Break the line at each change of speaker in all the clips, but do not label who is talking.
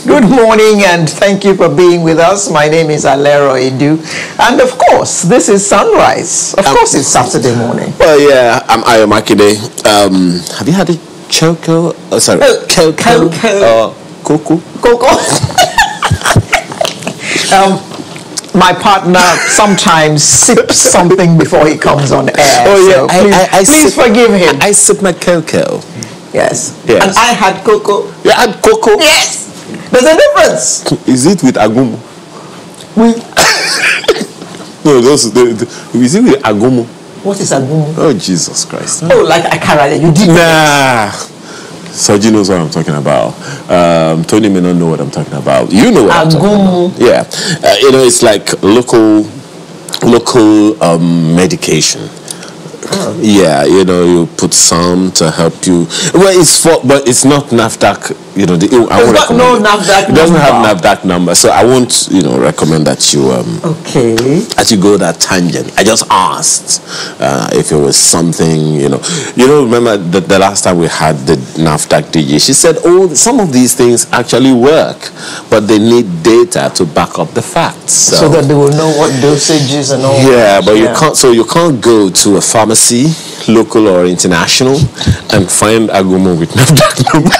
Good morning and thank you for being with us. My name is Alero Edu. And of course, this is Sunrise. Of course, it's Saturday morning.
Well, yeah, I'm Ayo Makide. Have you had a choco? Oh, sorry.
Cocoa.
Cocoa.
Cocoa. My partner sometimes sips something before he comes on air.
Oh, yeah.
So please forgive him.
I sip my cocoa.
Yes.
Yes.
And I had cocoa.
You had cocoa?
Yes. There's a difference.
Is it with agumo? No, is it with agumo?
What is agumo?
Oh, Jesus Christ.
Oh, like akara. You did.
Nah. Soji knows what I'm talking about. Tony may not know what I'm talking about. You know what I'm talking about. Yeah. It's like local medication.
Oh.
Yeah, you put some to help you. Well, but it's not NAFDAC.
It's got no NAFDAC number.
It doesn't have NAFDAC number, so I won't, recommend that you that you go that tangent. I just asked if it was something, remember the last time we had the NAFDAC DJ, she said, some of these things actually work, but they need data to back up the facts.
So that they will know what dosages and all.
Yeah, but you can't go to a pharmacy, local or international, and find agumo with NAFDAC number.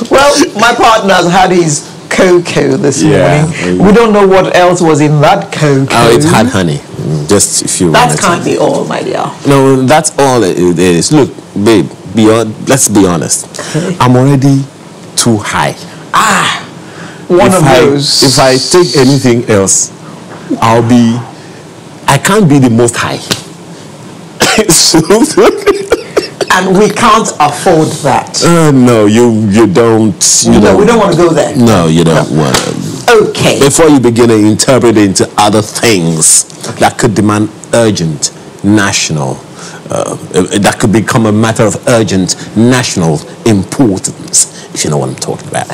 Well, my partner has had his cocoa this morning. We don't know what else was in that cocoa.
Oh, it had honey. Just a few minutes.
That can't be all, my dear.
No, that's all it is. Look, babe, let's be honest. I'm already too high.
One of those.
If I take anything else, I can't be the most high.
And we can't afford that.
No, you don't.
We don't want to go there.
No, you don't want to.
Okay.
Before you begin to interpret into other things that could demand urgent national, that could become a matter of urgent national importance, if you know what I'm talking about.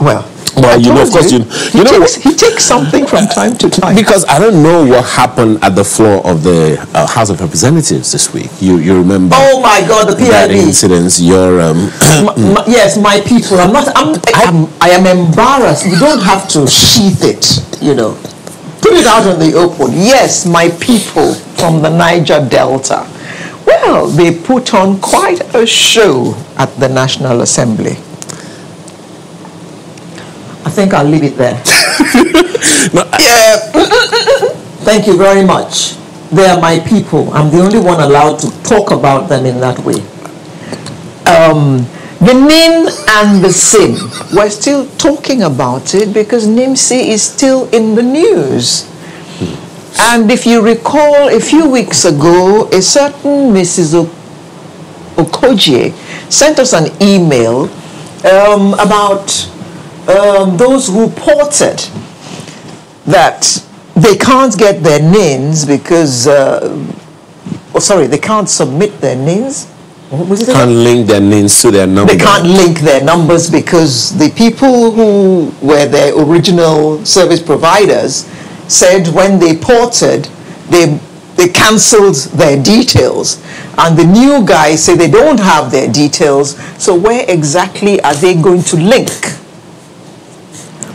Well, of course, he
takes something from time to time.
Because I don't know what happened at the floor of the House of Representatives this week. You remember?
Oh my God, the PIB.
That incident.
Yes, my people. I am embarrassed. You don't have to sheath it. Put it out in the open. Yes, my people from the Niger Delta. Well, they put on quite a show at the National Assembly. I think I'll leave it there. Thank you very much. They are my people. I'm the only one allowed to talk about them in that way. The NIN and the SIM. We're still talking about it because NIMSI is still in the news. And if you recall, a few weeks ago, a certain Mrs. Okogie sent us an email about those who ported, that they can't get their NINs because, they can't submit their NINs.
Can't link their NINs to their numbers.
They can't link their numbers because the people who were their original service providers said when they ported, they cancelled their details. And the new guys say they don't have their details. So where exactly are they going to link?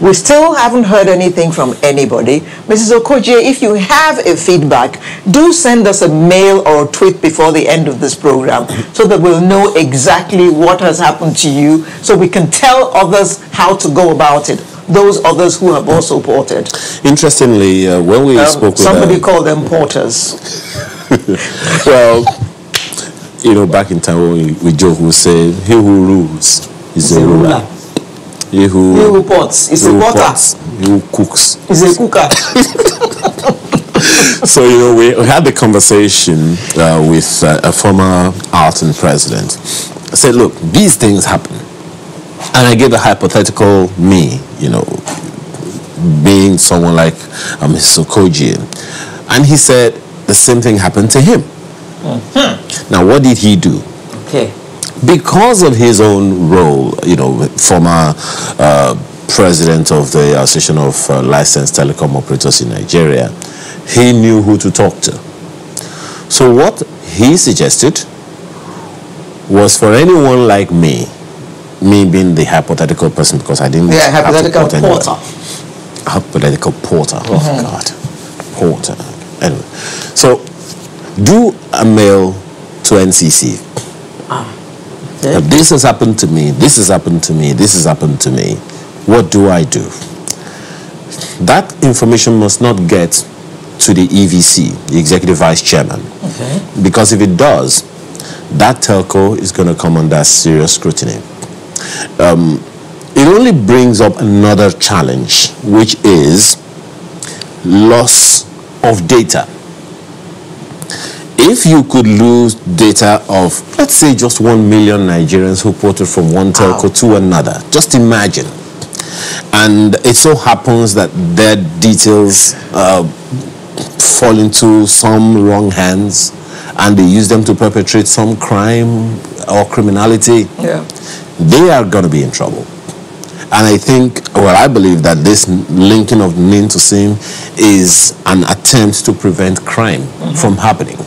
We still haven't heard anything from anybody. Mrs. Okogie, if you have a feedback, do send us a mail or a tweet before the end of this program so that we'll know exactly what has happened to you so we can tell others how to go about it, those others who have also ported.
Interestingly, when we spoke with
somebody called them porters.
Well, back in time when we joke, we say, he who rules is a ruler. He who
pots is a potter.
He who cooks
is a cooker.
So, we had the conversation with a former Alton president. I said, look, these things happen. And I gave a hypothetical me, being someone like Mr. Okogie. And he said the same thing happened to him. Mm-hmm. Now, what did he do?
Okay.
Because of his own role, former president of the Association of Licensed Telecom Operators in Nigeria, he knew who to talk to. So what he suggested was for anyone like me being the hypothetical person, because I didn't
hypothetical porter.
Hypothetical porter. Oh God. Porter. Anyway. So do a mail to NCC. Okay. This has happened to me, this has happened to me, this has happened to me. What do I do? That information must not get to the EVC, the Executive Vice Chairman. Okay. Because if it does, that telco is going to come under serious scrutiny. It only brings up another challenge, which is loss of data. If you could lose data of, let's say, just 1 million Nigerians who ported from one telco to another, just imagine. And it so happens that their details fall into some wrong hands, and they use them to perpetrate some crime or criminality. Yeah. They are going to be in trouble. And I think, well, I believe that this linking of NIN to SIM is an attempt to prevent crime from happening.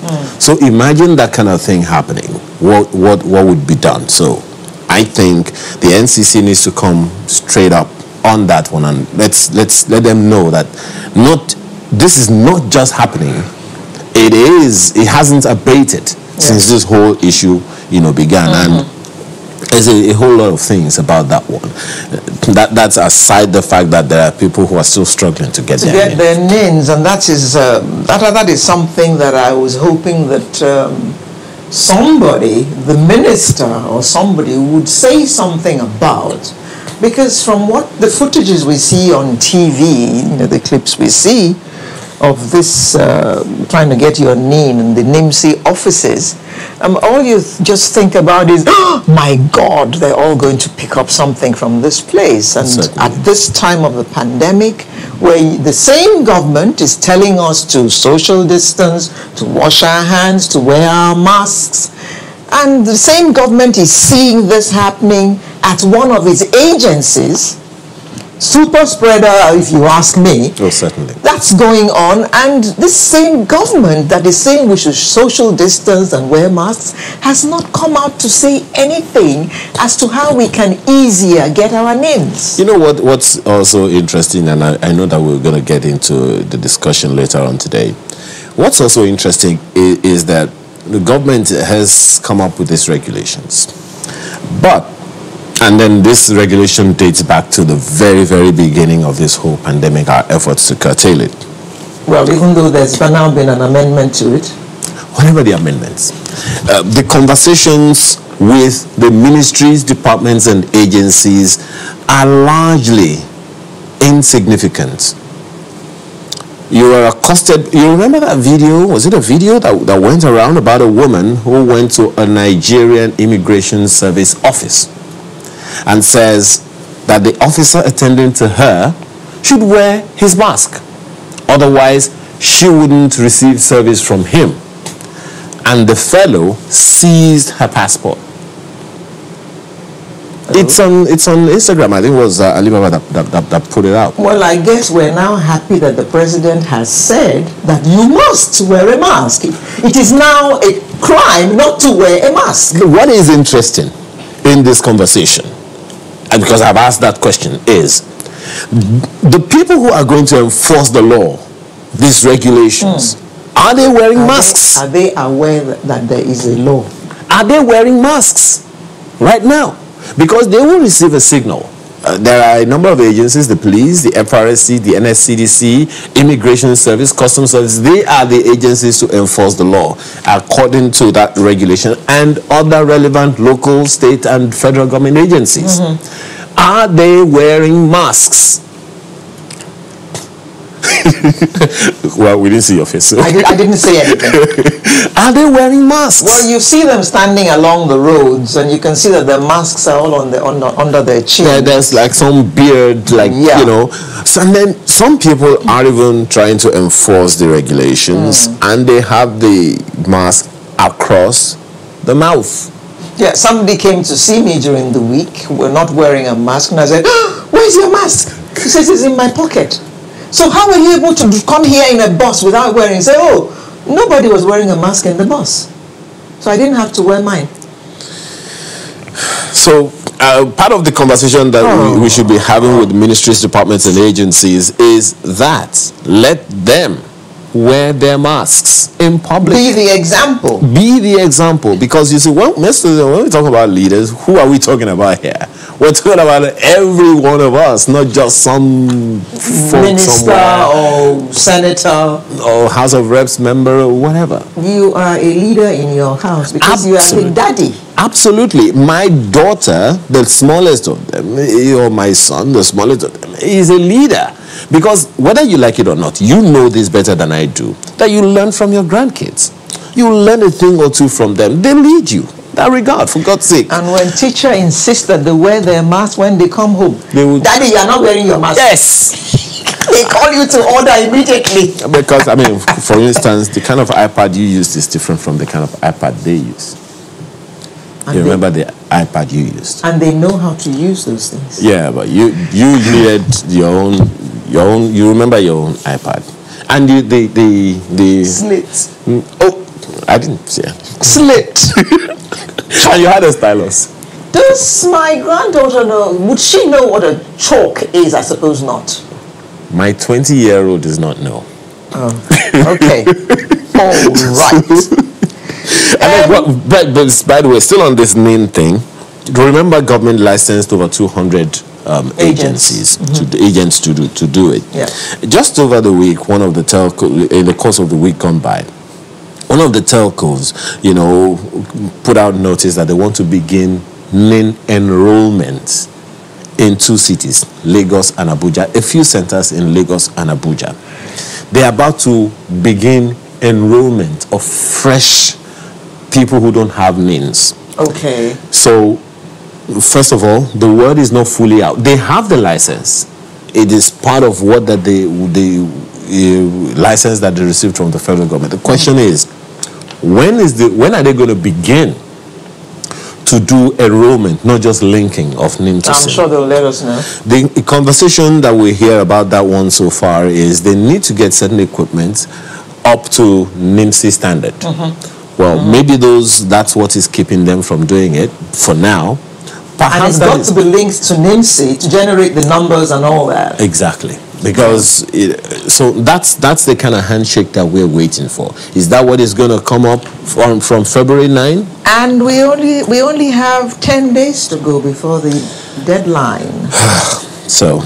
So imagine that kind of thing happening. What would be done? So I think the NCC needs to come straight up on that one, and let's let them know that this is not just happening. It hasn't abated since this whole issue began. And there's a whole lot of things about that one. That's aside the fact that there are people who are still struggling to get their
NINs, and that is something that I was hoping that somebody, the minister or somebody, would say something about, because from what the footages we see on TV, the clips we see of this trying to get your NIN in the NIMC offices, all you just think about is, oh my God, they're all going to pick up something from this place. And at this time of the pandemic, where the same government is telling us to social distance, to wash our hands, to wear our masks, and the same government is seeing this happening at one of its agencies, super spreader, if you ask me.
Oh, certainly.
That's going on, and this same government that is saying we should social distance and wear masks has not come out to say anything as to how we can easier get our NINs.
You know what's also interesting, and I know that we're going to get into the discussion later on today. What's also interesting is that the government has come up with these regulations, and then this regulation dates back to the very, very beginning of this whole pandemic, our efforts to curtail it.
Well, even though there's now been an amendment to it.
Whatever the amendments. The conversations with the ministries, departments, and agencies are largely insignificant. You were accosted, you remember that video? Was it a video that went around about a woman who went to a Nigerian Immigration Service office and says that the officer attending to her should wear his mask, otherwise she wouldn't receive service from him, and the fellow seized her passport. It's on Instagram. I think it was Alibaba that put it out.
Well, I guess we're now happy that the president has said that you must wear a mask. It is now a crime not to wear a mask.
What is interesting in this conversation, and because I've asked that question, is the people who are going to enforce the law, these regulations, are they wearing masks?
Are they aware that there is a law?
Are they wearing masks right now? Because they will receive a signal. There are a number of agencies, the police, the FRSC, the NSCDC, Immigration Service, Customs Service. They are the agencies to enforce the law according to that regulation, and other relevant local, state, and federal government agencies. Are they wearing masks? Well, we didn't see your face. So.
I didn't say anything.
Are they wearing masks?
Well, you see them standing along the roads, and you can see that the masks are all under their chin.
Yeah, there's like some beard, you know. So, and then some people are even trying to enforce the regulations, and they have the mask across the mouth.
Yeah, somebody came to see me during the week. We're not wearing a mask, and I said, oh, "Where's your mask?" He says, "It's in my pocket." So how were you able to come here in a bus without wearing? Say, "Oh, nobody was wearing a mask in the bus, so I didn't have to wear mine."
So, part of the conversation that we should be having with ministries, departments, and agencies is that let them wear their masks in public.
Be the example.
Be the example. Because you see, when we talk about leaders, who are we talking about here? We're talking about every one of us, not just some
minister or senator
or House of Reps member or whatever.
You are a leader in your house because you are the daddy.
Absolutely. My daughter, the smallest of them, or my son, the smallest of them, is a leader. Because whether you like it or not, you know this better than I do, that you learn from your grandkids. You learn a thing or two from them. They lead you. That regard, for God's sake.
And when teacher insists that they wear their mask when they come home, Daddy, you are not wearing your mask.
Yes.
They call you to order immediately.
Because, I mean, for instance, the kind of iPad you used is different from the kind of iPad they use. And you remember the iPad you used.
And they know how to use those things.
Yeah, but you needed your own, you remember your own iPad. And the
Slit.
Oh, I didn't see it.
Slit.
And you had a stylus.
Does my granddaughter know? Would she know what a chalk is? I suppose not.
My 20-year-old does not know.
Oh, okay. All right.
But by the way, still on this NIN thing, remember government licensed over 200 agencies, agents to do it.
Yeah.
Just over the week, one of the telcos, in the course of the week gone by, one of the telcos, put out notice that they want to begin NIN enrollment in 2 cities, Lagos and Abuja, a few centers in Lagos and Abuja. They are about to begin enrollment of fresh people who don't have NINs.
Okay.
So, first of all, the word is not fully out. They have the license. It is part of what that the license that they received from the federal government. The question is, when are they going to begin to do enrollment, not just linking of NIN to SIM?
I'm sure they'll let us know.
The conversation that we hear about that one so far is they need to get certain equipment up to NIMSI standard. Well, maybe that's what is keeping them from doing it for now.
Perhaps and it's got to be linked to NIMSI to generate the numbers and all that.
Exactly. Because so that's the kind of handshake that we're waiting for. Is that what is going to come up from February 9? And
we only have 10 days to go before the deadline.
So,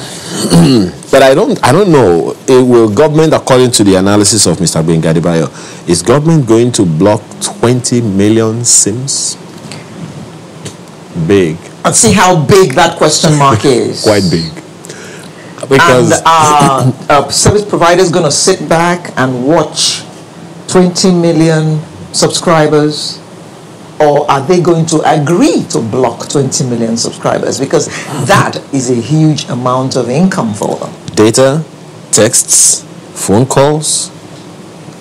but I don't know. Will government, according to the analysis of Mr. Gbenga Adebayo, is government going to block 20 million SIMs? Big.
And see how big that question mark is.
Quite big. Because
and service providers going to sit back and watch 20 million subscribers, or are they going to agree to block 20 million subscribers? Because that is a huge amount of income for them.
Data, texts, phone calls.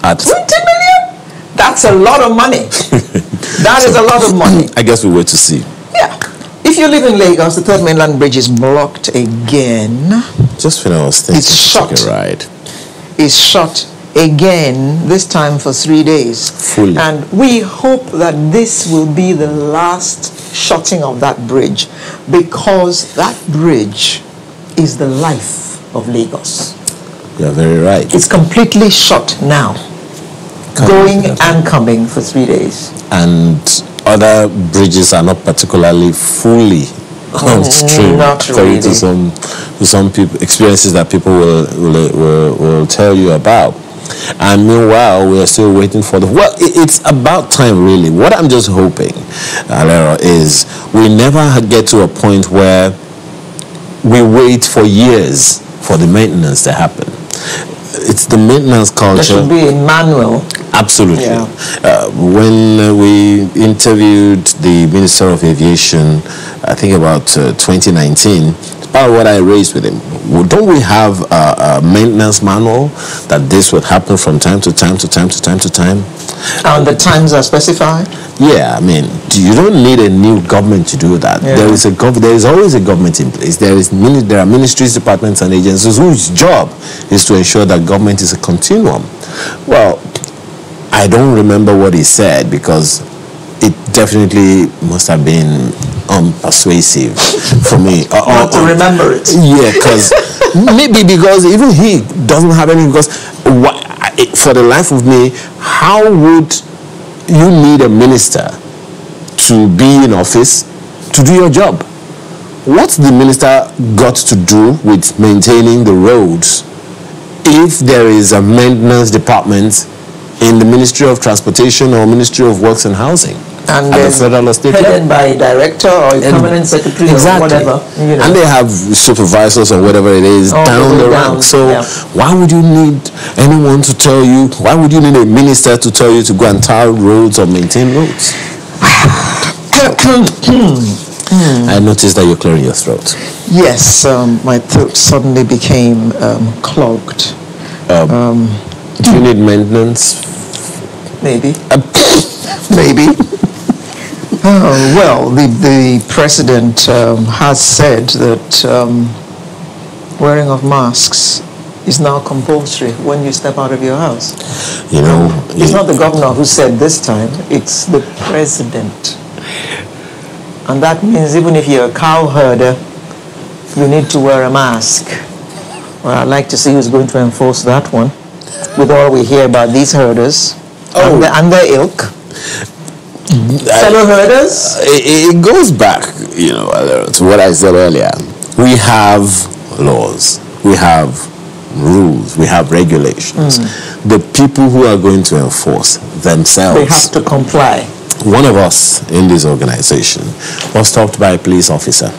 At
20 million? That's a lot of money. That is a lot of money.
I guess we wait to see.
Yeah. If you live in Lagos, the Third Mainland Bridge is blocked again.
Just when I was thinking,
it's shut.
Take a ride.
It's shut again, this time for 3 days.
Fully.
And we hope that this will be the last shutting of that bridge, because that bridge is the life of Lagos.
You're very right.
It's completely shut now. Going and coming for 3 days.
And other bridges are not particularly fully on stream.
Not really.
To some people, experiences that people will tell you about. And meanwhile, we are still waiting for it's about time, really. What I'm just hoping, Alero, is we never get to a point where we wait for years for the maintenance to happen. It's the maintenance culture.
There should be a manual.
Absolutely.
Yeah.
When we interviewed the Minister of Aviation, I think about 2019, part of what I raised with him, don't we have a maintenance manual that this would happen from time to time to time to time to time?
And the times are specified?
Yeah, I mean, you don't need a new government to do that. Yeah. There is always a government in place. There are ministries, departments, and agencies whose job is to ensure that government is a continuum. Well, I don't remember what he said, because it definitely must have been unpersuasive for me.
Not to remember it.
Yeah, because maybe because even he doesn't have any. Because for the life of me, how would you need a minister to be in office to do your job? What's the minister got to do with maintaining the roads if there is a maintenance department in the Ministry of Transportation or Ministry of Works and Housing?
And the federal or state headed by a director or a permanent secretary or whatever. You know.
And they have supervisors or whatever it is down the rank. So why would you need anyone to tell you, why would you need a minister to tell you to go and tar roads or maintain roads? I noticed that you're clearing your throat.
Yes, my throat suddenly became clogged.
Do you need maintenance?
Maybe. Maybe. Well, the president has said that wearing of masks is now compulsory when you step out of your house.
You know,
it's not the governor who said this time, it's the president. And that means even if you're a cow herder, you need to wear a mask. Well, I'd like to see who's going to enforce that one, with all we hear about these herders and their ilk. Fellow herders?
It goes back, you know, to what I said earlier. We have laws, we have rules, we have regulations. The people who are going to enforce themselves,
they have to comply.
One of us in this organization was stopped by a police officer,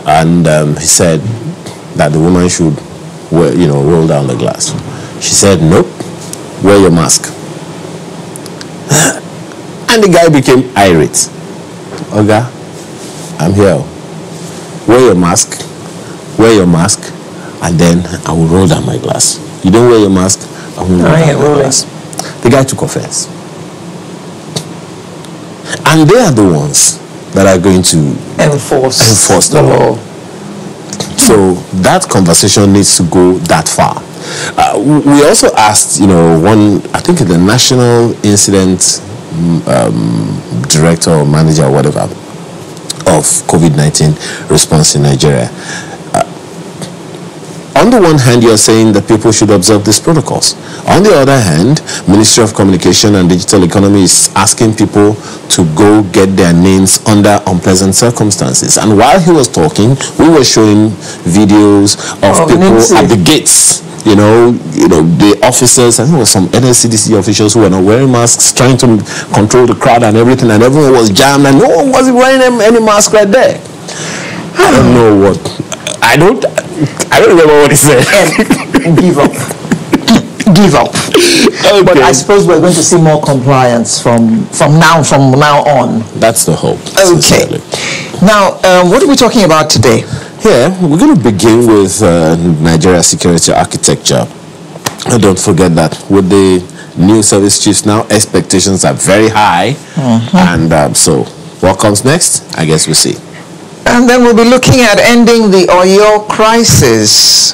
and he said that the woman should wear, you know, roll down the glass. She said, nope, wear your mask. And the guy became irate. Oga, I'm here. Wear your mask. Wear your mask. And then I will roll down my glass. You don't wear your mask, I will roll down my glass. The guy took offense. And they are the ones that are going to enforce the law. So that conversation needs to go that far. We also asked, you know, I think the National Incident Director or manager or whatever of COVID-19 response in Nigeria. On the one hand, you're saying that people should observe these protocols. On the other hand, Ministry of Communication and Digital Economy is asking people to go get their names under unpleasant circumstances. And while he was talking, we were showing videos of people at the gates. You know, the officers, I think it was some NSCDC officials who were not wearing masks, trying to control the crowd and everything, and everyone was jammed, and no one was wearing any mask right there. I don't know what. I don't remember what he said.
Give up. Give up. Okay. But I suppose we're going to see more compliance from now on.
That's the hope.
Okay. Sincerely. Now, what are we talking about today?
Yeah, we're going to begin with Nigeria security architecture. And don't forget that with the new service chiefs now, expectations are very high. And so what comes next? I guess we'll see.
And then we'll be looking at ending the Oyo crisis.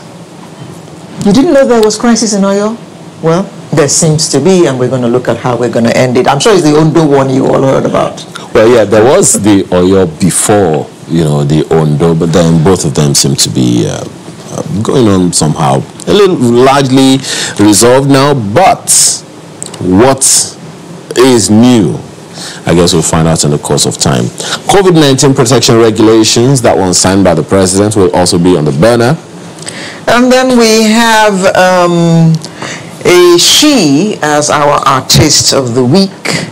You didn't know there was crisis in Oyo? Well, there seems to be, and we're going to look at how we're going to end it. I'm sure it's the Ondo one you all heard about.
Well, yeah, there was the Oyo before, you know, the Ondo, but then both of them seem to be going on somehow, a little largely resolved now. But what is new? I guess we'll find out in the course of time. COVID-19 protection regulations, that one signed by the president, will also be on the burner.
And then we have a she as our artist of the week.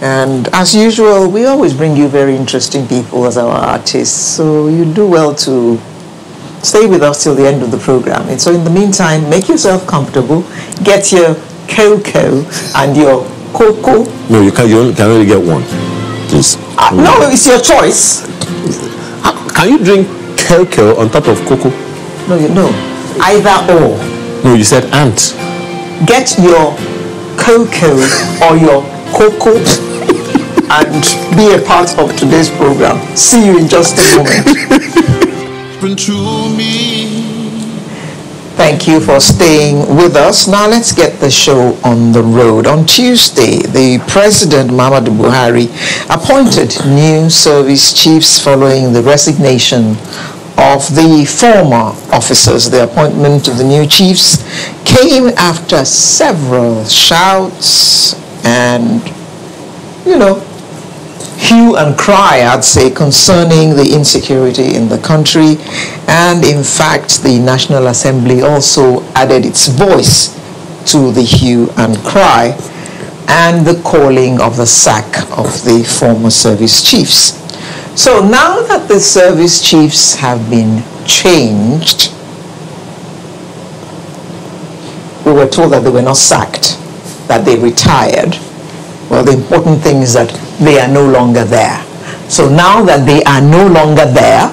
And as usual, we always bring you very interesting people as our artists. So you do well to stay with us till the end of the program. And so in the meantime, make yourself comfortable, get your cocoa and your cocoa.
No, you can only get one, please.
No, it's your choice.
Can you drink cocoa on top of cocoa?
No, either or.
No, you said ant.
Get your cocoa or your cocoa and be a part of today's program. See you in just a moment. Thank you for staying with us. Now let's get the show on the road. On Tuesday, the President, Muhammadu Buhari, appointed new service chiefs following the resignation of the former officers. The appointment of the new chiefs came after several shouts and, hue and cry, I'd say, concerning the insecurity in the country. And in fact, the National Assembly also added its voice to the hue and cry and the calling of the sack of the former service chiefs. So now that the service chiefs have been changed, we were told that they were not sacked, that they retired. Well, the important thing is that they are no longer there. So now that they are no longer there,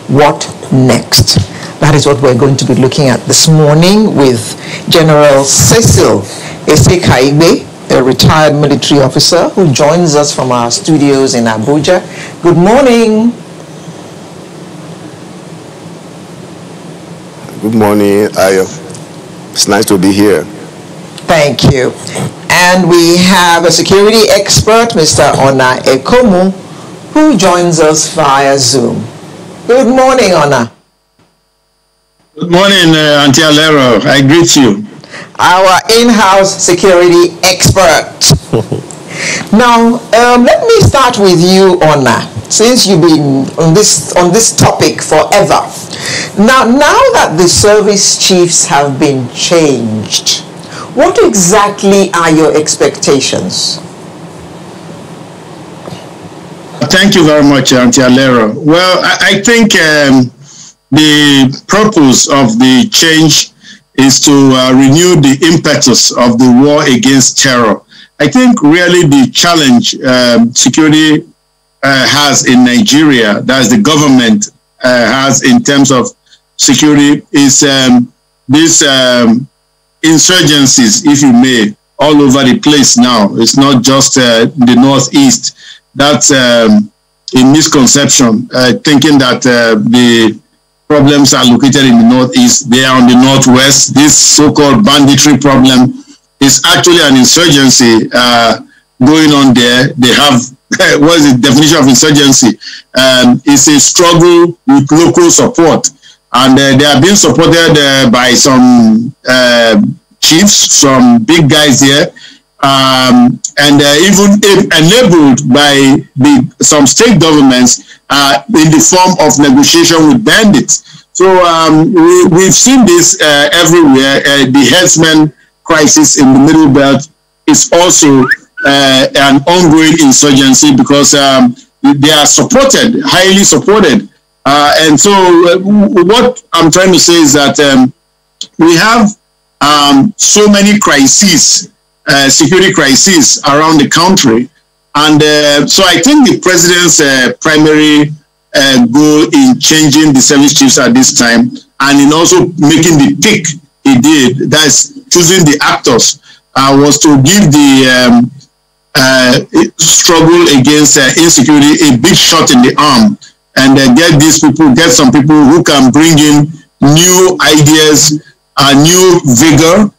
what next? That is what we're going to be looking at this morning with General Cecil Esekaibe, a retired military officer who joins us from our studios in Abuja. Good morning.
Good morning, Ayo. It's nice to be here.
Thank you. And we have a security expert, Mr. Ona Ekomu, who joins us via Zoom. Good morning, Ona.
Good morning, Auntie Alero. I greet you.
Our in-house security expert. Now, let me start with you, Ona, since you've been on this topic forever. Now that the service chiefs have been changed, what exactly are your expectations?
Thank you very much, Auntie Alero. Well, I think the purpose of the change is to renew the impetus of the war against terror. I think really the challenge security has in Nigeria, that is the government has in terms of security, is these insurgencies, if you may, all over the place now. It's not just the Northeast. That's a misconception, thinking that the problems are located in the Northeast. They are on the Northwest. This so-called banditry problem is actually an insurgency going on there. They have, what is the definition of insurgency? It's a struggle with local support. And they are being supported by some chiefs, some big guys here, and even enabled by some state governments in the form of negotiation with bandits. So we've seen this everywhere. The herdsmen crisis in the Middle Belt is also an ongoing insurgency because they are supported, highly supported. And so what I'm trying to say is that we have so many crises, security crises around the country. And so I think the president's primary goal in changing the service chiefs at this time and in also making the pick he did, that's choosing the actors, was to give the struggle against insecurity a big shot in the arm. And get some people who can bring in new ideas, new vigor,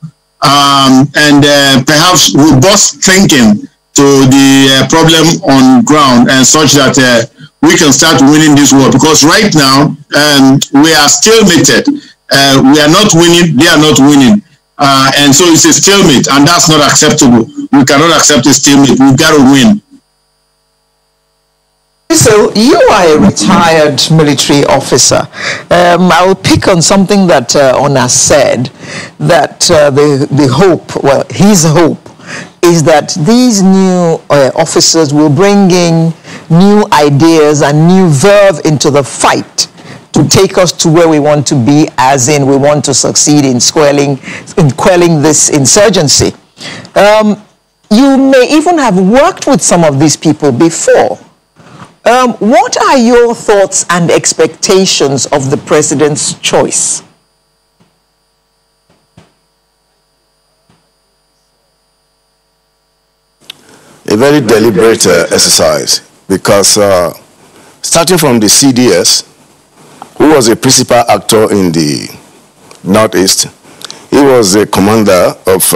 and perhaps robust thinking to the problem on ground, and such that we can start winning this war. Because right now, we are stalemated. We are not winning, they are not winning. And so it's a stalemate, and that's not acceptable. We cannot accept a stalemate. We've got to win.
So you are a retired military officer. I'll pick on something that Ona said, that the hope, well, his hope, is that these new officers will bring in new ideas and new verve into the fight to take us to where we want to be, as in we want to succeed in quelling this insurgency. You may even have worked with some of these people before. What are your thoughts and expectations of the president's choice?
A very deliberate exercise, because starting from the CDS, who was a principal actor in the Northeast. He was the commander of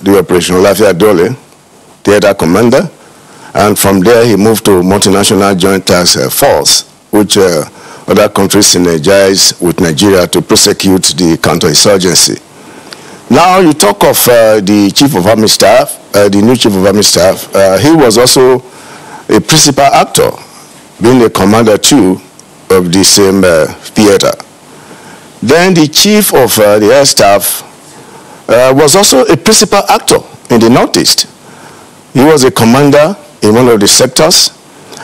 the Operation Lafia Dole, theater commander, and from there he moved to Multinational Joint Task Force, which other countries synergize with Nigeria to prosecute the counterinsurgency. Now you talk of the Chief of Army Staff, the new Chief of Army Staff. He was also a principal actor, being a commander too of the same theater. Then the Chief of the Air Staff was also a principal actor in the Northeast. He was a commander in one of the sectors,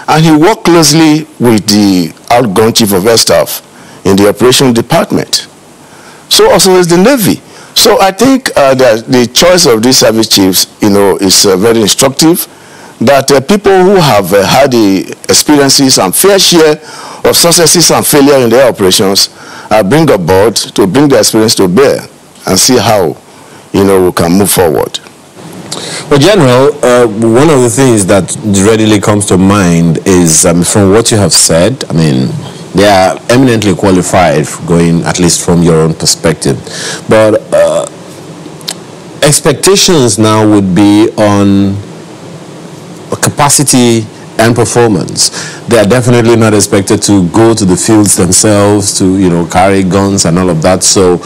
and he worked closely with the outgoing Chief of Air Staff in the Operation Department. So also is the Navy. So I think that the choice of these service chiefs, is very instructive, that people who have had the experiences and fair share of successes and failure in their operations bring aboard to bring their experience to bear and see how, we can move forward.
Well, General, one of the things that readily comes to mind is from what you have said, they are eminently qualified going, at least from your own perspective. But expectations now would be on capacity and performance. They are definitely not expected to go to the fields themselves to, carry guns and all of that. So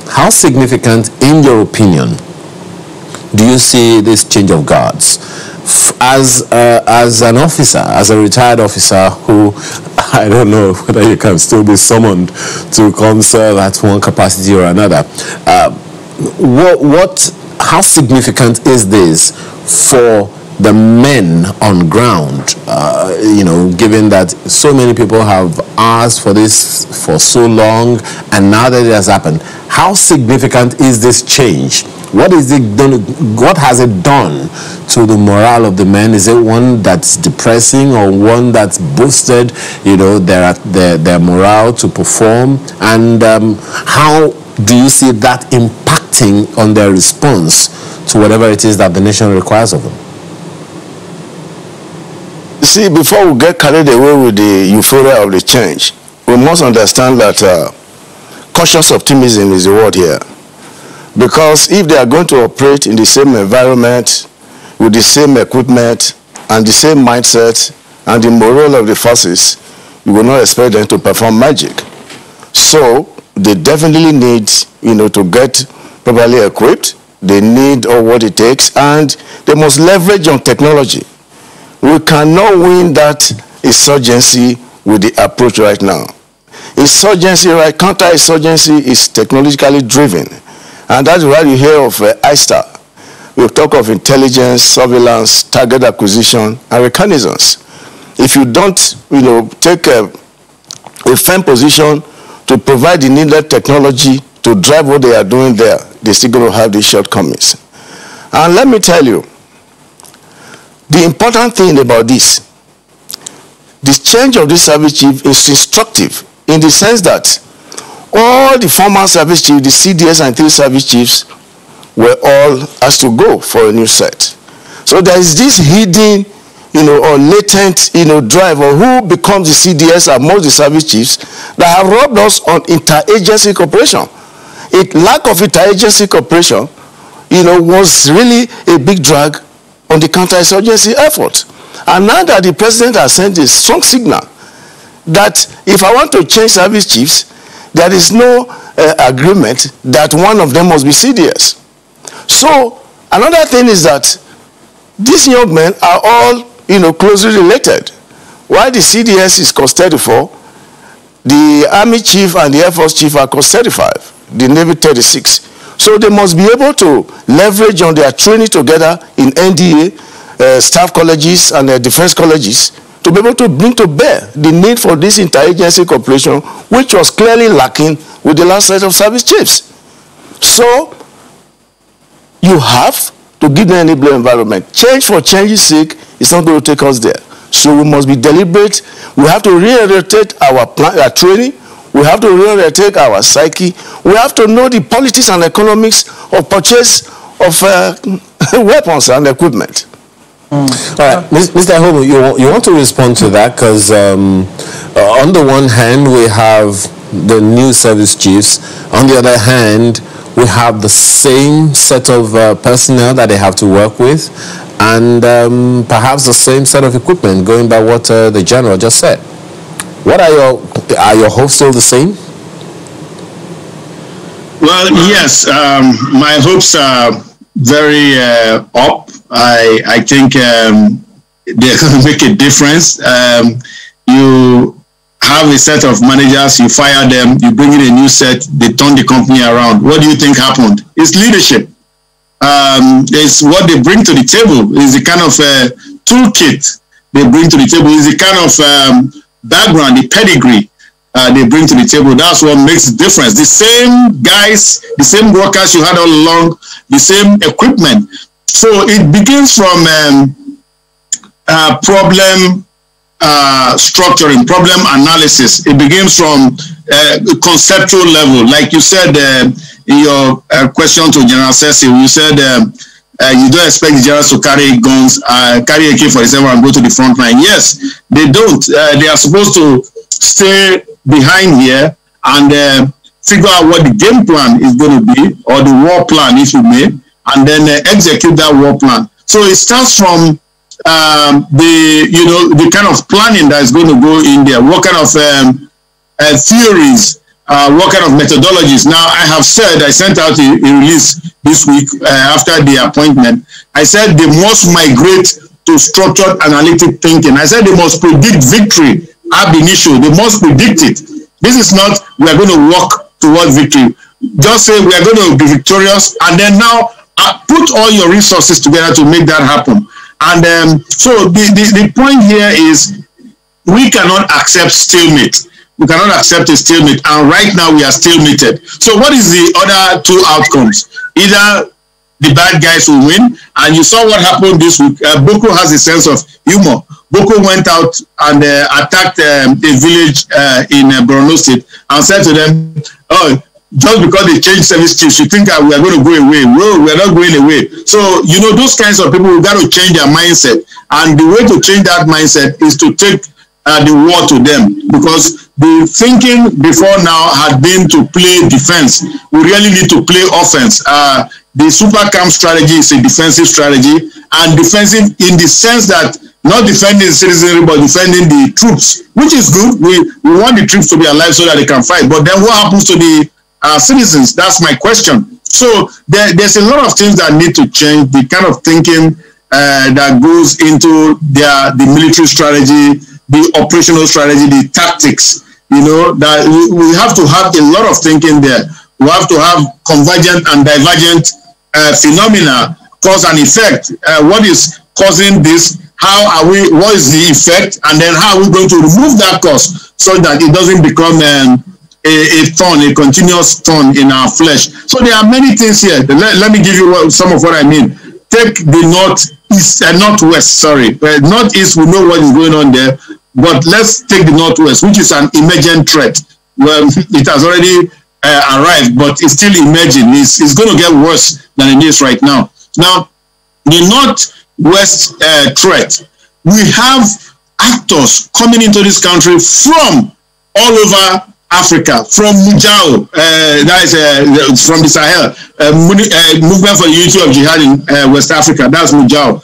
how significant, in your opinion, do you see this change of guards? As an officer, as a retired officer who, I don't know whether you can still be summoned to come serve at one capacity or another, how significant is this for the men on ground, given that so many people have asked for this for so long, and now that it has happened, how significant is this change? What has it done to the morale of the men? Is it one that's depressing or one that's boosted, their morale to perform? And how do you see that impacting on their response to whatever it is that the nation requires of them?
See, before we get carried away with the euphoria of the change, we must understand that cautious optimism is the word here. Because if they are going to operate in the same environment, with the same equipment, and the same mindset, and the morale of the forces, you will not expect them to perform magic. So they definitely need, to get properly equipped. They need all what it takes, and they must leverage on technology. We cannot win that insurgency with the approach right now. Counterinsurgency is technologically driven. And that's why you hear of ISTAR. We talk of intelligence, surveillance, target acquisition, and reconnaissance. If you don't, take a firm position to provide the needed technology to drive what they are doing there, they're still going to have these shortcomings. And let me tell you, the important thing about this change of this service chief is instructive in the sense that all the former service chiefs, the CDS and 3 service chiefs, were all asked to go for a new set. So there is this hidden, or latent, drive of who becomes the CDS among the service chiefs that have robbed us on interagency cooperation. Lack of interagency cooperation, was really a big drag on the counterinsurgency effort. And now that the president has sent a strong signal that if I want to change service chiefs, there is no agreement that one of them must be CDS. So another thing is that these young men are all, closely related. While the CDS is cost 34, the Army chief and the Air Force chief are cost 35, the Navy 36. So they must be able to leverage on their training together in NDA, staff colleges and defense colleges to be able to bring to bear the need for this interagency cooperation, which was clearly lacking with the last set of service chiefs. So you have to give them an enabling environment. Change for change's sake is not going to take us there. So we must be deliberate. We have to reorientate our training. We have to reorientate our psyche. We have to know the politics and economics of purchase of weapons and equipment.
All right, Mr. Ahomu, you want to respond to that because on the one hand we have the new service chiefs. On the other hand, we have the same set of personnel that they have to work with, and perhaps the same set of equipment, going by what the general just said. What are your hopes still the same?
Well, yes, my hopes are very up. I think they're going to make a difference. You have a set of managers, you fire them, you bring in a new set, they turn the company around. What do you think happened? It's leadership. It's what they bring to the table. It's the kind of toolkit they bring to the table. It's the kind of background, the pedigree they bring to the table. That's what makes the difference. The same guys, the same workers you had all along, the same equipment. So it begins from problem structuring, problem analysis. It begins from conceptual level. Like you said in your question to General Sessi, you said you don't expect the generals to carry guns, carry AK-47 and go to the front line. Yes, they don't. They are supposed to stay behind here and figure out what the game plan is going to be, or the war plan, if you may, and then execute that war plan. So it starts from the kind of planning that is going to go in there. What kind of theories, what kind of methodologies. Now, I have said, I sent out a release this week after the appointment. I said they must migrate to structured analytic thinking. I said they must predict victory ab initio. They must predict it. This is not, we are going to walk towards victory. Just say we are going to be victorious, and then now put all your resources together to make that happen. And so the point here is we cannot accept stalemate. We cannot accept a stalemate, and right now we are stalemated. So what is the other two outcomes? Either the bad guys will win, and you saw what happened this week. Boko has a sense of humor. Boko went out and attacked a village in Borno State and said to them, oh, just because they changed service chiefs, you think we are going to go away. No, we are not going away. So, you know, those kinds of people, we've got to change their mindset. And the way to change that mindset is to take the war to them, because the thinking before now had been to play defense. We really need to play offense. The super camp strategy is a defensive strategy, and defensive in the sense that not defending citizenry, but defending the troops, which is good. We want the troops to be alive so that they can fight. But then what happens to the citizens? That's my question. So there's a lot of things that need to change. The kind of thinking that goes into the military strategy, the operational strategy, the tactics, you know, that we have to have a lot of thinking there. We have to have convergent and divergent phenomena, cause and effect. What is causing this? What is the effect? And then how are we going to remove that cause so that it doesn't become a thorn, a continuous thorn in our flesh? So there are many things here. Let me give you some of what I mean. Take the northwest, sorry. Northeast, we know what is going on there. But let's take the northwest, which is an emergent threat. Well, it has already arrived, but it's still emerging. It's going to get worse than it is right now. Now, the northwest threat, we have actors coming into this country from all over Africa, from Mujao, that is from the Sahel, Movement for the Unity of Jihad in West Africa, that's Mujao.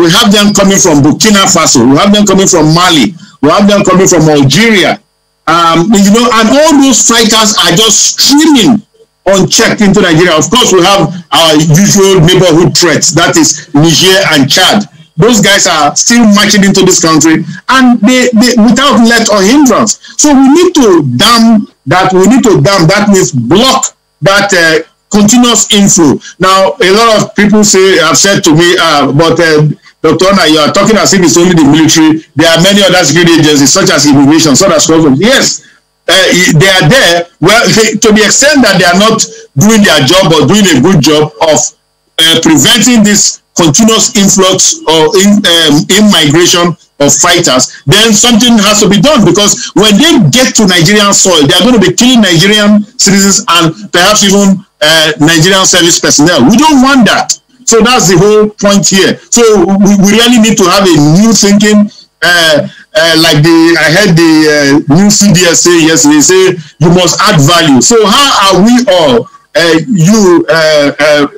We have them coming from Burkina Faso, we have them coming from Mali, we have them coming from Algeria, you know, and all those fighters are just streaming unchecked into Nigeria. Of course, we have our usual neighborhood threats, that is Niger and Chad. Those guys are still marching into this country, and they without let or hindrance. So we need to dam that. We need to dam that, means block that continuous inflow. Now, a lot of people have said to me, but Dr. Ona, you are talking as if it's only the military. There are many other security agencies, such as immigration, such as customs. Yes, they are there. Well, to the extent that they are not doing their job or doing a good job of preventing this continuous influx or in-migration of fighters, then something has to be done, because when they get to Nigerian soil, they are going to be killing Nigerian citizens and perhaps even Nigerian service personnel. We don't want that. So that's the whole point here. So we really need to have a new thinking. Like I heard the new CDS say yesterday, say you must add value. So how are we all,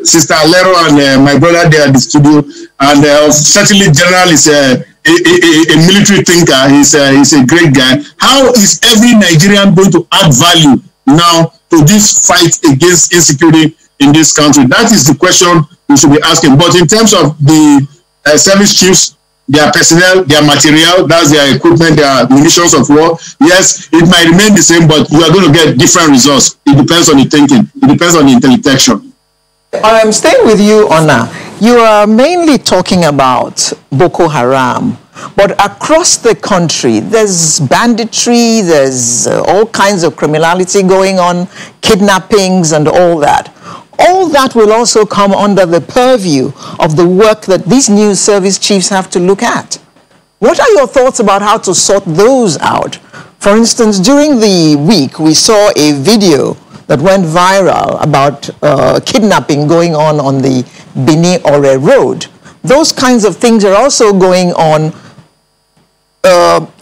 Sister Alero and my brother there at the studio, and certainly General is a military thinker, he's a great guy. How is every Nigerian going to add value now to this fight against insecurity in this country? That is the question we should be asking. But in terms of the service chiefs, their personnel, their material, that's their equipment, their munitions of war, yes, it might remain the same, but you are going to get different results. It depends on the thinking. It depends on the intellection.
I'm staying with you, Ona. You are mainly talking about Boko Haram, but across the country, there's banditry, there's all kinds of criminality going on, kidnappings and all that. All that will also come under the purview of the work that these new service chiefs have to look at. What are your thoughts about how to sort those out? For instance, during the week, we saw a video that went viral about kidnapping going on the Benin-Ore Road. Those kinds of things are also going on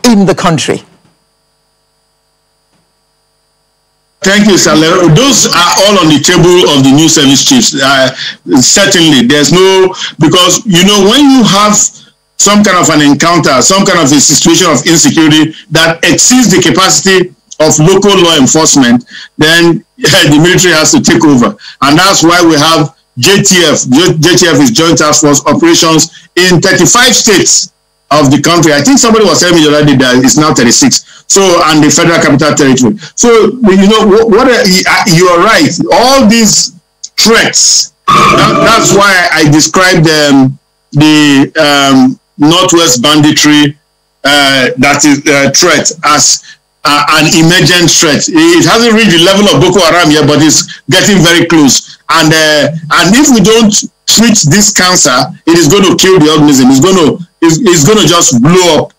in the country.
Thank you, Salero. Those are all on the table of the new service chiefs. Certainly, there's no, because, you know, when you have some kind of an encounter, some kind of a situation of insecurity that exceeds the capacity of local law enforcement, then the military has to take over. And that's why we have JTF. JTF is Joint Task Force Operations in 35 states of the country. I think somebody was telling me the other day that it's now 36. So, and the Federal Capital Territory. So, you know, you are right. All these threats, that's why I described the Northwest banditry, that is threat, as an emergent threat. It hasn't reached the level of Boko Haram yet, but it's getting very close. And if we don't treat this cancer, it is going to kill the organism. It's going to just blow up,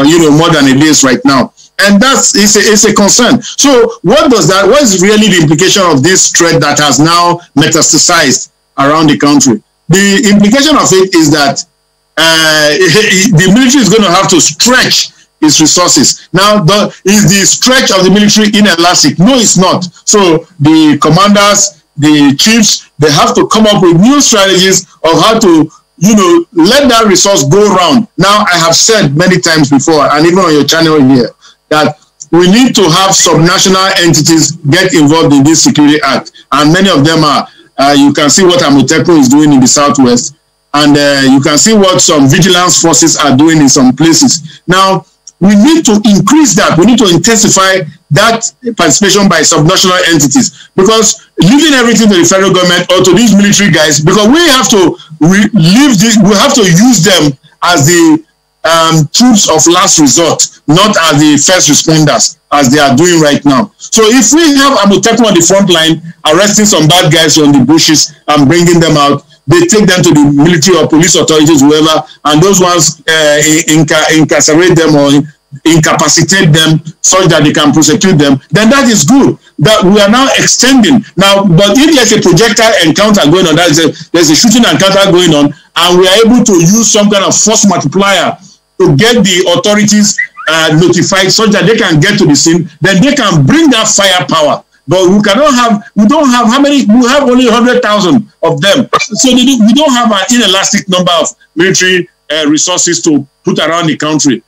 you know, more than it is right now. And it's a concern. So what is really the implication of this threat that has now metastasized around the country? The implication of it is that the military is going to have to stretch its resources. Now, is the stretch of the military inelastic? No, it's not. So the commanders, the chiefs, they have to come up with new strategies of how to, you know, let that resource go around. Now, I have said many times before, and even on your channel here, that we need to have subnational entities get involved in this Security Act. And many of them are, you can see what Amotekun is doing in the Southwest, and you can see what some vigilance forces are doing in some places. Now, we need to increase that. We need to intensify that participation by subnational entities, because leaving everything to the federal government or to these military guys, because we have to leave this, we have to use them as the troops of last resort, not as the first responders, as they are doing right now. So if we have Amotekun on the front line, arresting some bad guys from the bushes and bringing them out, they take them to the military or police authorities, whoever, and those ones incarcerate them or incapacitate them so that they can prosecute them, then that is good. That we are now extending. Now, but if there's a projectile encounter going on, there's a shooting encounter going on, and we are able to use some kind of force multiplier to get the authorities notified so that they can get to the scene, then they can bring that firepower. But we don't have how many? We have only 100,000 of them. So we don't have an inelastic number of military resources to put around the country,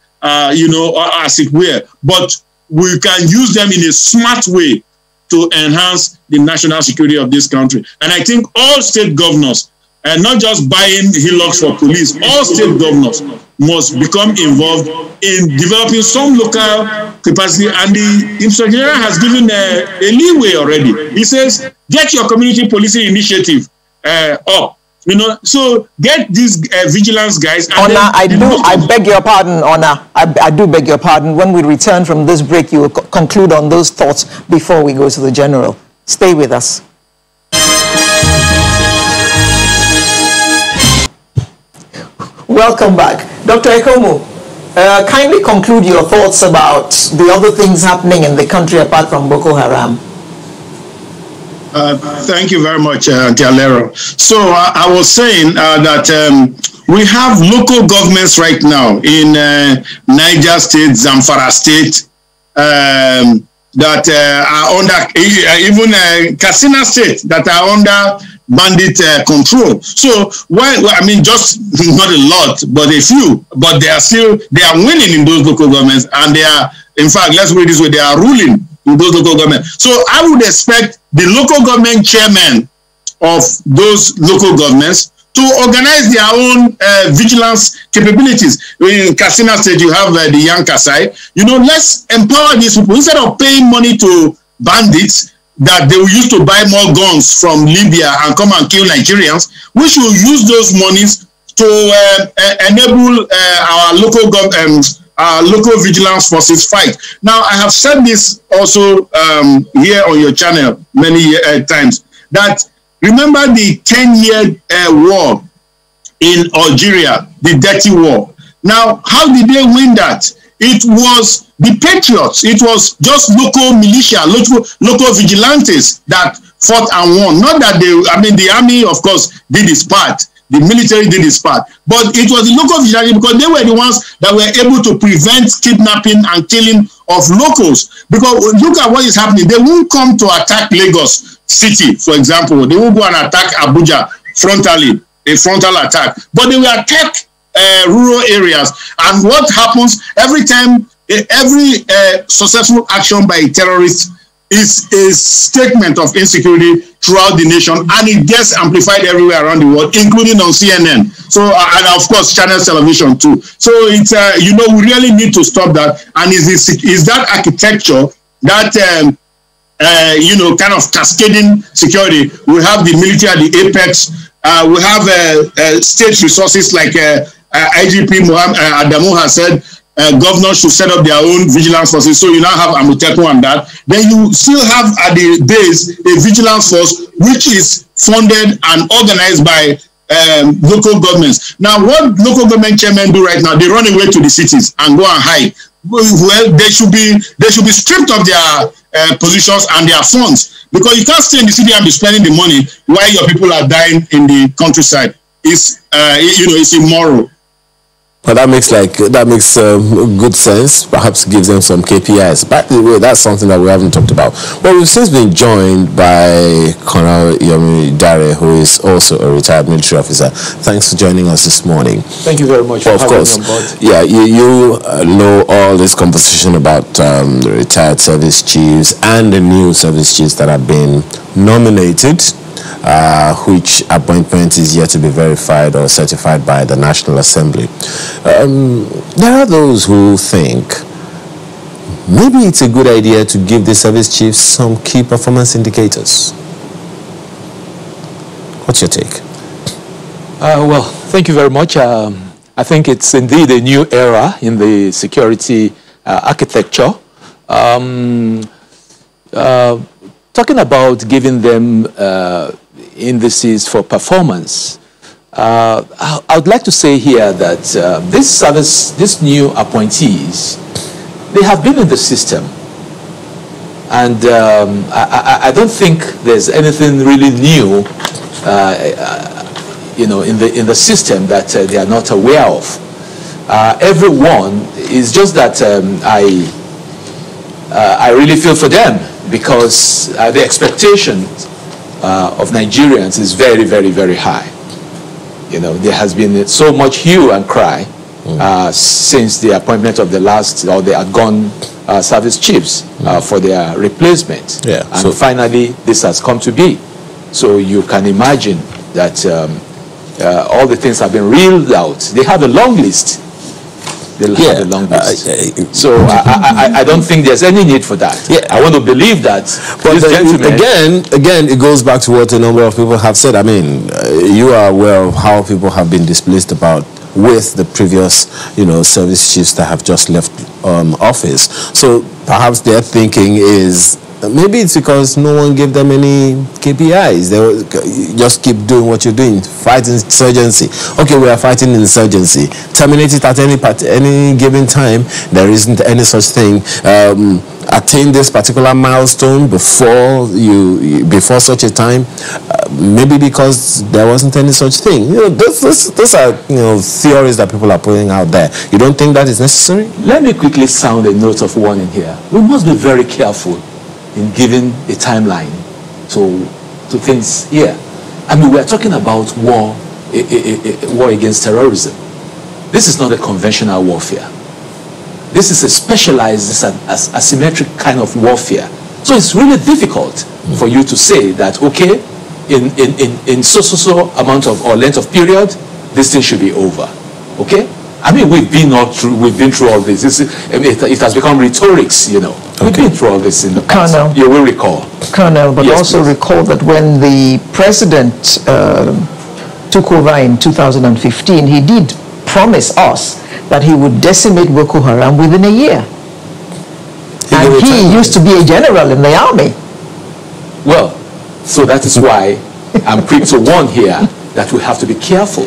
you know, as it were. But we can use them in a smart way to enhance the national security of this country. And I think all state governors, and not just buying hillocks for police, all state governors must become involved in developing some local capacity. And the Inspector General has given a leeway already. He says, get your community policing initiative up. You know, so get these vigilance guys.
Ona, I beg your pardon, Ona. I do beg your pardon. When we return from this break, you will conclude on those thoughts before we go to the General. Stay with us. Welcome back. Dr. Ekomu, kindly conclude your thoughts about the other things happening in the country apart from Boko Haram.
Thank you very much, Dialero. So I was saying that we have local governments right now in Niger State, Zamfara State, that are under, even Katsina State, that are under bandit control. So I mean, just not a lot, but a few, but they are winning in those local governments, and they are, in fact, let's put it this way, they are ruling in those local governments. So I would expect the local government chairman of those local governments to organize their own vigilance capabilities. In Katsina State, you have the Young Kasai. Let's empower these people. Instead of paying money to bandits that they will use to buy more guns from Libya and come and kill Nigerians, we should use those monies to enable our local vigilance forces fight. Now, I have said this also here on your channel many times, that remember the 10-year war in Algeria, the dirty war. Now, how did they win that? It was the patriots. It was just local militia, local vigilantes that fought and won. Not that the army, of course, did its part. The military did its part. But it was the local vigilantes, because they were the ones that were able to prevent kidnapping and killing of locals. Because look at what is happening. They won't come to attack Lagos City, for example. They won't go and attack Abuja frontally, a frontal attack. But they will attack rural areas. And what happens every time, every successful action by a terrorist is a statement of insecurity throughout the nation, and it gets amplified everywhere around the world, including on CNN. So, and of course, Channel Television too. So it's we really need to stop that. And is that architecture that kind of cascading security? We have the military at the apex. We have state resources like IGP Adamu has said. Governors should set up their own vigilance forces. So you now have Amotekun and that. Then you still have at the base a vigilance force which is funded and organized by local governments. Now, what local government chairmen do right now, they run away to the cities and go and hide. Well, they should be stripped of their positions and their funds, because you can't stay in the city and be spending the money while your people are dying in the countryside. It's immoral.
Well, that makes good sense. Perhaps gives them some KPIs. By the way, that's something that we haven't talked about. Well, we've since been joined by Colonel Yomi Dare, who is also a retired military officer. Thanks for joining us this morning.
Thank you very much for having me on board.
Yeah, you know all this conversation about the retired service chiefs and the new service chiefs that have been nominated. Which appointment is yet to be verified or certified by the National Assembly. There are those who think maybe it's a good idea to give the service chiefs some key performance indicators. What's your take?
Well, thank you very much. I think it's indeed a new era in the security architecture. Talking about giving them indices for performance, I would like to say here that these new appointees, they have been in the system, and I don't think there's anything really new, in the system that they are not aware of. Everyone is just that I really feel for them, because the expectation of Nigerians is very, very, very high. There has been so much hue and cry since the appointment of the outgone service chiefs for their replacement.
Yeah,
and finally, this has come to be. So you can imagine that all the things have been reeled out. They have a long list. They'll have a long list. So I don't think there's any need for that.
Yeah.
I want to believe that.
But again, it goes back to what a number of people have said. I mean, you are aware of how people have been displeased with the previous, service chiefs that have just left office. So perhaps their thinking is, maybe it's because no one gave them any KPIs. They just keep doing what you're doing, fight insurgency. Okay, we are fighting insurgency. Terminate it at any given time. There isn't any such thing. Attain this particular milestone before such a time. maybe because there wasn't any such thing. Those are theories that people are putting out there. You don't think that is necessary?
Let me quickly sound a note of warning here. We must be very careful in giving a timeline to things here. I mean, we are talking about war, a war against terrorism. This is not a conventional warfare. This is a specialized, asymmetric kind of warfare. So it's really difficult for you to say that, okay, in so amount of or length of period, this thing should be over. Okay? I mean, we've been through all this. It has become rhetorics, you know. Okay. We've been through all this in the past.
Colonel,
you will recall.
Colonel, but yes, also please. Recall that when the president took over in 2015, he did promise us that he would decimate Boko Haram within a year. And he used to be a general in the army.
Well, so that is why I'm quick to warn here that we have to be careful,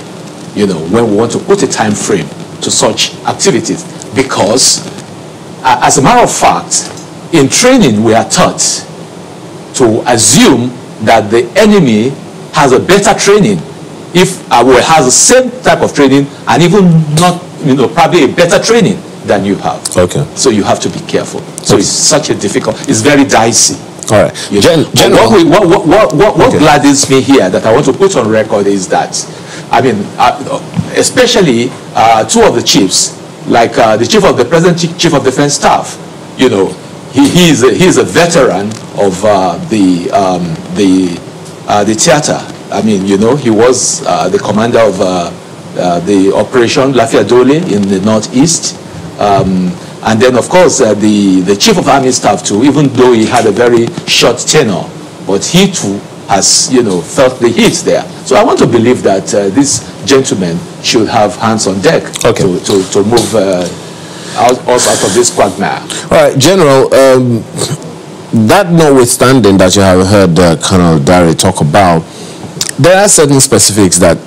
you know, when we want to put a time frame to such activities. Because, as a matter of fact, in training we are taught to assume that the enemy has a better training, has the same type of training, and even not, you know, probably a better training than you have. Okay. So you have to be careful. So it's such a difficult, it's very dicey. All right. What gladdens me here that I want to put on record is that, I mean, especially two of the chiefs, like the chief of the present chief of defense staff, you know, he is a veteran of the theater. I mean, you know, he was the commander of the Operation Lafia Dole in the Northeast. And then, of course, the chief of army staff too, even though he had a very short tenure, but he too has, you know, felt the heat there. So I want to believe that this gentleman should have hands on deck to move us out of this quagmire.
All right, General, that notwithstanding that you have heard Colonel Dare talk about, there are certain specifics that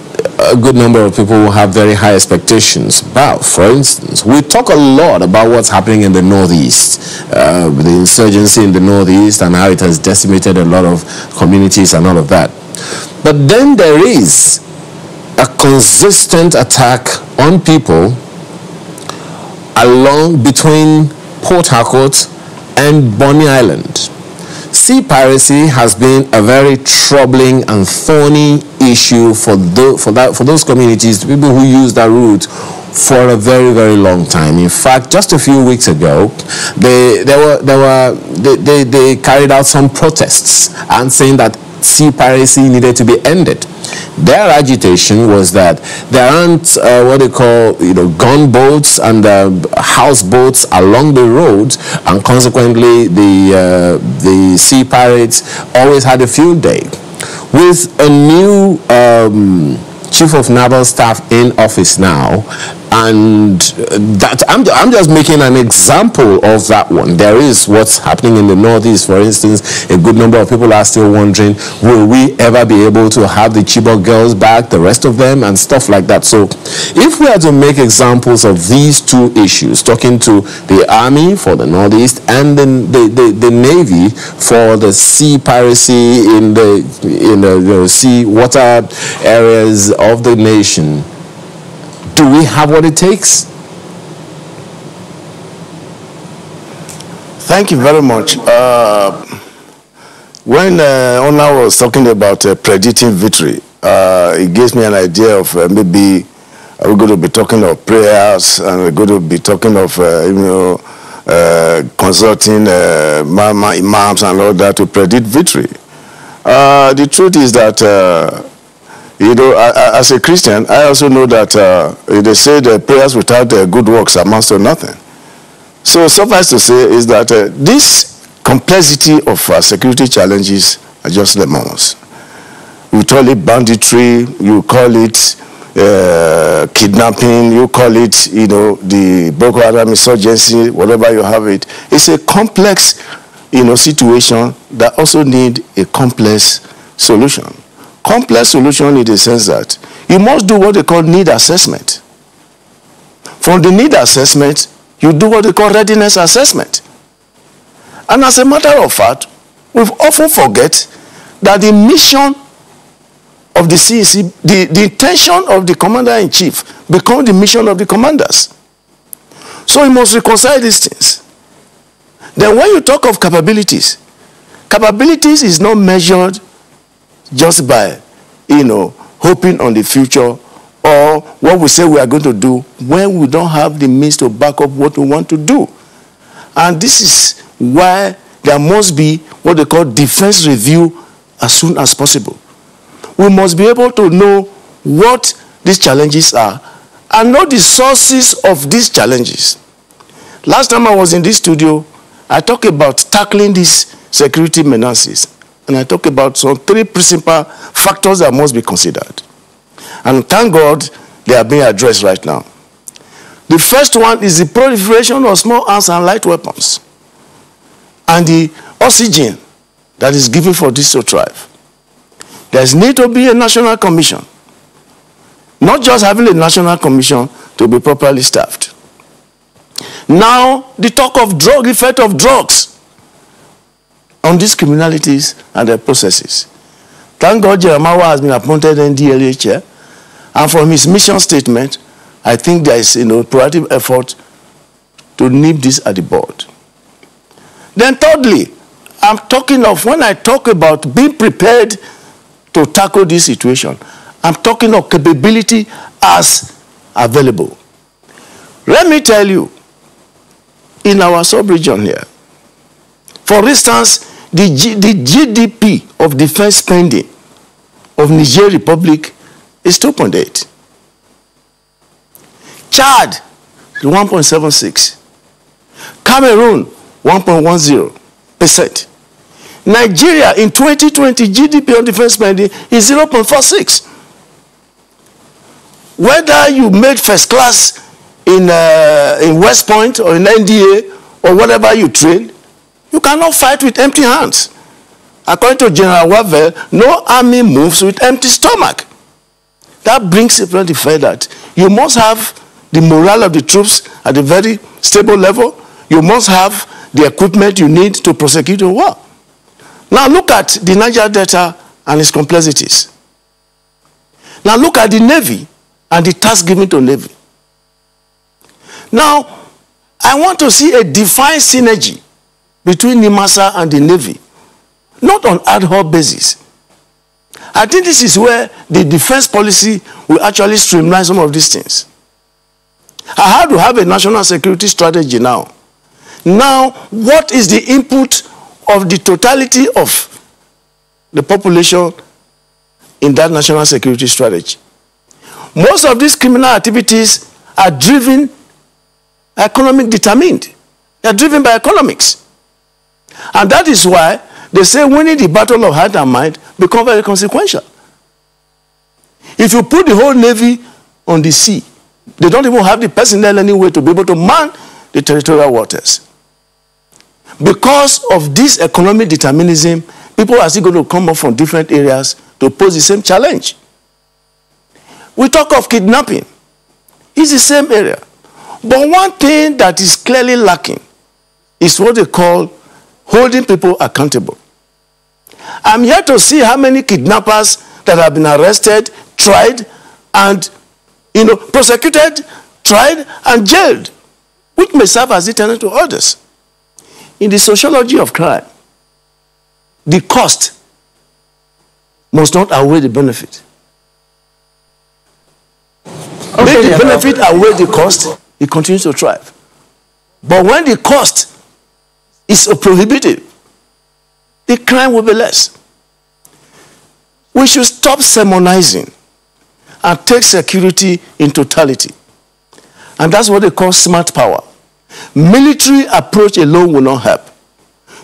a good number of people will have very high expectations about. For instance, we talk a lot about what's happening in the Northeast, the insurgency in the Northeast and how it has decimated a lot of communities and all of that. But then there is a consistent attack on people between Port Harcourt and Bonny Island. Sea piracy has been a very troubling and thorny issue for those communities, the people who use that route, for a very, very long time. In fact, just a few weeks ago, they carried out some protests and saying that sea piracy needed to be ended. Their agitation was that there aren't what they call, you know, gunboats and houseboats along the roads, and consequently the sea pirates always had a field day. With a new chief of naval staff in office now, and that I'm just making an example of that one. There is what's happening in the Northeast, for instance. A good number of people are still wondering, will we ever be able to have the Chibok girls back, the rest of them, and stuff like that. So if we are to make examples of these two issues, talking to the Army for the Northeast and then the Navy for the sea piracy in the sea water areas of the nation, do we have what it takes?
Thank you very much. When Ona was talking about predicting victory, it gives me an idea of maybe we're going to be talking of prayers, and we're going to be talking of consulting imams and all that to predict victory. The truth is that you know, as a Christian, I also know that they say that prayers without good works amounts to nothing. So suffice to say is that this complexity of security challenges are just lemons. We call it banditry, you call it kidnapping, you call it, you know, the Boko Haram insurgency, whatever you have it. It's a complex, you know, situation that also need a complex solution. Complex solution in the sense that you must do what they call need assessment. From the need assessment, you do what they call readiness assessment. And as a matter of fact, we often forget that the mission of the CEC, the intention of the commander-in-chief becomes the mission of the commanders. So you must reconcile these things. Then when you talk of capabilities is not measured just by, hoping on the future or what we say we are going to do when we don't have the means to back up what we want to do. And this is why there must be what they call defense review as soon as possible. We must be able to know what these challenges are and know the sources of these challenges. Last time I was in this studio, I talked about tackling these security menaces. And I talked about some 3 principal factors that must be considered. And thank God they are being addressed right now. The first one is the proliferation of small arms and light weapons and the oxygen that is given for this to thrive. There need to be a national commission. Not just having a national commission to be properly staffed. Now, the talk of drug, effect of drugs on these criminalities and their processes. Thank God Jeremiah has been appointed NDLEA chair, and from his mission statement, I think there is proactive effort to nip this at the board. Then thirdly, I'm talking of, when I talk about being prepared to tackle this situation, I'm talking of capability as available. Let me tell you, in our sub-region here, for instance, the GDP of defense spending of Niger Republic is 2.8. Chad, 1.76. Cameroon, 1.10%. Nigeria in 2020 GDP on defense spending is 0.46. Whether you made first class in West Point or in NDA or whatever you train, you cannot fight with empty hands. According to General Wavel, no army moves with empty stomach. That brings it to the fact that you must have the morale of the troops at a very stable level. You must have the equipment you need to prosecute a war. Now look at the Niger Delta and its complexities. Now look at the Navy and the task given to Navy. Now, I want to see a defined synergy between NIMASA and the Navy, not on ad hoc basis. I think this is where the defense policy will actually streamline some of these things. I have to have a national security strategy now. Now, what is the input of the totality of the population in that national security strategy? Most of these criminal activities are driven, economic determined. They are driven by economics. And that is why they say winning the battle of heart and mind becomes very consequential. If you put the whole Navy on the sea, they don't even have the personnel anyway to be able to man the territorial waters. Because of this economic determinism, people are still going to come up from different areas to pose the same challenge. We talk of kidnapping. It's the same area. But one thing that is clearly lacking is what they call holding people accountable. I'm here to see how many kidnappers that have been arrested, tried, and prosecuted, tried, and jailed, which may serve as deterrent to others. In the sociology of crime, the cost must not outweigh the benefit. Okay, if the benefit outweighs the cost, it continues to thrive. But when the cost is prohibitive, the crime will be less. We should stop sermonizing and take security in totality. And that's what they call smart power. Military approach alone will not help.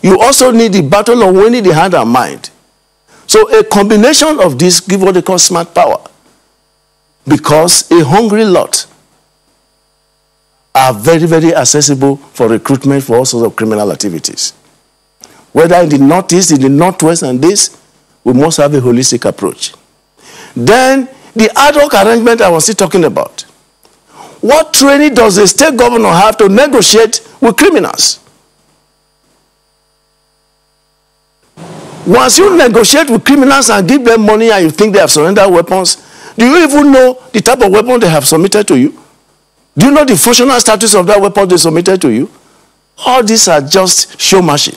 You also need the battle of winning the heart and mind. So a combination of this gives what they call smart power. Because a hungry lot are very, very accessible for recruitment for all sorts of criminal activities. Whether in the Northeast, in the Northwest, and this, we must have a holistic approach. Then, the ad hoc arrangement I was still talking about. What training does a state governor have to negotiate with criminals? Once you negotiate with criminals and give them money and you think they have surrendered weapons, do you even know the type of weapon they have submitted to you? Do you know the functional status of that weapon they submitted to you? All these are just showmanship.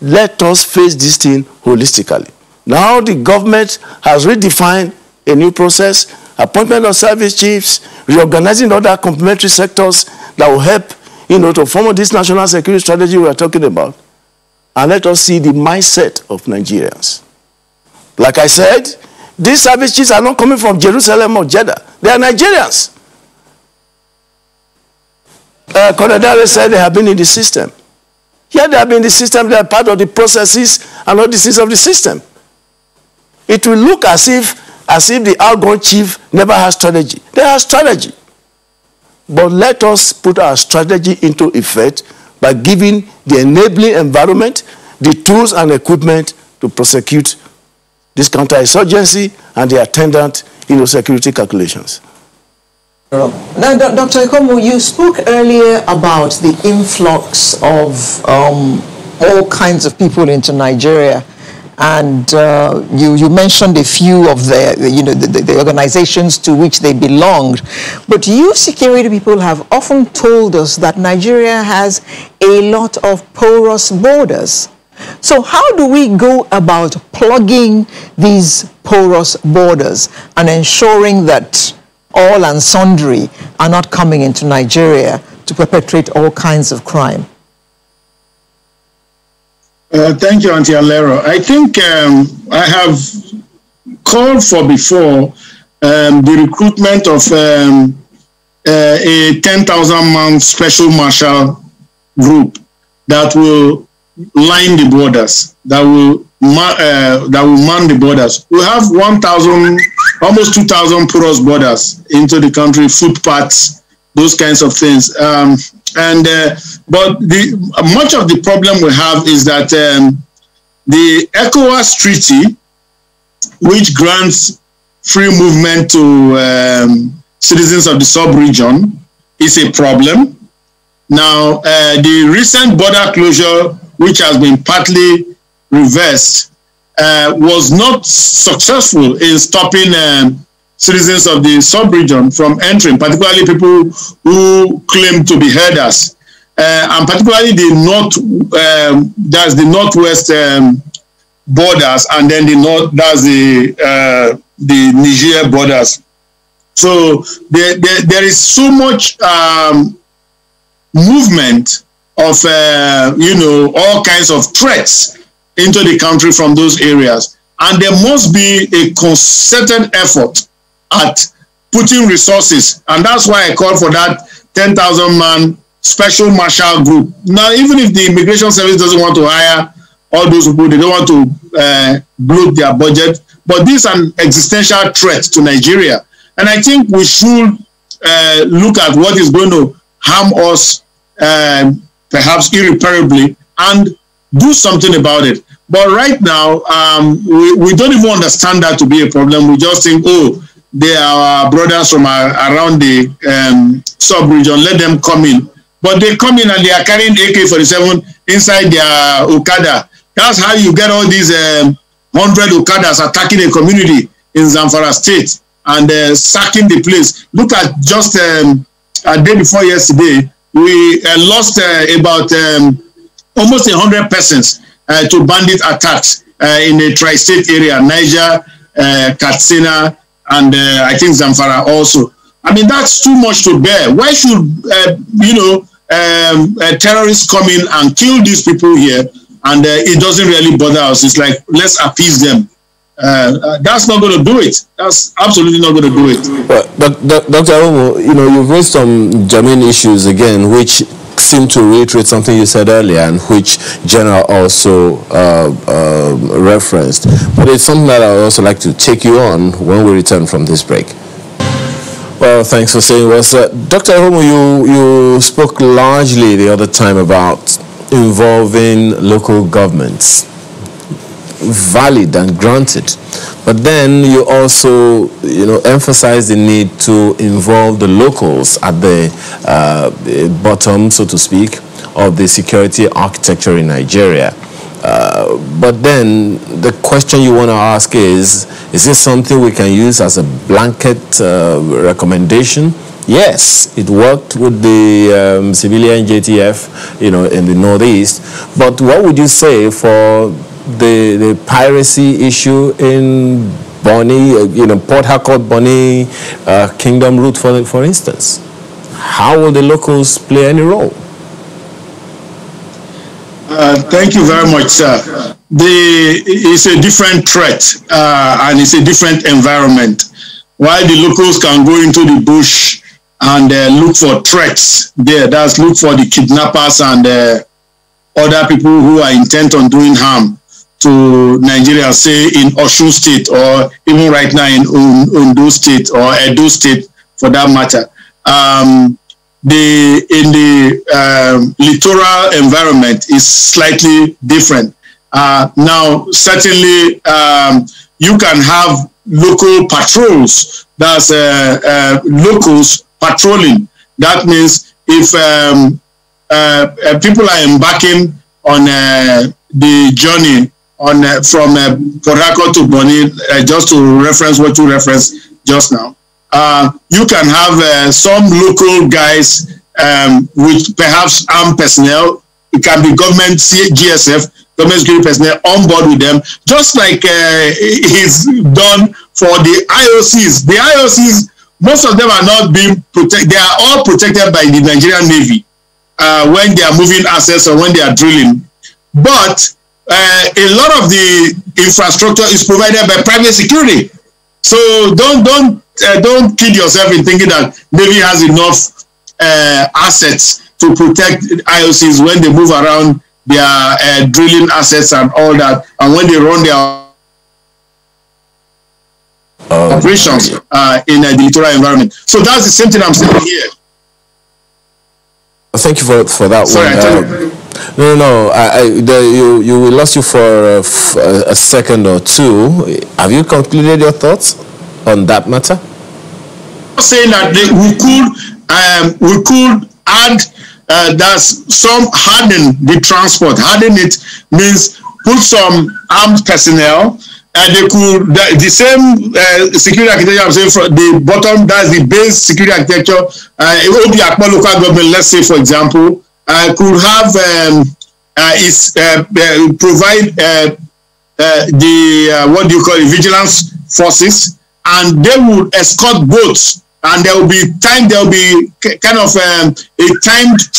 Let us face this thing holistically. Now the government has redefined a new process, appointment of service chiefs, reorganizing other complementary sectors that will help, to form this national security strategy we are talking about. And let us see the mindset of Nigerians. Like I said, these service chiefs are not coming from Jerusalem or Jeddah. They are Nigerians. Konadare said they have been in the system. Yeah, they have been in the system. They are part of the processes and all the things of the system. It will look as if the outgoing chief never has strategy. They have strategy. But let us put our strategy into effect by giving the enabling environment, the tools and equipment to prosecute this counterinsurgency and the attendant security calculations.
Now, Dr. Ekomu, you spoke earlier about the influx of all kinds of people into Nigeria, and you mentioned a few of the organizations to which they belonged. But you security people have often told us that Nigeria has a lot of porous borders. So how do we go about plugging these porous borders and ensuring that all and sundry are not coming into Nigeria to perpetrate all kinds of crime?
Thank you, Auntie Alero. I think I have called for before the recruitment of a 10,000-man special marshal group that will line the borders, that will man the borders. We have 1,000, almost 2,000 porous borders into the country, footpaths, those kinds of things. But much of the problem we have is that the ECOWAS treaty, which grants free movement to citizens of the sub-region, is a problem. Now, the recent border closure, which has been partly reversed, was not successful in stopping citizens of the sub-region from entering, particularly people who claim to be herders, and particularly the that's the northwest borders, and then that's the Niger borders. So there is so much movement of all kinds of threats into the country from those areas, and there must be a concerted effort at putting resources, and that's why I called for that 10,000-man special marshal group. Now, even if the Immigration Service doesn't want to hire all those people, they don't want to bloat their budget, but this is an existential threat to Nigeria, and I think we should look at what is going to harm us perhaps irreparably and do something about it. But right now, we don't even understand that to be a problem. We just think, oh, they are our brothers from around the sub-region, let them come in. But they come in and they are carrying AK-47 inside their Okada. That's how you get all these 100 Okadas attacking a community in Zamfara State and sacking the place. Look at just a day before yesterday, we lost about almost 100 persons to bandit attacks in the tri-state area, Niger, Katsina, and I think Zamfara also. I mean, that's too much to bear. Why should, terrorists come in and kill these people here, and it doesn't really bother us? It's like, let's appease them. That's not going to do it. That's absolutely not going to do it.
But Dr. Aromo, you've raised some germane issues again, which seem to reiterate something you said earlier, and which General also referenced. But it's something that I would also like to take you on when we return from this break. Well, thanks for saying this. Dr. Aromo, you spoke largely the other time about involving local governments. Valid and granted, but then you also emphasize the need to involve the locals at the bottom, so to speak, of the security architecture in Nigeria. But then the question you want to ask is this something we can use as a blanket recommendation? Yes, it worked with the civilian JTF, in the Northeast. But what would you say for the piracy issue in Bonny, Port Harcourt, Bonny, Kingdom Route, for instance? How will the locals play any role?
Thank you very much, sir. It's a different threat and it's a different environment. While the locals can go into the bush and look for threats there, that's look for the kidnappers and other people who are intent on doing harm to Nigeria, say in Osun State or even right now in Ondo State or Edo State for that matter. In the littoral environment is slightly different. Now, certainly, you can have local patrols. That's locals patrolling. That means if people are embarking on the journey from Port Harcourt to Bonny, just to reference what you referenced just now, you can have some local guys with perhaps armed personnel. It can be government GSF, government security personnel on board with them, just like it's done for the IOCs. The IOCs, most of them are not being protected. They are all protected by the Nigerian Navy when they are moving assets or when they are drilling. But a lot of the infrastructure is provided by private security. So don't kid yourself in thinking that Navy has enough assets to protect IOCs when they move around their drilling assets and all that, and when they run their operations in the littoral environment. So that's the same thing I'm saying here.
Thank you for that.
Sorry,
one. No. We lost you for a second or two. Have you concluded your thoughts on that matter?
I'm saying that we could add that's some harden the transport. Harden it means put some armed personnel. And they could the same security architecture I'm saying from the bottom, that's the base security architecture. It will be Akpa local government, let's say for example, could have provide the what do you call it, vigilance forces, and they would escort boats, and there will be kind of a timed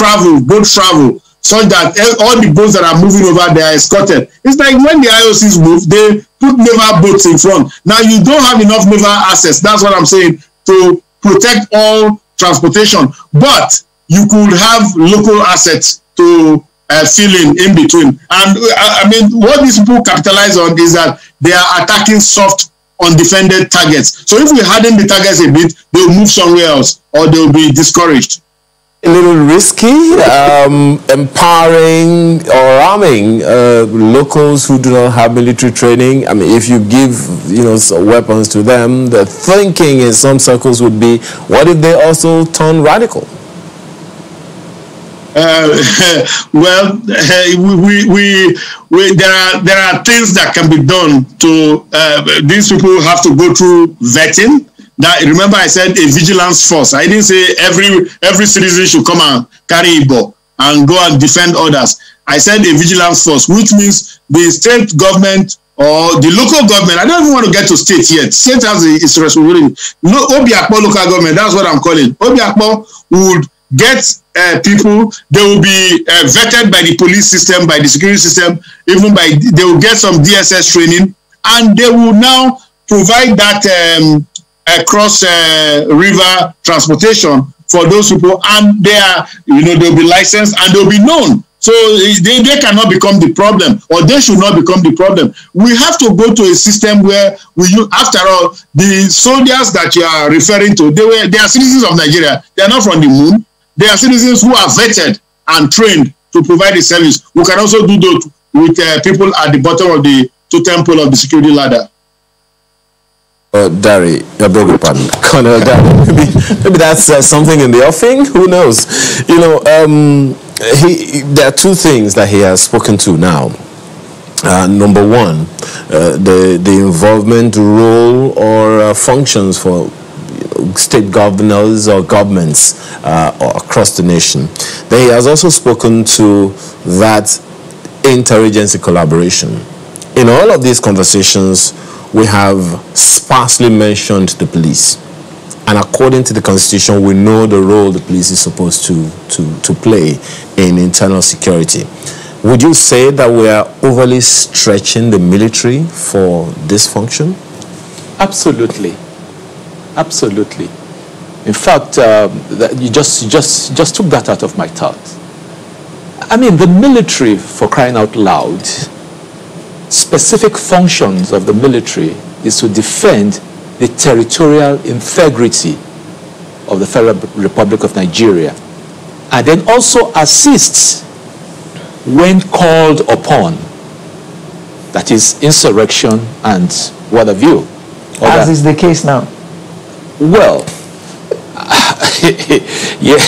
boat travel, so that all the boats that are moving over, they are escorted. It's like when the IOCs move, they put naval boats in front. Now you don't have enough naval access. That's what I'm saying, to protect all transportation. But you could have local assets to fill in between. And I mean, what these people capitalize on is that they are attacking soft, undefended targets. So if we harden the targets a bit, they'll move somewhere else or they'll be discouraged.
A little risky, empowering or arming locals who do not have military training. I mean, if you give, weapons to them, the thinking in some circles would be, what if they also turn radical?
Well, there are things that can be done to, these people have to go through vetting. That, remember I said a vigilance force. I didn't say every citizen should come and carry Igbo and go and defend others. I said a vigilance force, which means the state government or the local government. I don't even want to get to state yet. State has its responsibility. Obiakpo local government, that's what I'm calling. Obiakpo would get people, they will be vetted by the police system, by the security system, even they will get some DSS training, and they will now provide that cross river transportation for those people, and they are, they'll be licensed and they'll be known. So they cannot become the problem, or they should not become the problem. We have to go to a system where after all, the soldiers that you are referring to, they are citizens of Nigeria. They are not from the moon. They are citizens who are vetted and trained to provide the service. We can also do that with people at the bottom of the totem pole of the security ladder.
Dari, I beg your pardon, Colonel Dari. Maybe that's something in the offing. Who knows? There are two things that he has spoken to now. Number one, the involvement, role, or functions for state governors or governments across the nation. Then he has also spoken to that interagency collaboration. In all of these conversations, we have sparsely mentioned the police. And according to the Constitution, we know the role the police is supposed to play in internal security. Would you say that we are overly stretching the military for this function?
Absolutely. Absolutely. In fact, you just took that out of my thought. I mean, the military, for crying out loud, specific functions of the military is to defend the territorial integrity of the Federal Republic of Nigeria, and then also assists when called upon, that is insurrection and what have you.
As is the case now.
Well, yeah,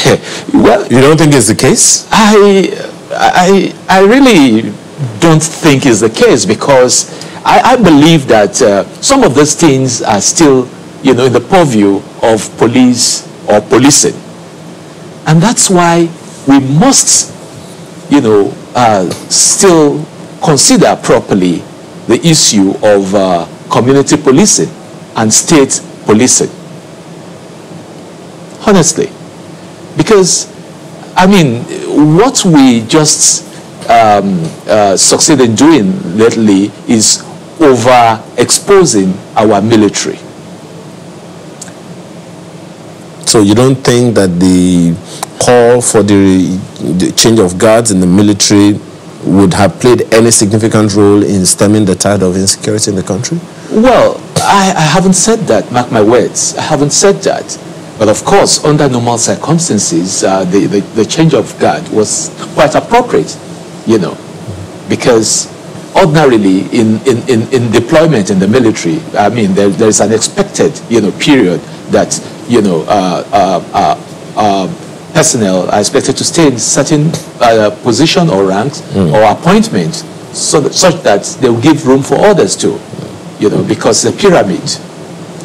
well.
You don't think it's the case?
I really don't think it's the case, because I believe that some of those things are still, in the purview of police or policing. And that's why we must, still consider properly the issue of community policing and state policing. Honestly. Because, I mean, what we just succeed in doing lately is overexposing our military.
So you don't think that the call for the change of guards in the military would have played any significant role in stemming the tide of insecurity in the country?
Well, I haven't said that, mark my words. I haven't said that. But of course, under normal circumstances, the change of guard was quite appropriate, because ordinarily in deployment in the military, I mean, there is an expected, period that, personnel are expected to stay in certain position or ranks or appointment, such that they will give room for others too, because the pyramid,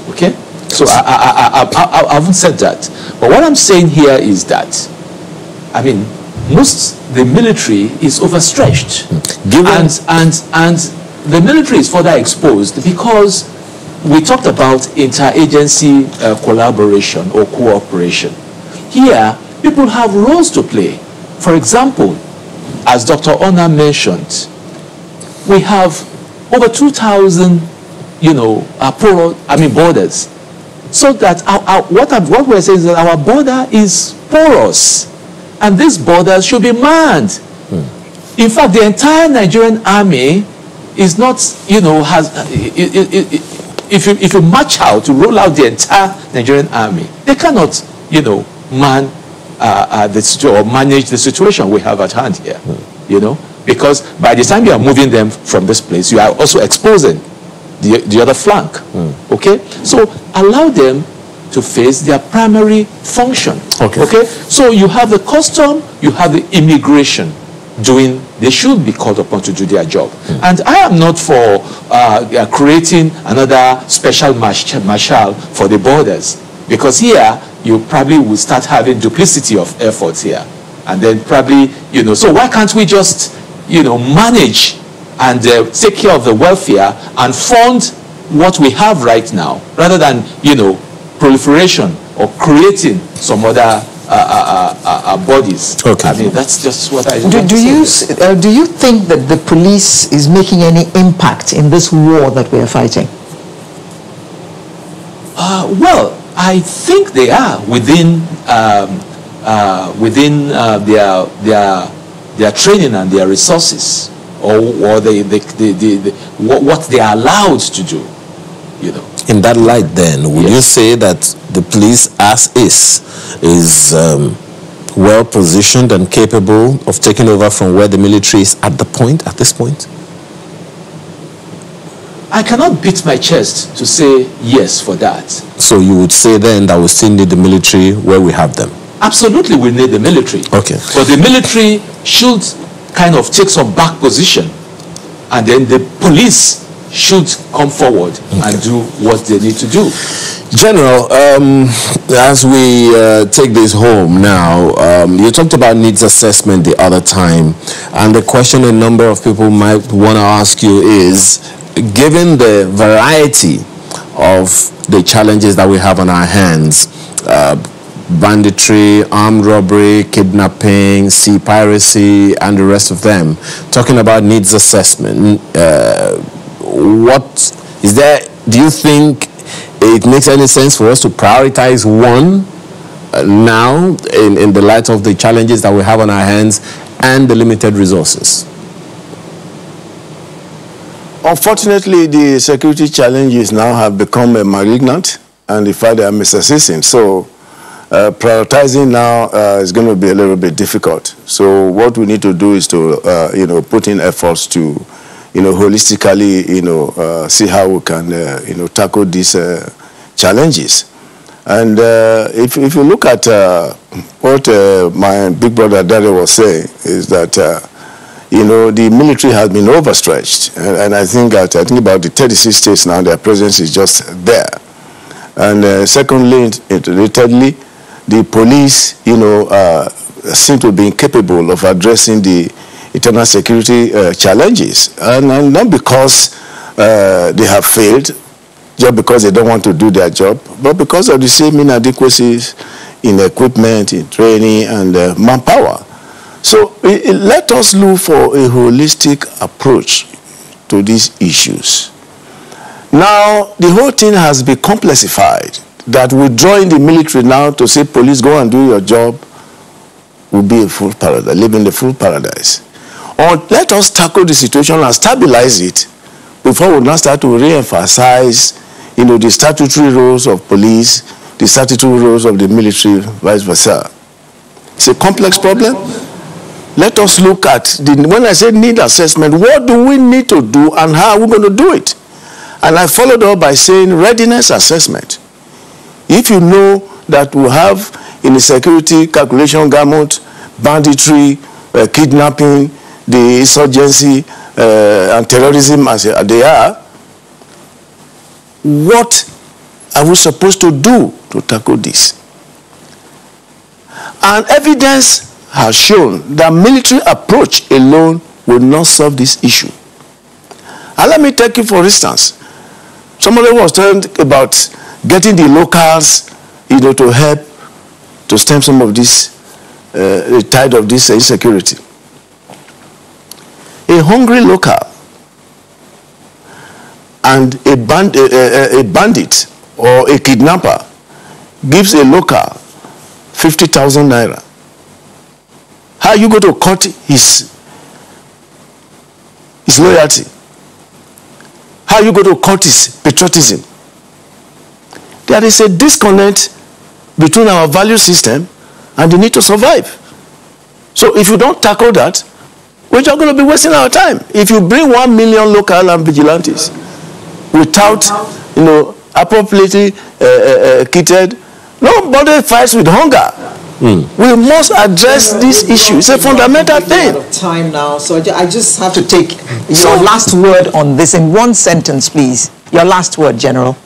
okay? So I haven't said that. But what I'm saying here is that, I mean, the military is overstretched. And the military is further exposed because we talked about interagency collaboration or cooperation. Here, people have roles to play. For example, as Dr. Ona mentioned, we have over 2,000, borders. So that what we're saying is that our border is porous, and these borders should be manned. In fact, the entire Nigerian army is not, if you march out to roll out the entire Nigerian army, they cannot, man or manage the situation we have at hand here, because by the time you are moving them from this place, you are also exposing the other flank. Okay, so allow them to face their primary function. Okay, so you have the custom, you have the immigration they should be called upon to do their job. And I am not for creating another special marshal for the borders, because here you probably will start having duplicity of efforts here, and then probably so why can't we just manage and take care of the welfare and fund what we have right now, rather than proliferation or creating some other bodies. Okay. I mean, that's just what I
do you think that the police is making any impact in this war that we are fighting?
Well, I think they are within their training and their resources, or what they are allowed to do.
In that light, then, would you say that the police as is well positioned and capable of taking over from where the military is at this point?
I cannot beat my chest to say yes for that.
So you would say then that we still need the military where we have them?
Absolutely, we need the military.
Okay.
But the military should kind of take some back position and then the police should come forward and do what they need to do.
General, as we take this home now, you talked about needs assessment the other time, and the question a number of people might want to ask you is, given the variety of the challenges that we have on our hands, banditry, armed robbery, kidnapping, sea piracy, and the rest of them, talking about needs assessment, what is there, do you think it makes any sense for us to prioritize one now in the light of the challenges that we have on our hands and the limited resources?
Unfortunately, the security challenges now have become malignant, and in fact they are misascending. So prioritizing now is going to be a little bit difficult. So what we need to do is to put in efforts to holistically, see how we can, tackle these challenges. And if you look at what my big brother Daddy was saying, is that, the military has been overstretched. And I think about the 36 states now, their presence is just there. And secondly, thirdly, the police, seem to be incapable of addressing the internal security challenges, and not because they have failed, just because they don't want to do their job, but because of the same inadequacies in equipment, in training, and manpower. So let us look for a holistic approach to these issues. Now, the whole thing has been complexified, that withdrawing the military now to say, police, go and do your job, will be a full paradise, live in the full paradise. Or let us tackle the situation and stabilize it before we now start to re-emphasize, the statutory roles of police, the statutory roles of the military, vice versa. It's a complex problem. Let us look at, when I say need assessment, what do we need to do and how are we going to do it? And I followed up by saying readiness assessment. If you know that we have in the security calculation gamut, banditry, kidnapping, the insurgency and terrorism as they are, what are we supposed to do to tackle this? And evidence has shown that military approach alone will not solve this issue. And let me take you for instance. Somebody was talking about getting the locals, to help to stem some of this, the tide of this insecurity. A hungry local and a bandit or a kidnapper gives a local 50,000 naira. How are you going to cut his loyalty? How are you going to cut his patriotism? There is a disconnect between our value system and the need to survive. So if you don't tackle that, we're just going to be wasting our time. If you bring 1 million local and vigilantes without, appropriately kitted, nobody fights with hunger. We must address this issue. It's a fundamental thing.
Out of time now, so I just have to take your last word on this in one sentence, please. Your last word, General.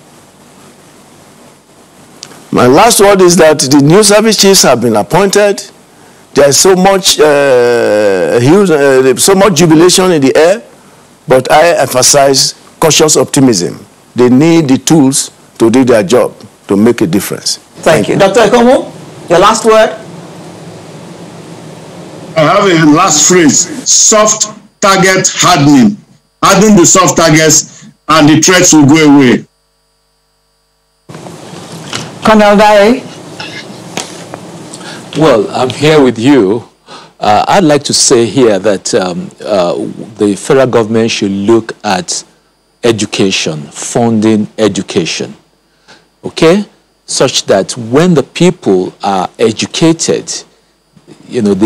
My last word is that the new service chiefs have been appointed. There is so much, so much jubilation in the air, but I emphasize cautious optimism. They need the tools to do their job, to make a difference.
Thank you. Dr. Ekomo, your last word?
I have a last phrase: soft target hardening. Harden the soft targets and the threats will go away.
Colonel Dare?
Well, I'm here with you. I'd like to say here that the federal government should look at education, funding education, okay? Such that when the people are educated, there will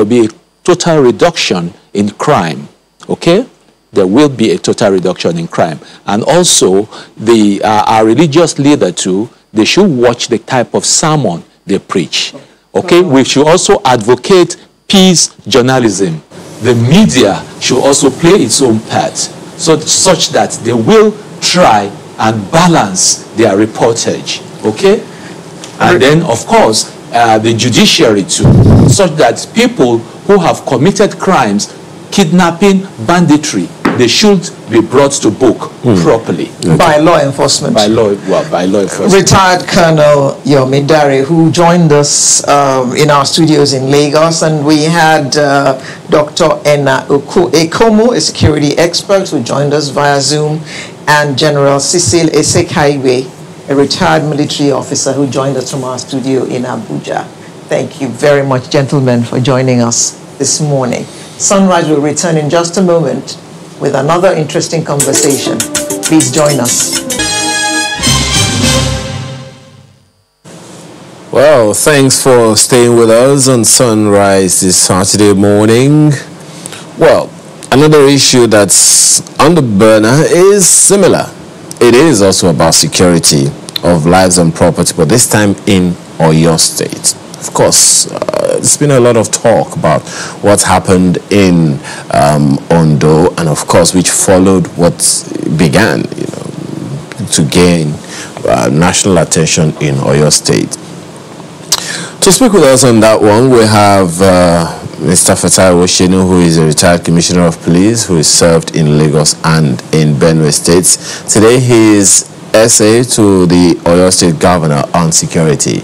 be a total reduction in crime, okay? There will be a total reduction in crime. And also, our religious leader too, they should watch the type of sermon they preach. Okay, we should also advocate peace journalism. the media should also play its own part, such that they will try and balance their reportage, okay? And then, of course, the judiciary too, such that people who have committed crimes, kidnapping, banditry, they should be brought to book properly.
Okay. By law enforcement.
By law enforcement.
Retired Colonel Yomi Dare, who joined us in our studios in Lagos, and we had Dr. Enna Ekomo, a security expert, who joined us via Zoom, and General Cecil Esekaiwe, a retired military officer who joined us from our studio in Abuja. Thank you very much, gentlemen, for joining us this morning. Sunrise will return in just a moment with another interesting conversation. Please join us.
Well, thanks for staying with us on Sunrise this Saturday morning. Well, another issue that's on the burner is similar. It is also about security of lives and property, but this time in Oyo State. Of course, there's been a lot of talk about what happened in Ondo, and of course, which followed what began, to gain national attention in Oyo State. To speak with us on that one, we have Mr. Fatai Oshenu, who is a retired commissioner of police, who is served in Lagos and in Benue States. Today, he is SA to the Oyo State Governor on security.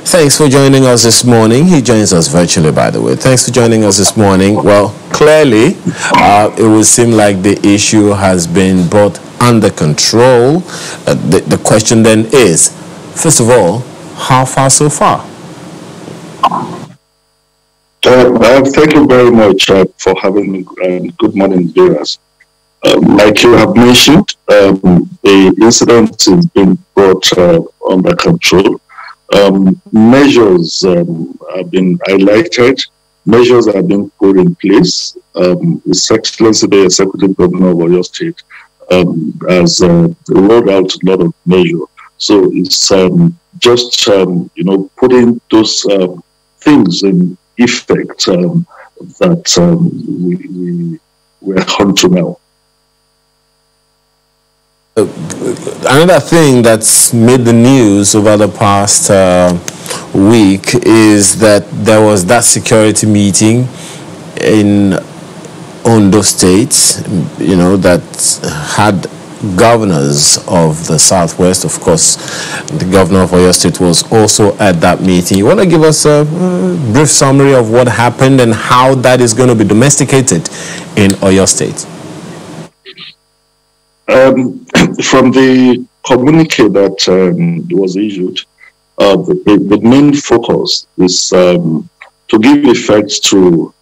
Thanks for joining us this morning. He joins us virtually, by the way. Thanks for joining us this morning. Well, clearly, it would seem like the issue has been brought under control. The question then is, first of all, how far so far?
Thank you very much for having me. Good morning, viewers. Like you have mentioned, the incident has been brought under control. Measures have been highlighted. Measures have been put in place. His Excellency the Executive Governor of Oyo State has rolled out a lot of measures. So it's just putting those things in effect that we're on to now.
Another thing that's made the news over the past week is that there was that security meeting in Ondo State, that had governors of the Southwest. Of course, the governor of Oyo State was also at that meeting. You want to give us a brief summary of what happened and how that is going to be domesticated in Oyo State?
From the communique that was issued, the main focus is to give effect to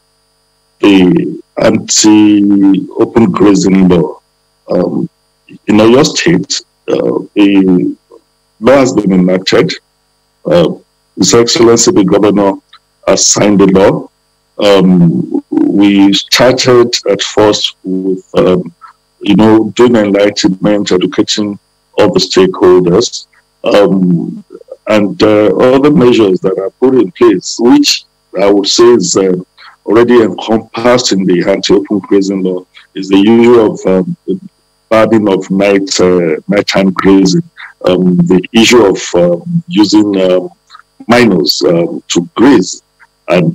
the anti-open grazing law. In Oyo State, the law has been enacted. His Excellency the Governor has signed the law. We started at first with doing enlightenment, educating all the stakeholders, and other measures that are put in place, which I would say is already encompassed in the anti-open grazing law, is the issue of banning of nighttime grazing, the issue of using minors to graze, and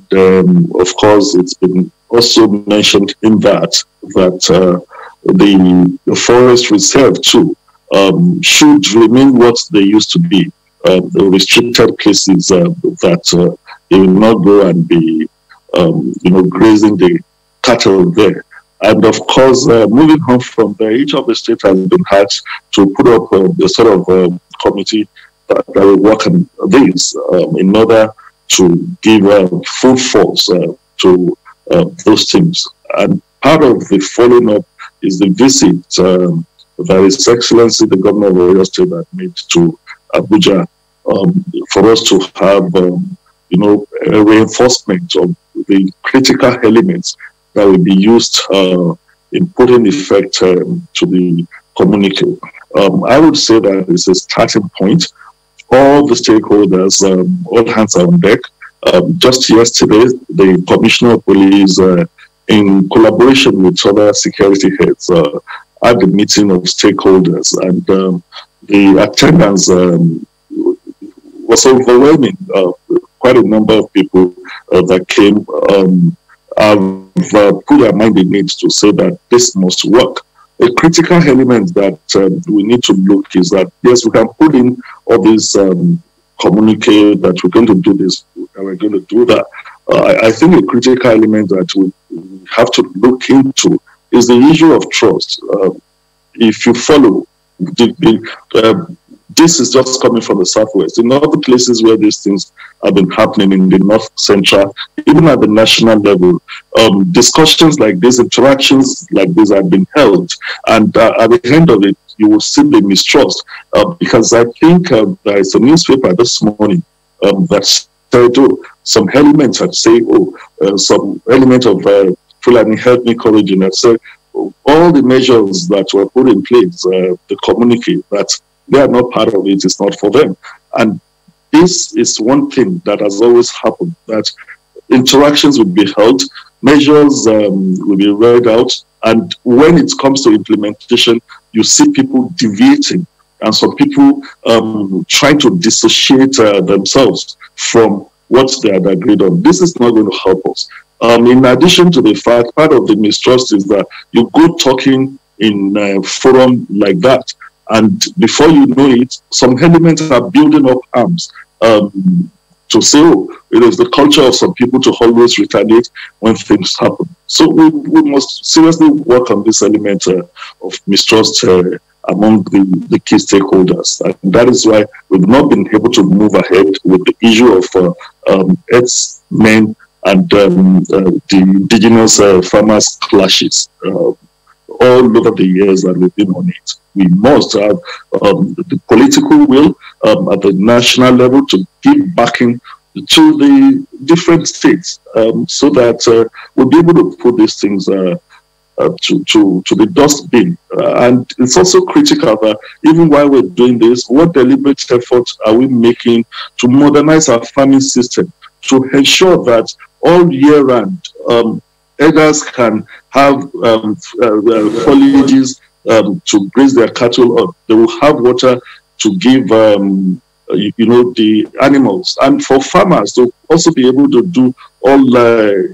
of course it's been also mentioned in that the forest reserve too should remain what they used to be, the restricted places that they will not go and be grazing the cattle there. And of course, moving on from there, each of the states has been asked to put up a sort of committee that will work on this in order to give full force to those things. And part of the following up is the visit that His Excellency the Governor of Oyo State had made to Abuja for us to have a reinforcement of the critical elements that will be used in putting effect to the communique. I would say that it's a starting point. All the stakeholders, all hands are on deck. Just yesterday, the Commissioner of Police in collaboration with other security heads, at the meeting of stakeholders, and the attendance was overwhelming. Quite a number of people that came have put their mind in it to say that this must work. A critical element that we need to look is that, yes, we can put in all these communicate that we're going to do this and we're going to do that. I think a critical element that we have to look into is the issue of trust. If you follow, this is just coming from the Southwest. In other places where these things have been happening in the North Central, even at the national level, discussions like this, interactions like this have been held. And at the end of it, you will see the mistrust. Because I think there is a newspaper this morning that said, some elements that say, some element of Fulani Help Me Courage, that said, all the measures that were put in place, the communicate that they are not part of it, it's not for them. And this is one thing that has always happened, that interactions will be held, measures will be read out, and when it comes to implementation, you see people deviating, and some people trying to dissociate themselves from what they had agreed on. This is not going to help us. In addition to the fact, part of the mistrust is that you go talking in a forum like that, and before you know it, some elements are building up arms to say, it is the culture of some people to always retaliate when things happen. So we must seriously work on this element of mistrust among the key stakeholders. And that is why we've not been able to move ahead with the issue of herdsmen and the indigenous farmers clashes all over the years that we've been on it. We must have the political will at the national level to give backing to the different states so that we'll be able to put these things to the dustbin. And it's also critical that even while we're doing this, what deliberate efforts are we making to modernize our farming system to ensure that all year round herders can have foliages to graze their cattle on. They will have water to give the animals, and for farmers to also be able to do all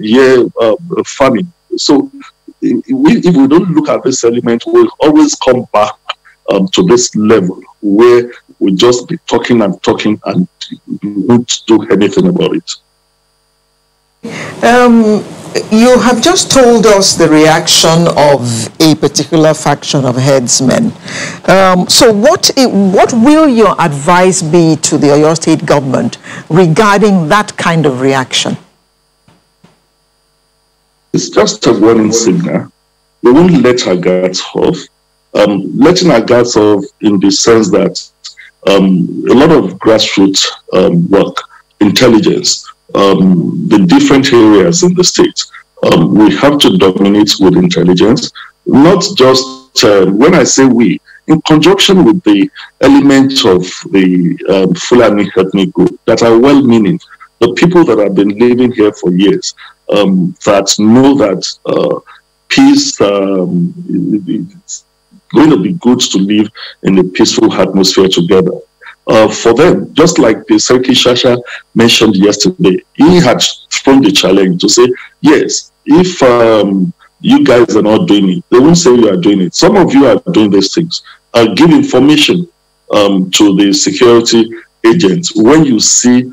year farming. So if we don't look at this element, we'll always come back to this level where we just be talking and talking and won't do anything about it.
You have just told us the reaction of a particular faction of herdsmen. So what will your advice be to the Oyo State government regarding that kind of reaction?
It's just a warning signal. We won't let our guards off. Letting our guards off in the sense that a lot of grassroots work, intelligence, the different areas in the state, we have to dominate with intelligence, not just, when I say we, in conjunction with the element of the Fulani ethnic group that are well-meaning, the people that have been living here for years, that know that peace is going to be good to live in a peaceful atmosphere together. For them, just like the Seriki Shasha mentioned yesterday, he had thrown the challenge to say, yes, if you guys are not doing it, they won't say you are doing it. Some of you are doing these things. Give information to the security agents when you see,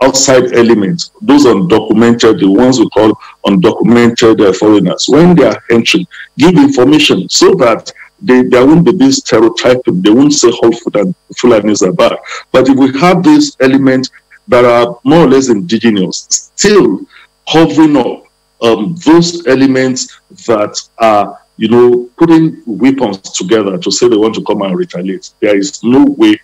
outside elements, those undocumented, the ones we call undocumented foreigners, when they are entering, give information so that there won't be this stereotyping. They won't say whole Fulanis are bad. But if we have these elements that are more or less indigenous, still covering up those elements that are, putting weapons together to say they want to come and retaliate, there is no way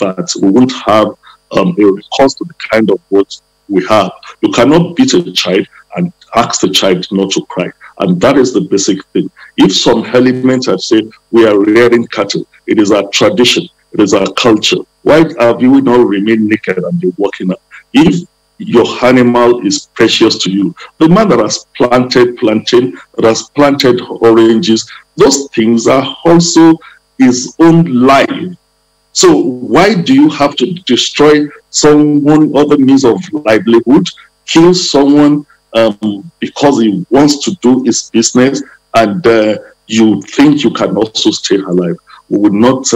that we won't have a recourse to the kind of words we have. You cannot beat a child and ask the child not to cry. And that is the basic thing. If some elements have said we are rearing cattle, it is our tradition, it is our culture. Why have you not remained naked and be walking up? If your animal is precious to you. The man that has planted plantain, that has planted oranges, those things are also his own life. So why do you have to destroy someone other means of livelihood, kill someone because he wants to do his business, and you think you can also stay alive? We would not,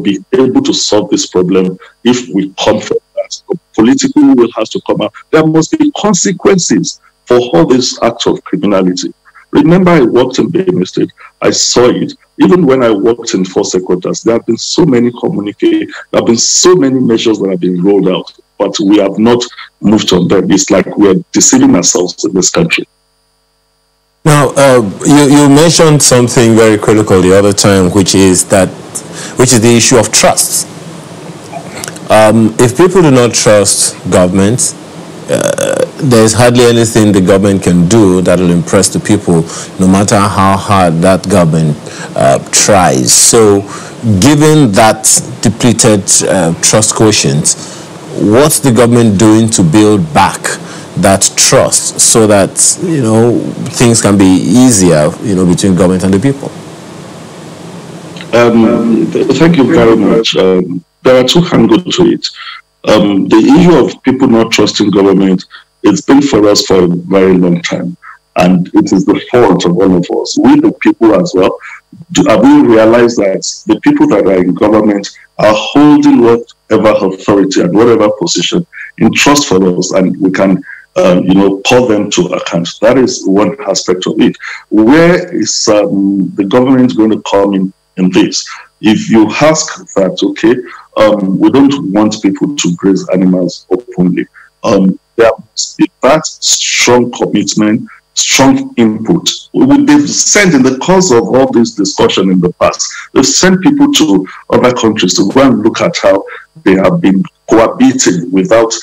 be able to solve this problem if we confront that. The political will has to come out. There must be consequences for all these acts of criminality. Remember, I worked in Benue State. I saw it. Even when I worked in Force Headquarters, there have been so many there have been so many measures that have been rolled out, but we have not moved on them. It's like we are deceiving ourselves in this country.
Now, you mentioned something very critical the other time, which is the issue of trust. If people do not trust government, there's hardly anything the government can do that will impress the people, no matter how hard that government tries. So, given that depleted trust quotient, what's the government doing to build back that trust so that, things can be easier, between government and the people?
Thank you very much. There are two angles to it. The issue of people not trusting government, it's been for us for a very long time. And it is the fault of all of us. We, the people as well, have we realized that the people that are in government are holding whatever authority and whatever position in trust for us, and we can call them to account. That is one aspect of it. Where is the government going to come in this? If you ask that, okay, we don't want people to graze animals openly. There must be that strong commitment, strong input. They've sent, in the course of all this discussion in the past, they've sent people to other countries to go and look at how they have been cohabiting without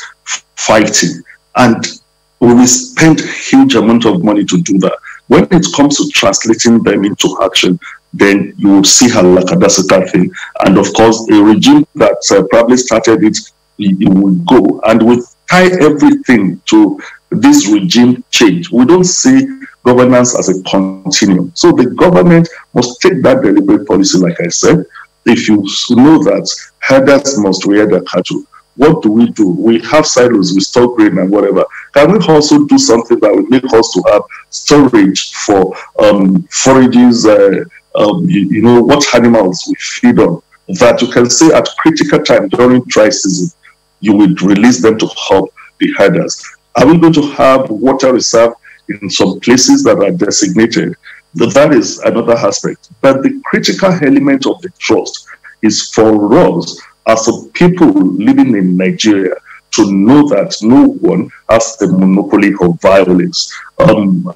fighting. And we will spend a huge amount of money to do that. When it comes to translating them into action, then you will see how lackadaisical thing. And of course, a regime that probably started it will go. And we tie everything to this regime change. We don't see governance as a continuum. So the government must take that deliberate policy, like I said. If you know that herders must rear their cattle, what do? We have silos, we store grain and whatever. Can we also do something that will make us to have storage for forages, what animals we feed on, that you can say at critical time during dry season, you would release them to help the herders. Are we going to have water reserve in some places that are designated? That is another aspect. But the critical element of the trust is for us as a people living in Nigeria to know that no one has the monopoly of violence.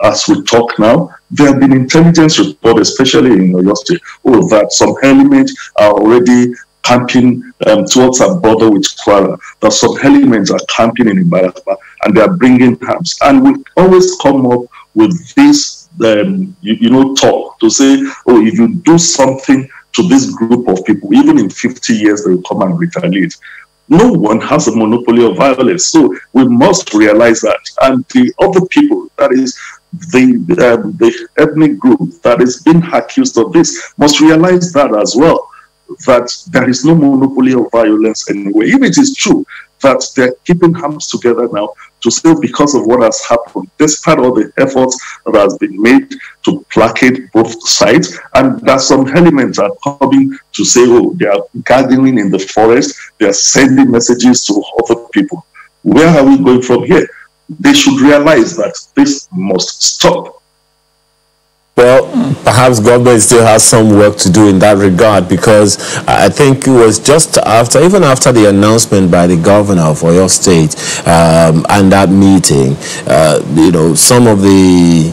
As we talk now, there have been intelligence reports, especially in Oyo State, that some elements are already camping towards our border with Kwara, that some elements are camping in Ibarapa, and they are bringing arms. And we always come up with this, talk to say, if you do something to this group of people, even in 50 years, they will come and retaliate. No one has a monopoly of violence. So we must realize that. And the other people, that is the ethnic group that is being accused of this, must realize that as well, that there is no monopoly of violence anyway. If it is true that they're keeping hands together now to say because of what has happened, despite all the efforts that has been made to placate both sides, and that some elements are coming to say, they are gardening in the forest, they are sending messages to other people. Where are we going from here? They should realize that this must stop.
Well, perhaps government still has some work to do in that regard, because I think it was just even after the announcement by the governor of Oyo State and that meeting, some of the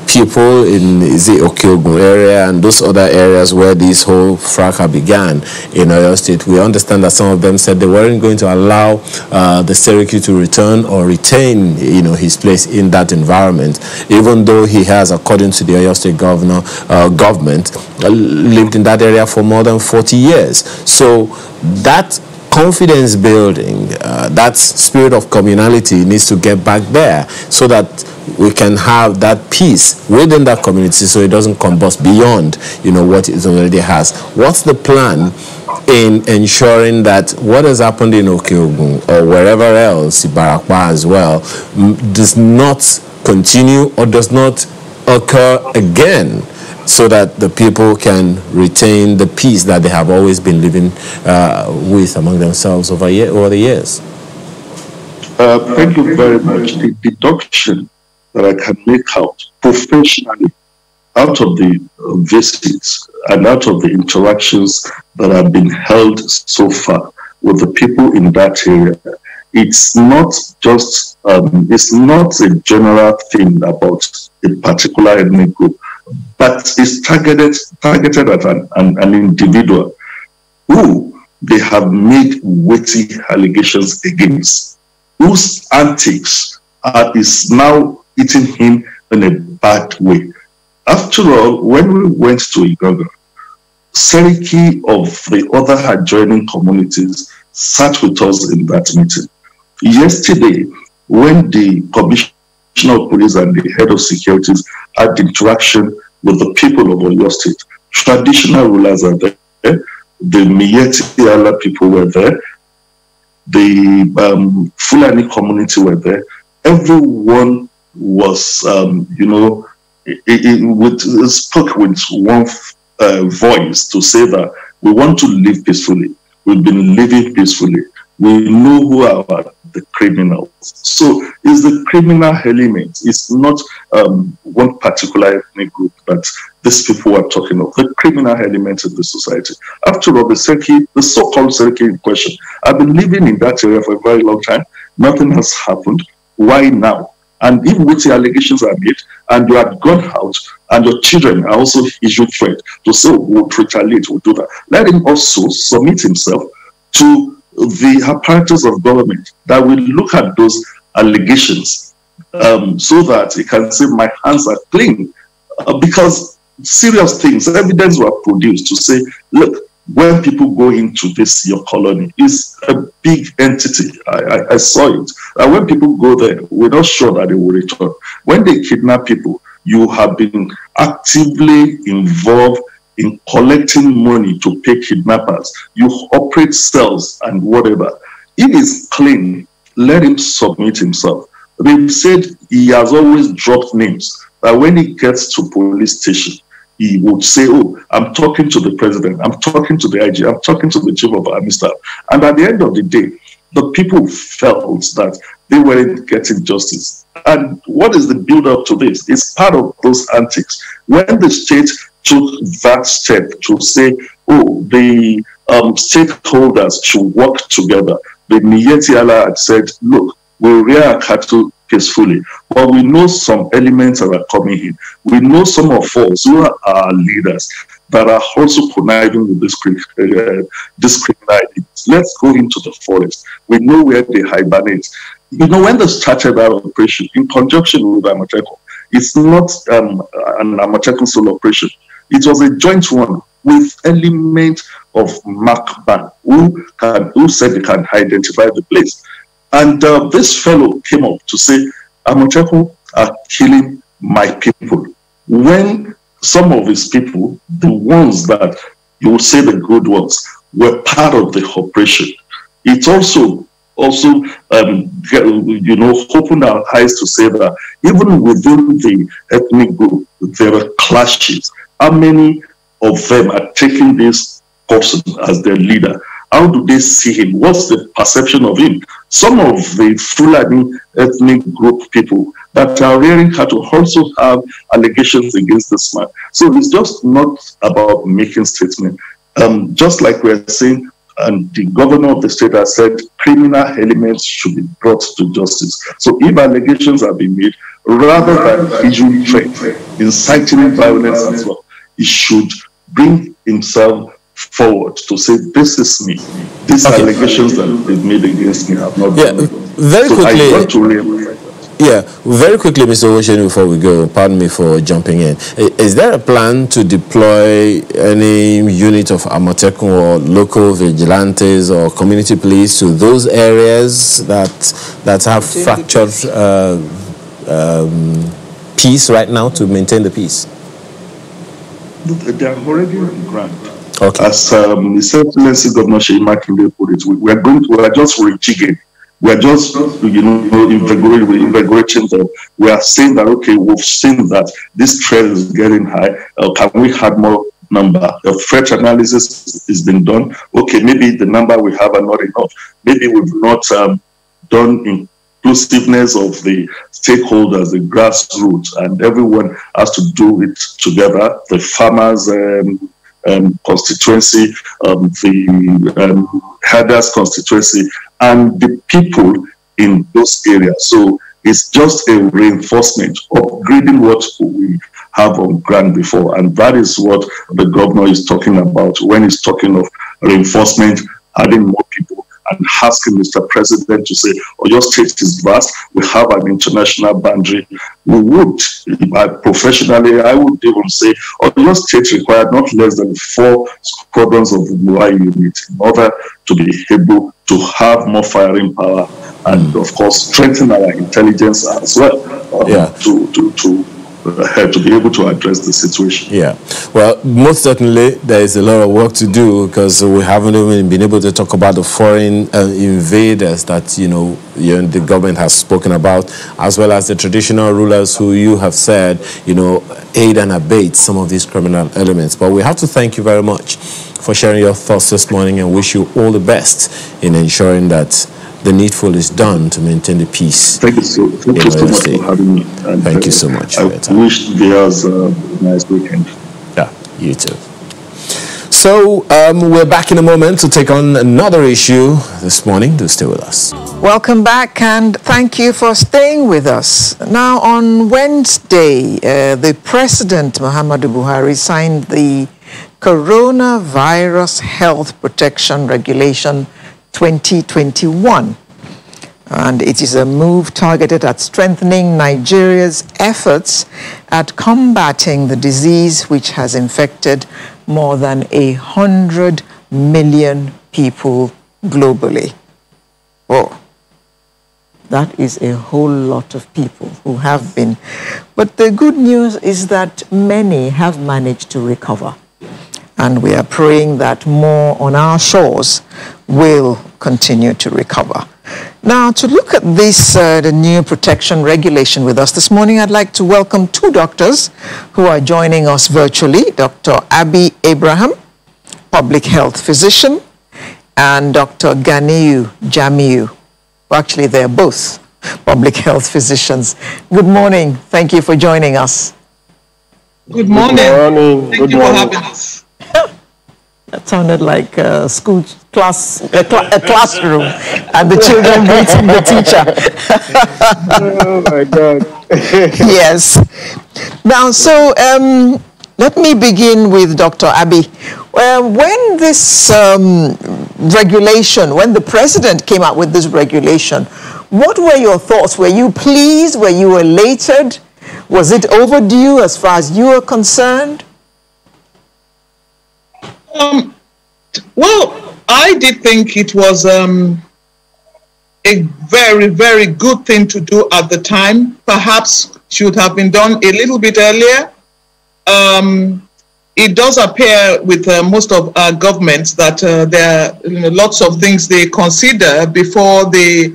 people in the Okiogun area and those other areas where this whole fracas began in Oyo State, we understand that some of them said they weren't going to allow the Seriki to return or retain, his place in that environment, even though he has, according to the Oyo State government, lived in that area for more than 40 years. So that confidence building, that spirit of communality needs to get back there so that we can have that peace within that community so it doesn't combust beyond, what it already has. What's the plan in ensuring that what has happened in Okeogun or wherever else, Ibarakwa as well, does not continue or does not occur again, so that the people can retain the peace that they have always been living with among themselves over the years?
Thank you very much. The deduction that I can make out professionally out of the visits and out of the interactions that have been held so far with the people in that area, it's not just, it's not a general thing about a particular ethnic group, but it's targeted at an individual who they have made weighty allegations against, whose antics is now eating him in a bad way. After all, when we went to Igogo, Seriki of the other adjoining communities sat with us in that meeting. Yesterday, when the Commissioner of Police and the Head of Securities had interaction with the people of Oyo State, traditional rulers are there, the Miyetti Allah people were there, the Fulani community were there. Everyone was, it spoke with one voice to say that we want to live peacefully. We've been living peacefully. We know who are the criminals. So it's the criminal element. It's not one particular ethnic group that these people are talking of. The criminal element of the society. After all, the so-called Seriki in question, I've been living in that area for a very long time. Nothing has happened. Why now? And even with the allegations are made, and you have gone out, and your children are also issued threat to say, we'll retaliate, we'll do that. Let him also submit himself to the apparatus of government that will look at those allegations so that he can say, my hands are clean. Because serious things, evidence were produced to say, look, when people go into this, your colony, is a big entity. I saw it. And when people go there, we're not sure that they will return. When they kidnap people, you have been actively involved in collecting money to pay kidnappers. You operate cells and whatever. If it's clean, let him submit himself. They've said he has always dropped names. That when he gets to police station, he would say, oh, I'm talking to the president, I'm talking to the IG, I'm talking to the chief of army staff. And at the end of the day, the people felt that they weren't getting justice. And what is the build-up to this? It's part of those antics. When the state took that step to say, oh, the stakeholders should work together, the Miyetti Allah had said, look, we'll rear our cattle peacefully, but we know some elements that are coming in. We know some of us who are our leaders that are also conniving with this criminality. Let's go into the forest. We know where they hibernate. You know, when they started that operation in conjunction with Amotekun, it's not an Amotekun solo operation. It was a joint one with element of Mark Ban, who said they can identify the place. And this fellow came up to say, Amotekun are killing my people. When some of his people, the ones that you would say the good ones, were part of the operation, it also opened our eyes to say that even within the ethnic group, there are clashes. How many of them are taking this person as their leader? How do they see him? What's the perception of him? Some of the Fulani ethnic group people that are rearing cattle also have allegations against this man. So it's just not about making statements. Just like we're saying, and the governor of the state has said, criminal elements should be brought to justice. So if allegations have been made, rather than issuing threat, inciting violence as well, he should bring himself forward to say, this is me. These allegations that they've made against me have not been made.
Very quickly. Yeah, very quickly, Mr. Oshenu, before we go, pardon me for jumping in. Is there a plan to deploy any unit of Amotekun or local vigilantes or community police to those areas that have fractured peace right now to maintain the peace?
They are already on the ground.
Okay.
As the Excellency Governor Seyi Makinde put it, we are just rejigging. We are just, invigorating them. We are saying that, okay, we've seen that this trend is getting high. Can we have more number? A threat analysis is being done. Okay, maybe the number we have are not enough. Maybe we've not done inclusiveness of the stakeholders, the grassroots, and everyone has to do it together. The farmers, constituency, the herders constituency, and the people in those areas. So it's just a reinforcement, upgrading what we have on ground before. And that is what the governor is talking about when he's talking of reinforcement, adding more people, and asking Mr. President to say, Oyo State is vast, we have an international boundary. We would, professionally, I would even say, Oyo State required not less than 4 squadrons of Mui units in order to be able to have more firing power and, of course, strengthen our intelligence as well to be able to address the situation.
Yeah, well, most certainly there is a lot of work to do because we haven't even been able to talk about the foreign invaders that the government has spoken about, as well as the traditional rulers who you have said aid and abate some of these criminal elements. But we have to thank you very much for sharing your thoughts this morning and wish you all the best in ensuring that the needful is done to maintain the peace.
Thank you so much for having me. And
thank you so much.
I wish viewers a nice weekend.
Yeah, you too. So we're back in a moment to take on another issue this morning. Do stay with us.
Welcome back and thank you for staying with us. Now on Wednesday, the President Muhammadu Buhari signed the Coronavirus Health Protection Regulation 2021, and it is a move targeted at strengthening Nigeria's efforts at combating the disease which has infected more than 100 million people globally. Oh, that is a whole lot of people who have been. But the good news is that many have managed to recover. And we are praying that more on our shores will continue to recover. Now, to look at this, the new protection regulation with us this morning, I'd like to welcome 2 doctors who are joining us virtually. Dr. Abi Abraham, public health physician, and Dr. Ganiyu Jamiu. Well, actually, they're both public health physicians. Good morning. Thank you for joining us.
Good morning.
Good morning.
Thank you for having us.
That sounded like a school class, a classroom, and the children greeting the teacher.
Oh my God.
Yes. Now, so let me begin with Dr. Abi. When this regulation, when the president came out with this regulation, what were your thoughts? Were you pleased? Were you elated? Was it overdue as far as you are concerned?
Well, I did think it was a very, very good thing to do at the time. Perhaps should have been done a little bit earlier. It does appear with most of our governments that there are lots of things they consider before they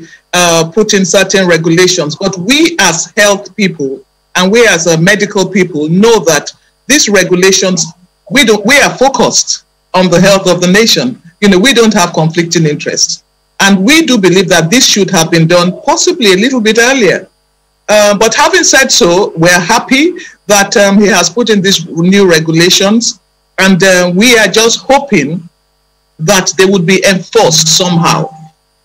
put in certain regulations. But we as health people and we as medical people know that these regulations, we are focused on the health of the nation. We don't have conflicting interests. And we do believe that this should have been done possibly a little bit earlier. But having said so, we're happy that he has put in these new regulations. And we are just hoping that they would be enforced somehow.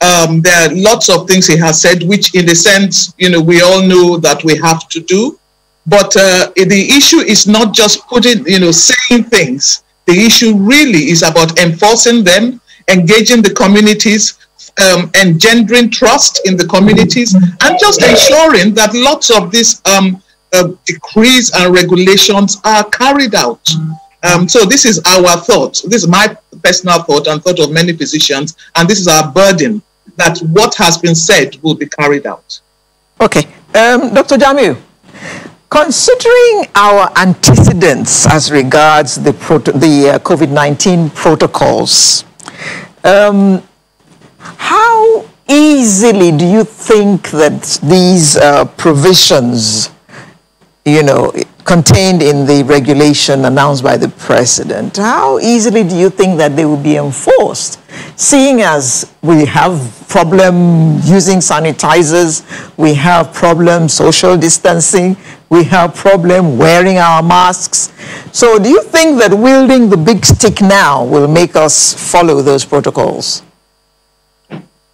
There are lots of things he has said, which in a sense, we all know that we have to do. But the issue is not just putting, saying things. The issue really is about enforcing them, engaging the communities, engendering trust in the communities, and just ensuring that lots of these decrees and regulations are carried out. So this is our thought. This is my personal thought and thought of many physicians, and this is our burden, that what has been said will be carried out.
Okay. Dr. Jamiu, considering our antecedents as regards the COVID-19 protocols, how easily do you think that these provisions, contained in the regulation announced by the president, how easily do you think that they will be enforced? Seeing as we have problem using sanitizers, we have problem social distancing, we have problem wearing our masks. So do you think that wielding the big stick now will make us follow those protocols?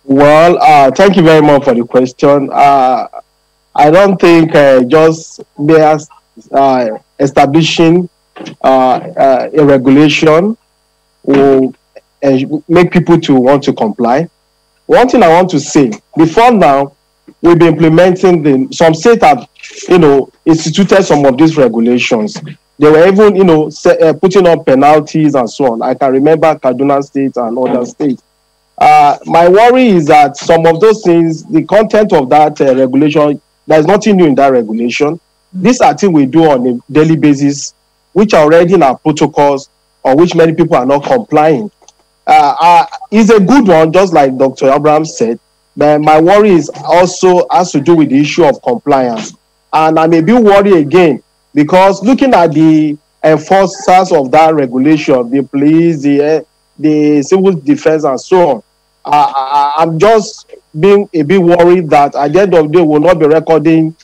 Well, thank you very much for the question. I don't think just establishing a regulation will make people to want to comply. One thing I want to say, before now, we've been implementing some states have, instituted some of these regulations. They were even, putting up penalties and so on. I can remember Kaduna State and other states. My worry is that some of those things, the content of that regulation, there's nothing new in that regulation. These are things we do on a daily basis, which are already in our protocols, on which many people are not complying. It's a good one, just like Dr. Abraham said. But my worry is also has to do with the issue of compliance. And I may be worried again, because looking at the enforcers of that regulation, the police, the civil defense, and so on, I'm just being a bit worried that at the end of the day, we'll not be recording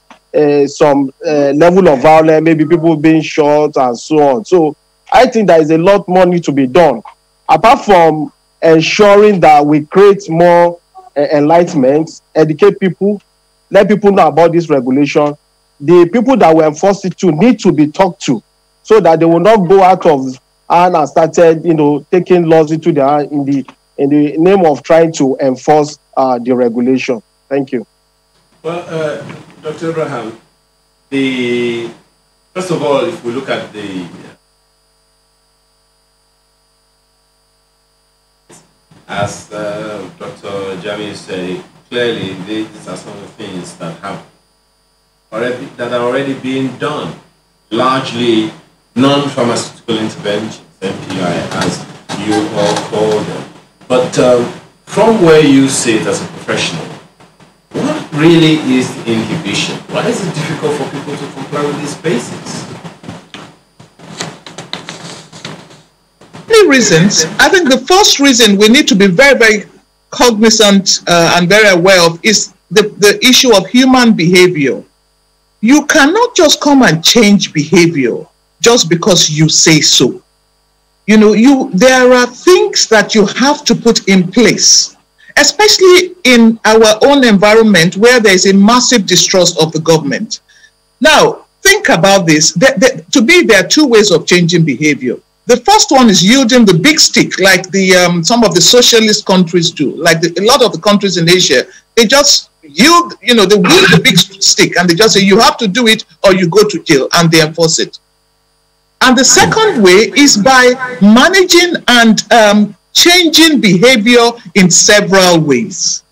some level of violence, maybe people being shot and so on. So I think there is a lot more need to be done. Apart from ensuring that we create more enlightenment, educate people, let people know about this regulation, the people that will enforce it to need to be talked to, so that they will not go out of hand and started, taking laws into their hand in the name of trying to enforce the regulation. Thank you.
Well, Dr. Abraham, first of all, if we look at as Dr. Jamiu said, clearly these are some of the things that are already being done, largely non-pharmaceutical interventions, NPI, as you all call them. But from where you sit as a professional, what really is the inhibition? Why is it difficult for people to comply with these basics?
Many reasons. I think the first reason we need to be very, very cognizant and very aware of is the issue of human behavior. You cannot just come and change behavior just because you say so. There are things that you have to put in place, especially in our own environment where there is a massive distrust of the government. Now, think about this. To me, there are two ways of changing behavior. The first one is yielding the big stick, like some of the socialist countries do. Like a lot of the countries in Asia, they just yield, they wield the big stick, and they just say, you have to do it or you go to jail, and they enforce it. And the second way is by managing and changing behavior in several ways.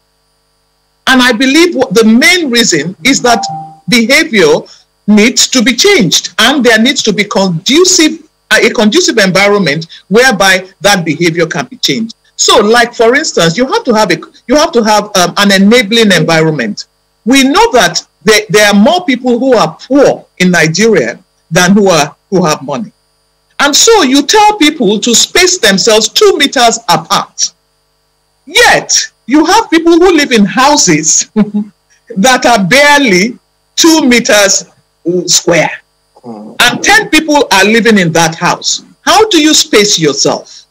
And I believe the main reason is that behavior needs to be changed, and there needs to be a conducive environment whereby that behavior can be changed. So, like for instance, you have to have an enabling environment. We know that there are more people who are poor in Nigeria than who have money. And so you tell people to space themselves 2 meters apart. Yet, you have people who live in houses that are barely 2 meters square. And 10 people are living in that house. How do you space yourself?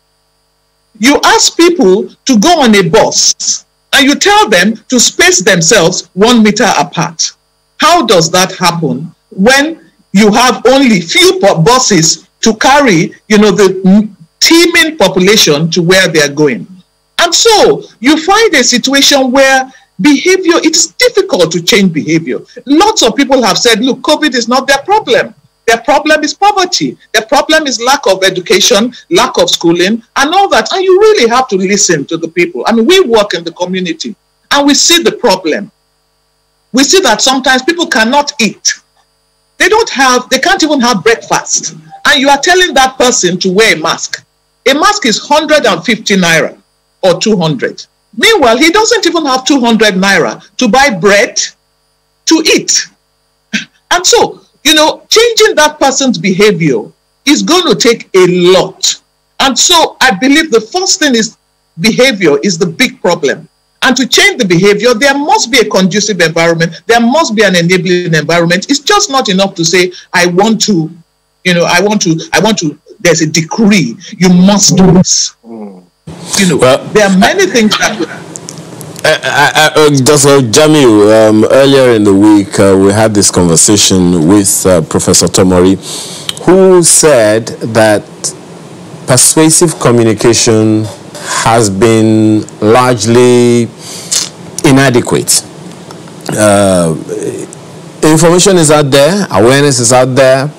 You ask people to go on a bus, and you tell them to space themselves 1 meter apart. How does that happen when you have only few buses to carry, the teeming population to where they are going? And so you find a situation where behavior, it's difficult to change behavior. Lots of people have said, look, COVID is not their problem. Their problem is poverty. Their problem is lack of education, lack of schooling, and all that. And you really have to listen to the people. I mean, we work in the community, and we see the problem. We see that sometimes people cannot eat. They can't even have breakfast. And you are telling that person to wear a mask. A mask is 150 naira or 200. Meanwhile, he doesn't even have 200 naira to buy bread to eat. And so, changing that person's behavior is going to take a lot. And so I believe the first thing is behavior is the big problem. And to change the behavior, there must be a conducive environment. There must be an enabling environment. It's just not enough to say, I want to, there's a decree, you must do this. There are many things that
Dr. Jamiu, earlier in the week, we had this conversation with Professor Tomori, who said that persuasive communication has been largely inadequate. Information is out there, awareness is out there,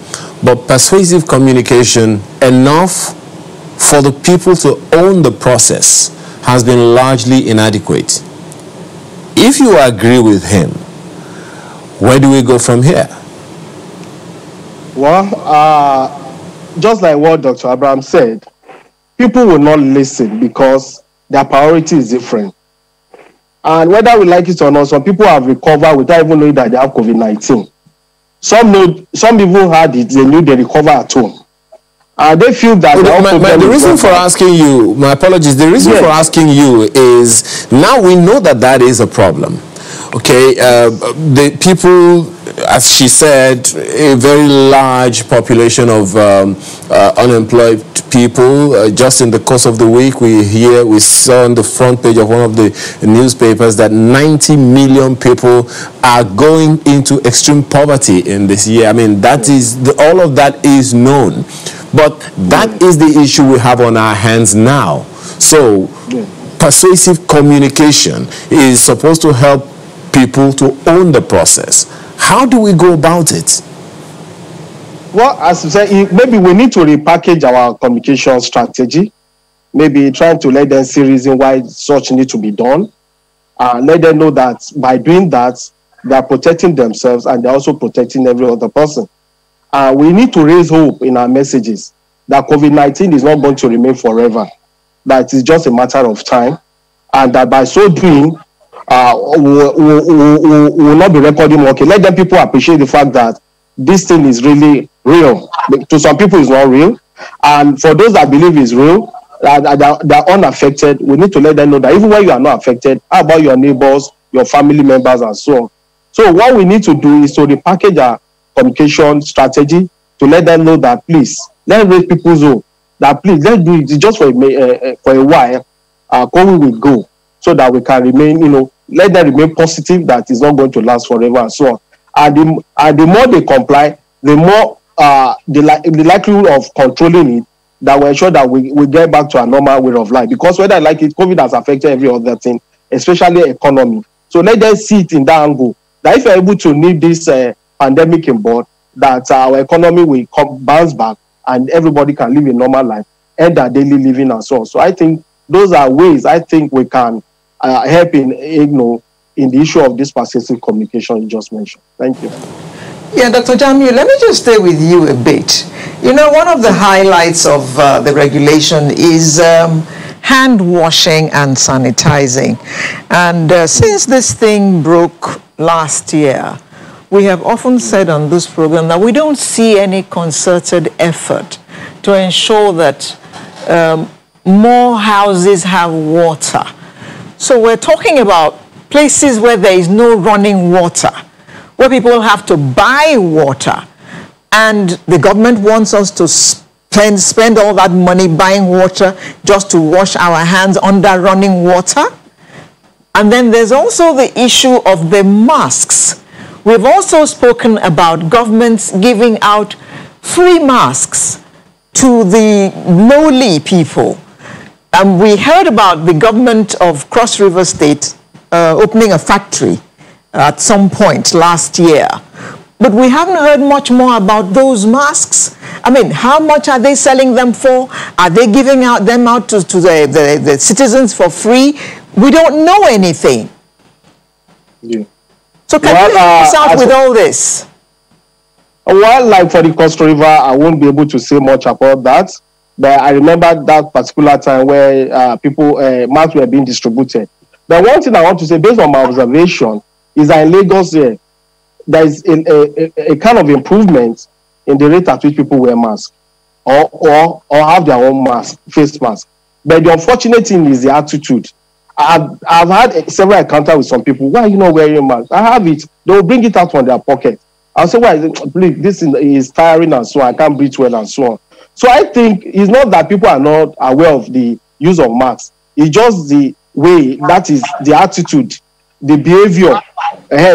but persuasive communication enough for the people to own the process has been largely inadequate. If you agree with him, where do we go from here?
Well, just like what Dr. Abraham said, people will not listen because their priority is different. And whether we like it or not, some people have recovered without even knowing that they have COVID-19. Some people had it, they knew they recover at home. They feel that
the reason for asking you, my apologies, the reason for asking you is now we know that is a problem. Okay, the people, as she said, a very large population of unemployed people. Just in the course of the week, we saw on the front page of one of the newspapers that 90 million people are going into extreme poverty in this year. I mean, that is all of that is known. But that is the issue we have on our hands now. So, persuasive communication is supposed to help people to own the process. How do we go about it?
Well, as you said, maybe we need to repackage our communication strategy. Maybe trying to let them see reason why such need to be done. Let them know that by doing that, they are protecting themselves and they're also protecting every other person. We need to raise hope in our messages that COVID-19 is not going to remain forever, that it's just a matter of time, and that by so doing, we will not be recording more. Okay, let them people appreciate the fact that this thing is really real. To some people, it's not real. And for those that believe it's real, they're unaffected, we need to let them know that even when you are not affected, how about your neighbors, your family members, and so on. So what we need to do is to repackage our communication strategy to let them know that please let's raise people's hope, that please let's do it just for a while. COVID will go so that we can remain, let them remain positive that it's not going to last forever and so on. And the more they comply, the more the likelihood of controlling it, that will ensure that we get back to a normal way of life. Because whether I like it, COVID has affected every other thing, especially economy. So let them see it in that angle, that if you're able to nip this pandemic in board, that our economy will bounce back and everybody can live a normal life, end their daily living and so on. So I think those are ways I think we can help in the issue of this persuasive communication you just mentioned. Thank you.
Yeah, Dr. Jamiu, let me just stay with you a bit. One of the highlights of the regulation is hand washing and sanitizing. And since this thing broke last year, we have often said on this program that we don't see any concerted effort to ensure that more houses have water. So we're talking about places where there is no running water, where people have to buy water, and the government wants us to spend all that money buying water just to wash our hands under running water. And then there's also the issue of the masks. We've also spoken about governments giving out free masks to the lowly people. we heard about the government of Cross River State opening a factory at some point last year. But we haven't heard much more about those masks. I mean, how much are they selling them for? Are they giving them out to the citizens for free? We don't know anything.
Yeah.
So can you help us out with all this?
Well, like for the Cross River, I won't be able to say much about that. But I remember that particular time where masks were being distributed. But one thing I want to say, based on my observation, is that in Lagos here, there is a kind of improvement in the rate at which people wear masks or have their own mask, face mask. But the unfortunate thing is the attitude. I've had several encounters with some people. Why are you not wearing masks? I have it. They will bring it out from their pocket. I'll say, why? Please, this is tiring and so on. I can't breathe well and so on. So I think it's not that people are not aware of the use of masks. It's just the way, that is the attitude, the behavior.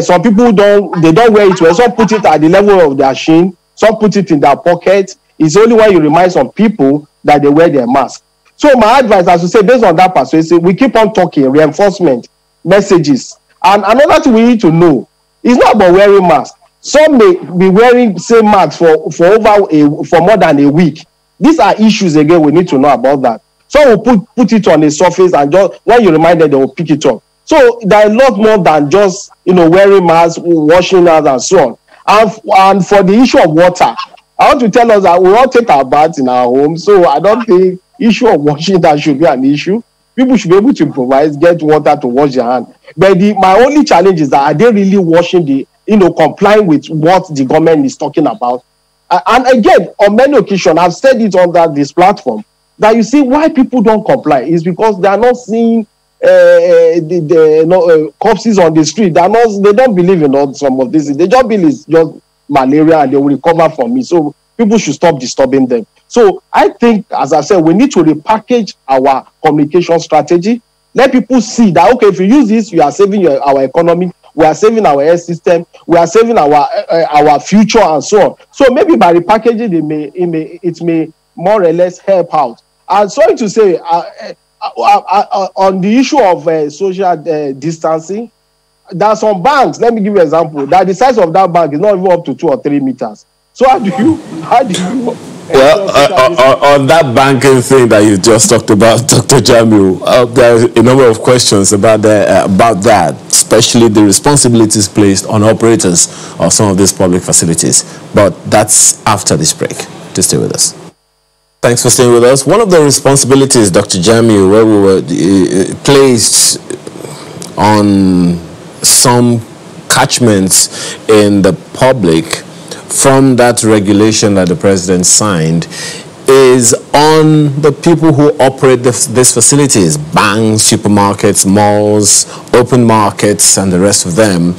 Some people don't wear it well. Some put it at the level of their shin. Some put it in their pocket. It's only when you remind some people that they wear their mask. So my advice, as you say, based on that persuasion, we keep on talking, reinforcement, messages. And another thing we need to know, it's not about wearing masks. Some may be wearing same masks for more than a week. These are issues, again, we need to know about that. Some will put it on the surface and just when you remind them, they will pick it up. So there are a lot more than just, wearing masks, washing hands and so on. And for the issue of water, I want to tell us that we all take our baths in our homes. So I don't think issue of washing that should be an issue. People should be able to improvise, get water to wash their hands. But my only challenge is that are they really washing complying with what the government is talking about? And again, on many occasions, I've said it on this platform, that you see why people don't comply is because they are not seeing corpses on the street. They don't believe in some of this. They just believe it's just malaria and they will recover from it. So people should stop disturbing them. So I think, as I said, we need to repackage our communication strategy. Let people see that, okay, if you use this, you are saving our economy. We are saving our health system. We are saving our future and so on. So maybe by repackaging, it may more or less help out. And sorry to say, on the issue of social distancing, there are some banks. Let me give you an example. That the size of that bank is not even up to 2 or 3 meters. So how do you?
Well, on that banking thing that you just talked about, Dr. Jamiu, there are a number of questions about that, especially the responsibilities placed on operators of some of these public facilities. But that's after this break. To stay with us. Thanks for staying with us. One of the responsibilities, Dr. Jamiu, where we were placed on some catchments in the public from that regulation that the president signed, is on the people who operate these facilities, banks, supermarkets, malls, open markets, and the rest of them.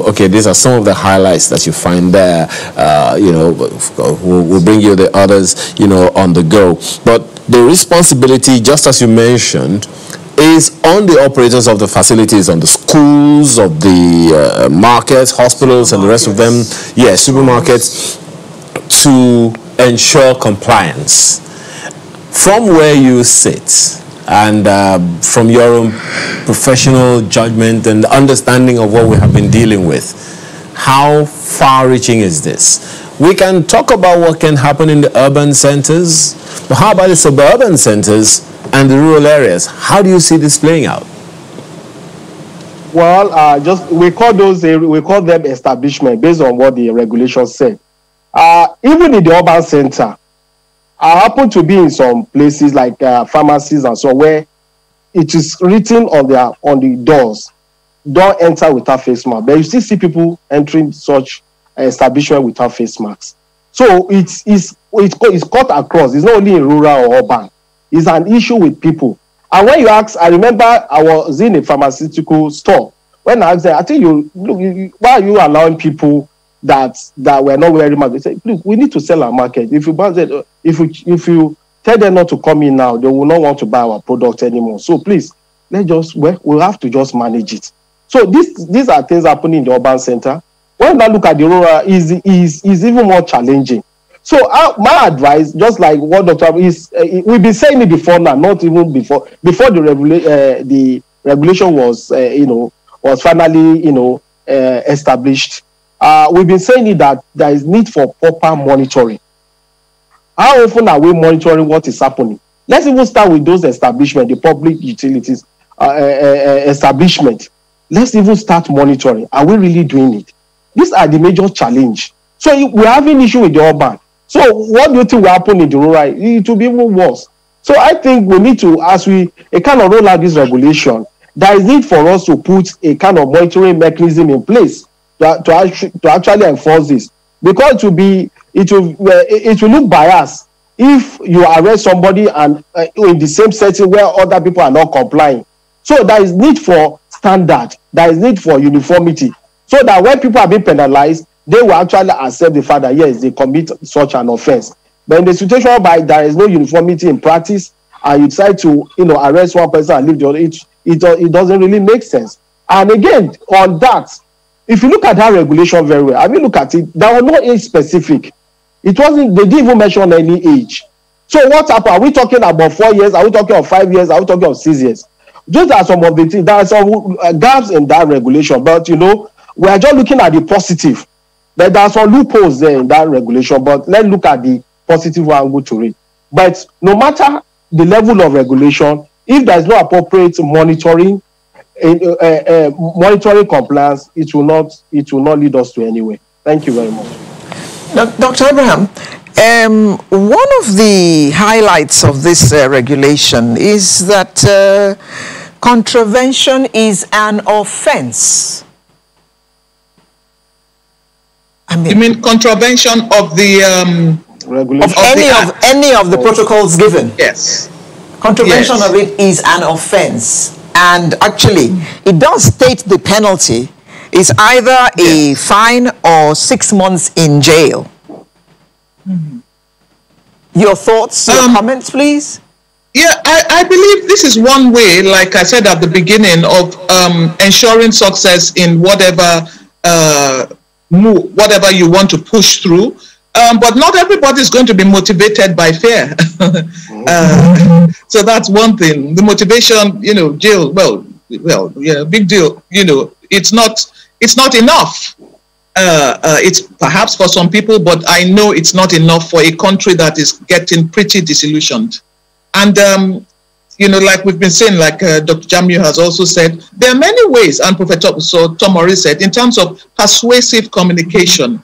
Okay, these are some of the highlights that you find there. We'll bring you the others, on the go. But the responsibility, just as you mentioned, is on the operators of the facilities, on the schools, of the markets, hospitals, and the rest of them, supermarkets, to ensure compliance. From where you sit, and from your own professional judgment and understanding of what we have been dealing with, how far-reaching is this? We can talk about what can happen in the urban centers, but how about the suburban centers and the rural areas? How do you see this playing out?
Well, we call them establishment based on what the regulation said. Even in the urban center, I happen to be in some places like pharmacies and so on, where it is written on the doors, don't enter without face mask. But you still see people entering such establishment without face masks. So it's cut across. It's not only in rural or urban. It's an issue with people. And when you ask, I remember I was in a pharmaceutical store. When I asked them, I think why are you allowing people that were not wearing masks? They said, look, we need to sell our market. If you tell them not to come in now, they will not want to buy our product anymore. So please, we'll have to just manage it. So these are things happening in the urban center. When I look at the rural, is even more challenging. So my advice, just like what Dr. is, we've been saying it before now, not even before the regulation was, was finally, established. We've been saying it that there is need for proper monitoring. How often are we monitoring what is happening? Let's even start with those establishments, the public utilities establishment. Let's even start monitoring. Are we really doing it? These are the major challenge. So we're having issue with the urban. So what do you think will happen in the rural? It will be even worse. So I think we need to, as we kind of roll out this regulation, there is need for us to put a kind of monitoring mechanism in place to actually enforce this, because it will look biased if you arrest somebody and in the same setting where other people are not complying. So there is need for standard, there is need for uniformity, so that when people are being penalized, they will actually accept the fact that yes, they commit such an offense. But in the situation whereby there is no uniformity in practice, and you decide to arrest one person and leave the other, it doesn't really make sense. And again, on that, if you look at that regulation very well, I mean, look at it, there was no age specific. It wasn't, they didn't even mention any age. So what happened? Are we talking about 4 years? Are we talking of 5 years? Are we talking of 6 years? Those are some of the things. There are some gaps in that regulation, but we are just looking at the positive. There are some loopholes there in that regulation, but let's look at the positive angle to it. But no matter the level of regulation, if there is no appropriate monitoring, monitoring compliance, it will not lead us to anywhere. Thank you very much.
Dr. Abraham, one of the highlights of this regulation is that contravention is an offense.
You mean contravention of the
regulation of any of the protocols given?
Yes.
Contravention of it is an offense, and actually, it does state the penalty is either a fine or 6 months in jail. Your thoughts, your comments, please?
Yeah, I believe this is one way, like I said at the beginning, of ensuring success in whatever you want to push through. But not everybody is going to be motivated by fear. So that's one thing. The motivation, jail, well, yeah, big deal. It's not enough. It's perhaps for some people, but I know it's not enough for a country that is getting pretty disillusioned. And, like we've been saying, like Dr. Jamiu has also said, there are many ways, and Professor Tomori said, in terms of persuasive communication,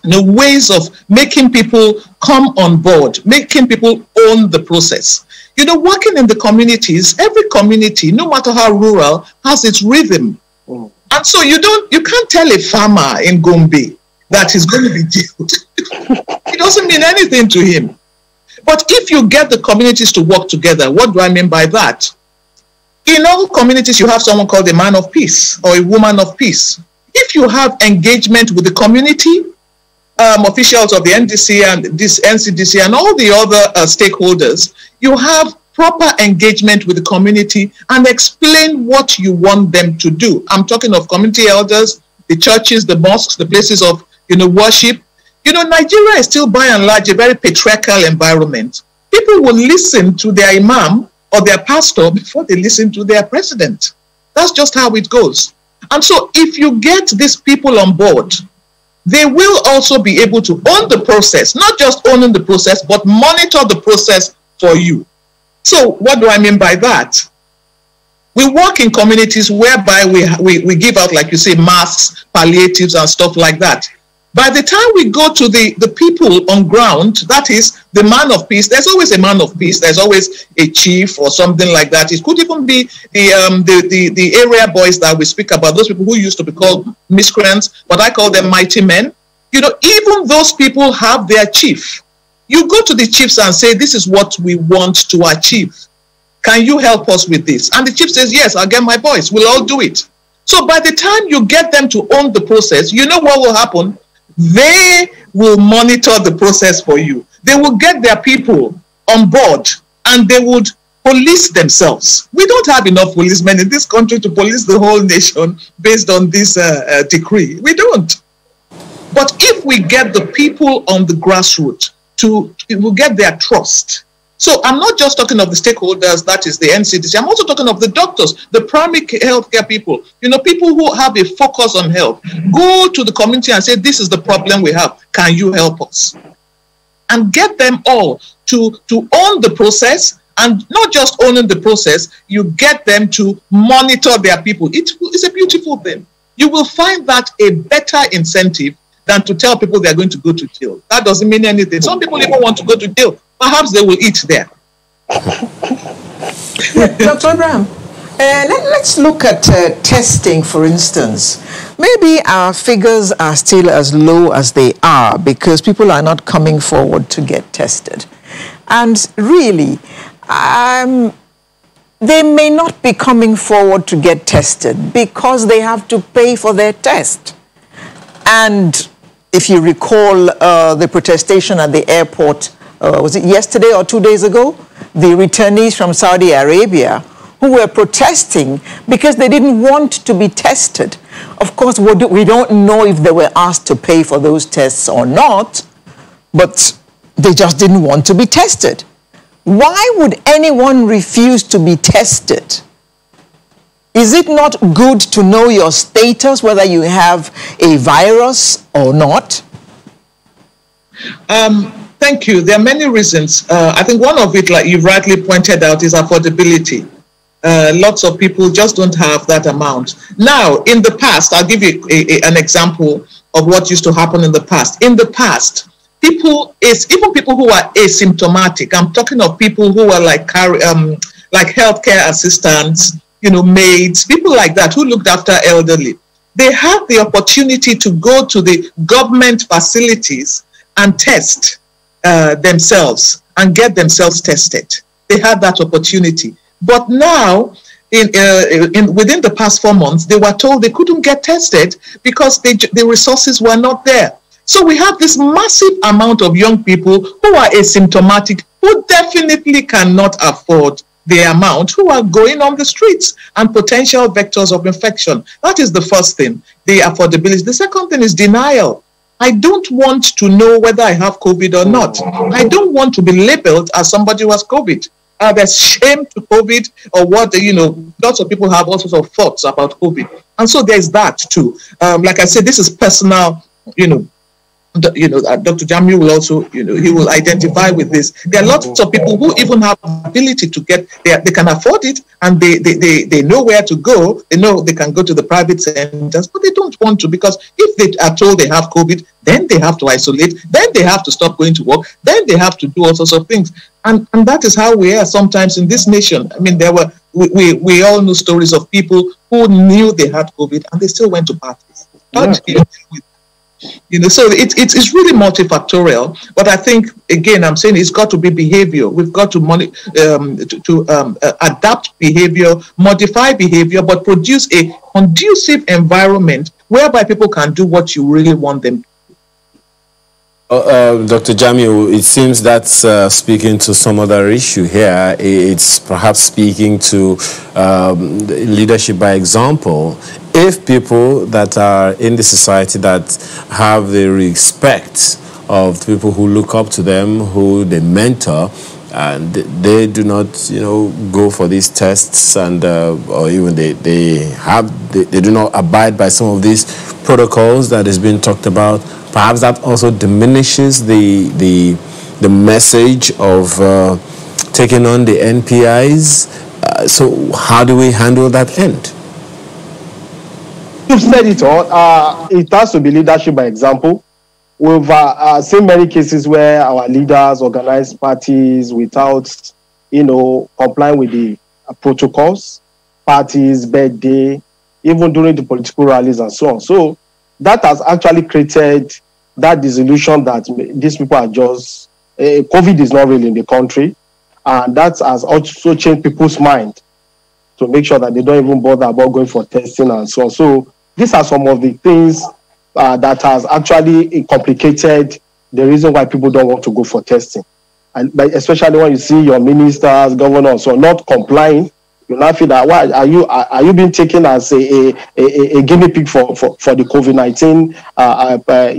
ways of making people come on board, making people own the process. Working in the communities, every community, no matter how rural, has its rhythm. And so you can't tell a farmer in Gombe that he's going to be jailed. It doesn't mean anything to him. But if you get the communities to work together, what do I mean by that? In all communities, you have someone called a man of peace or a woman of peace. If you have engagement with the community, officials of the NDC and this NCDC and all the other stakeholders, you have proper engagement with the community and explain what you want them to do. I'm talking of community elders, the churches, the mosques, the places of worship. Nigeria is still by and large a very patriarchal environment. People will listen to their imam or their pastor before they listen to their president. That's just how it goes. And so if you get these people on board, they will also be able to own the process, not just owning the process, but monitor the process for you. So what do I mean by that? We work in communities whereby we give out, like you say, masks, palliatives and stuff like that. By the time we go to the people on ground, that is the man of peace, there's always a man of peace, there's always a chief or something like that. It could even be the area boys that we speak about, those people who used to be called miscreants, but I call them mighty men. Even those people have their chief. You go to the chiefs and say, this is what we want to achieve. Can you help us with this? And the chief says, yes, I'll get my boys. We'll all do it. So by the time you get them to own the process, you know what will happen? They will monitor the process for you. They will get their people on board and they would police themselves. We don't have enough policemen in this country to police the whole nation based on this decree. We don't. But if we get the people on the grassroots we'll get their trust. So I'm not just talking of the stakeholders, that is the NCDC. I'm also talking of the doctors, the primary healthcare people, people who have a focus on health. Go to the community and say, this is the problem we have. Can you help us? And get them all to own the process, and not just owning the process, you get them to monitor their people. It's a beautiful thing. You will find that a better incentive than to tell people they're going to go to jail. That doesn't mean anything. Some people even want to go to jail. Perhaps they will eat there.
Dr. Abraham, let's look at testing, for instance. Maybe our figures are still as low as they are because people are not coming forward to get tested. And really, they may not be coming forward to get tested because they have to pay for their test. And if you recall the protestation at the airport, was it yesterday or 2 days ago? The returnees from Saudi Arabia who were protesting because they didn't want to be tested. Of course, we don't know if they were asked to pay for those tests or not, but they just didn't want to be tested. Why would anyone refuse to be tested? Is it not good to know your status, whether you have a virus or not?
Thank you. There are many reasons. I think one of it, like you've rightly pointed out, is affordability. Lots of people just don't have that amount. Now, in the past, I'll give you an example of what used to happen in the past. In the past, even people who are asymptomatic, I'm talking of people who are like healthcare assistants, maids, people like that who looked after elderly. They had the opportunity to go to the government facilities and test themselves and get themselves tested. They had that opportunity. But now, within the past 4 months, they were told they couldn't get tested because the resources were not there. So we have this massive amount of young people who are asymptomatic, who definitely cannot afford the amount, who are going on the streets and potential vectors of infection. That is the first thing, the affordability. The second thing is denial. I don't want to know whether I have COVID or not. I don't want to be labeled as somebody who has COVID. There's shame to COVID or what, lots of people have all sorts of thoughts about COVID. And so there's that too. Like I said, this is personal, Dr. Jamiu will also, he will identify with this. There are lots of people who even have ability to get, they can afford it and they know where to go. They know they can go to the private centers, but they don't want to because if they are told they have COVID, then they have to isolate, then they have to stop going to work, then they have to do all sorts of things. And that is how we are sometimes in this nation. I mean, we all know stories of people who knew they had COVID and they still went to parties. So it's really multifactorial, but I think again I'm saying it's got to be behavior. We've got to adapt behavior, modify behavior, but produce a conducive environment whereby people can do what you really want them to.
Dr. Jamiu, it seems that's speaking to some other issue here. It's perhaps speaking to leadership by example. If people that are in the society that have the respect of people who look up to them, who they mentor, and they do not, go for these tests, and or even they do not abide by some of these protocols that has been talked about. Perhaps that also diminishes the message of taking on the NPIs. So how do we handle that end?
You've said it all. It has to be leadership by example. We've seen many cases where our leaders organize parties without, complying with the protocols, parties, birthday, even during the political rallies and so on. So that has actually created that disillusion that these people are just, COVID is not really in the country. And that has also changed people's mind to make sure that they don't even bother about going for testing and so on. So these are some of the things that has actually complicated the reason why people don't want to go for testing. And especially when you see your ministers, governors, so not complying You now feel that why are you being taken as a guinea pig for the COVID-19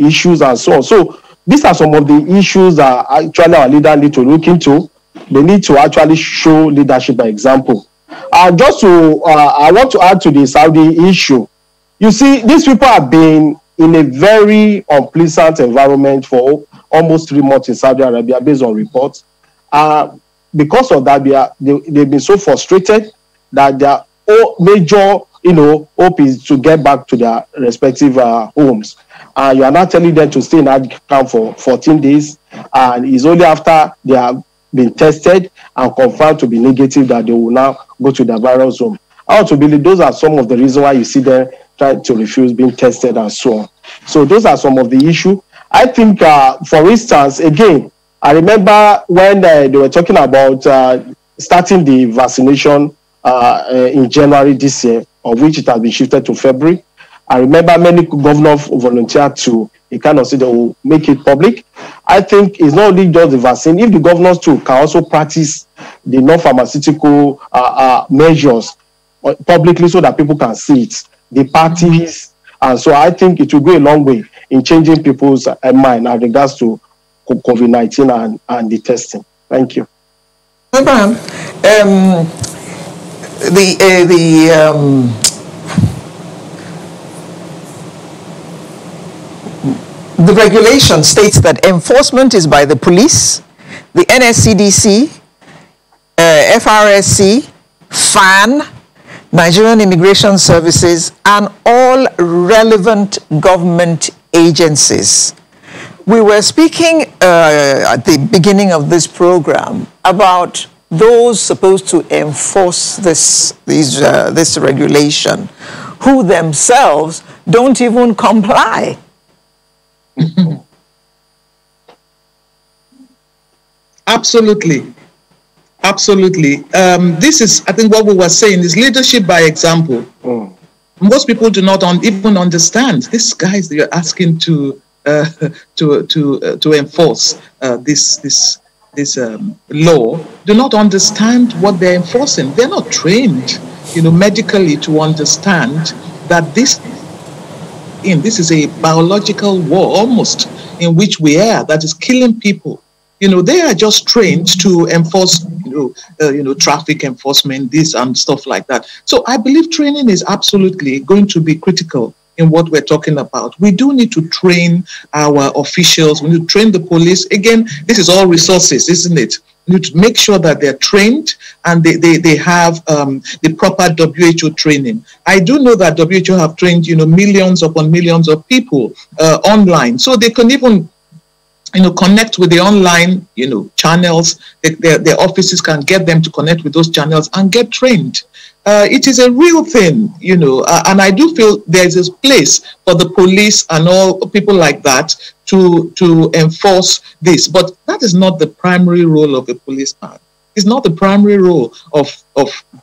issues and so on. So these are some of the issues that actually our leaders need to look into. They need to actually show leadership by example. I want to add to the Saudi issue. You see, these people have been in a very unpleasant environment for almost 3 months in Saudi Arabia, based on reports. Because of that, they've been so frustrated that their major, hope is to get back to their respective homes. You are not telling them to stay in that camp for 14 days, and it's only after they have been tested and confirmed to be negative that they will now go to the virus zone. I want to believe those are some of the reasons why you see them trying to refuse being tested and so on. So those are some of the issues. I think, for instance, again, I remember when they were talking about starting the vaccination in January this year, of which it has been shifted to February. I remember many governors volunteered to kind of say they will make it public. I think it's not only just the vaccine. If the governors too can also practice the non-pharmaceutical measures publicly so that people can see it, the parties, and so I think it will go a long way in changing people's mind in regards to COVID-19 and the testing. Thank you.
Abraham, the regulation states that enforcement is by the police, the NSCDC, FRSC, FAN, Nigerian Immigration Services, and all relevant government agencies. We were speaking at the beginning of this program about those supposed to enforce this regulation, who themselves don't even comply.
Absolutely. Absolutely. This is, I think, what we were saying is leadership by example. Most people do not even understand. These guys that you're asking to enforce this law do not understand what they're enforcing. They're not trained, medically to understand that this is a biological war almost in which we are, that is killing people. They are just trained to enforce, traffic enforcement, this and stuff like that. So I believe training is absolutely going to be critical in what we're talking about. We do need to train our officials. We need to train the police. Again, this is all resources, isn't it? We need to make sure that they're trained and they have the proper WHO training. I do know that WHO have trained, millions upon millions of people online. So they can even connect with the online, channels. Their offices can get them to connect with those channels and get trained. It is a real thing, and I do feel there's a place for the police and all people like that to enforce this. But that is not the primary role of a policeman. It's not the primary role of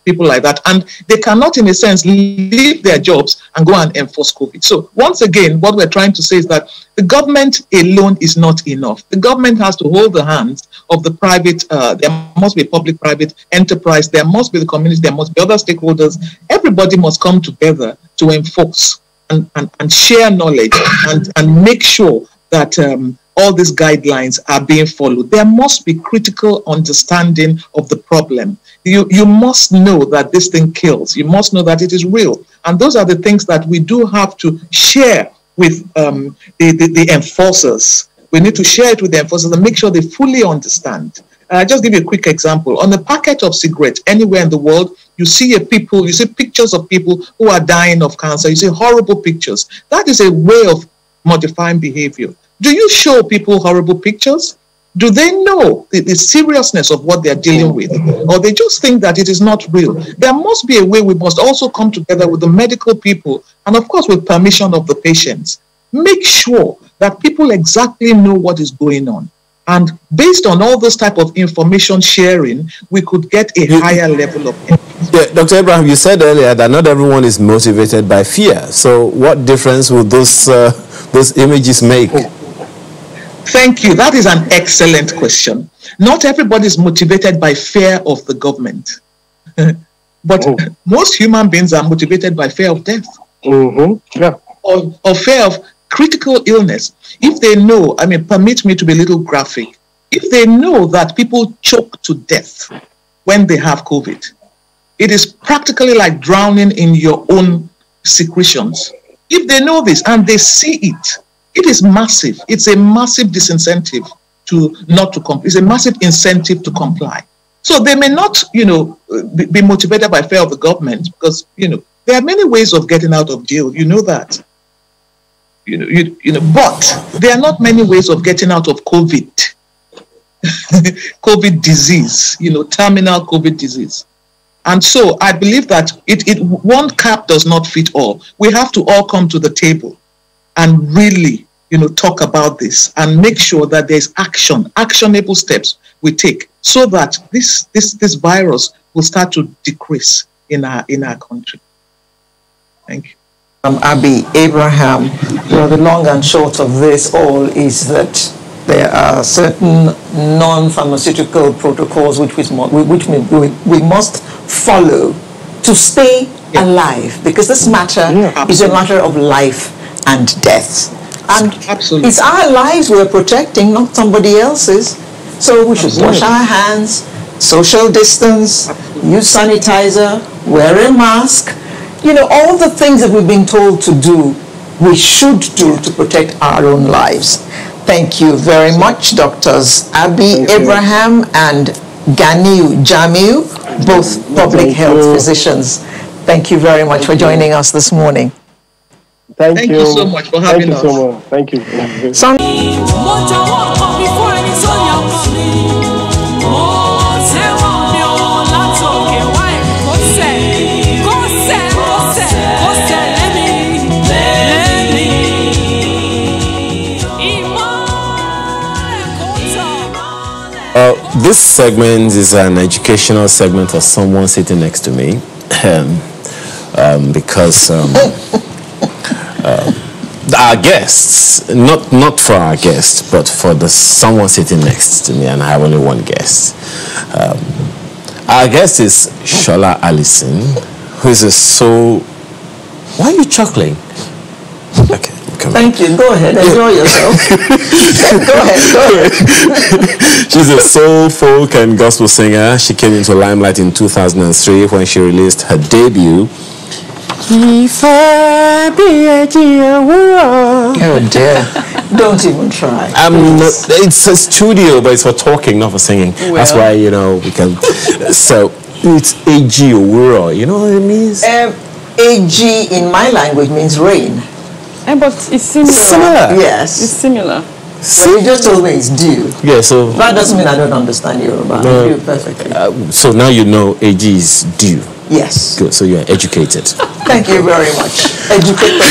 people like that. And they cannot, in a sense, leave their jobs and go and enforce COVID. So once again, what we're trying to say is that the government alone is not enough. The government has to hold the hands of the private, there must be public-private enterprise, there must be the community, there must be other stakeholders. Everybody must come together to enforce and share knowledge and make sure that all these guidelines are being followed. There must be critical understanding of the problem. You must know that this thing kills. You must know that it is real. And those are the things that we do have to share with the enforcers. We need to share it with the enforcers and make sure they fully understand. Just give you a quick example. On a packet of cigarettes anywhere in the world, you see pictures of people who are dying of cancer. You see horrible pictures. That is a way of modifying behavior. Do you show people horrible pictures? Do they know the seriousness of what they're dealing with? Or they just think that it is not real? There must be a way. We must also come together with the medical people and, of course, with permission of the patients. Make sure that people exactly know what is going on. And based on all this type of information sharing, we could get a higher level of information.
Yeah, Dr. Abraham, you said earlier that not everyone is motivated by fear. So what difference will those images make?
Thank you. That is an excellent question. Not everybody is motivated by fear of the government. But most human beings are motivated by fear of death.
Yeah.
Or fear of critical illness. If they know, I mean, permit me to be a little graphic. If they know that people choke to death when they have COVID, it is practically like drowning in your own secretions. If they know this and they see it, it is massive. It's a massive disincentive to not to comply. It's a massive incentive to comply. So they may not, be motivated by fear of the government because, there are many ways of getting out of jail. You know that. But there are not many ways of getting out of COVID. COVID disease, terminal COVID disease. And so I believe that one cap does not fit all. We have to all come to the table and really, talk about this and make sure that there's actionable steps we take so that this virus will start to decrease in our country. Thank you.
Abby Abraham, the long and short of this all is that there are certain non-pharmaceutical protocols which we must follow to stay alive, because this matter is a matter of life and death. And
absolutely,
it's our lives we're protecting, not somebody else's. So we should wash our hands, social distance, use sanitizer, wear a mask. All the things that we've been told to do, we should do to protect our own lives. Thank you very much, Doctors Abby Abraham and Ganiu Jamiu, both public health physicians. Thank you very much for joining us this morning.
Thank you
so much for having us.
Thank you so much. Thank you.
This segment is an educational segment for someone sitting next to me, because our guests, not for our guests, but for someone sitting next to me, and I have only one guest. Our guest is Shola Allison, who is a soul. Why are you chuckling? Okay.
Thank you. Go ahead. Enjoy yourself. Go ahead.
She's a soul, folk, and gospel singer. She came into limelight in 2003 when she released her debut.
Oh dear. Don't even try.
It's a studio, but it's for talking, not for singing. Well. That's why, we can. So, it's A.G. Owuro. You know what it means?
A.G. in my language means rain.
But it's similar.
Yes.
It's similar.
Well, you just told me it's due.
Yeah, so...
That doesn't mean I don't understand Yoruba. I do perfectly.
So now you know AG is due.
Yes.
Good, so you're educated.
Thank you very much. Educated.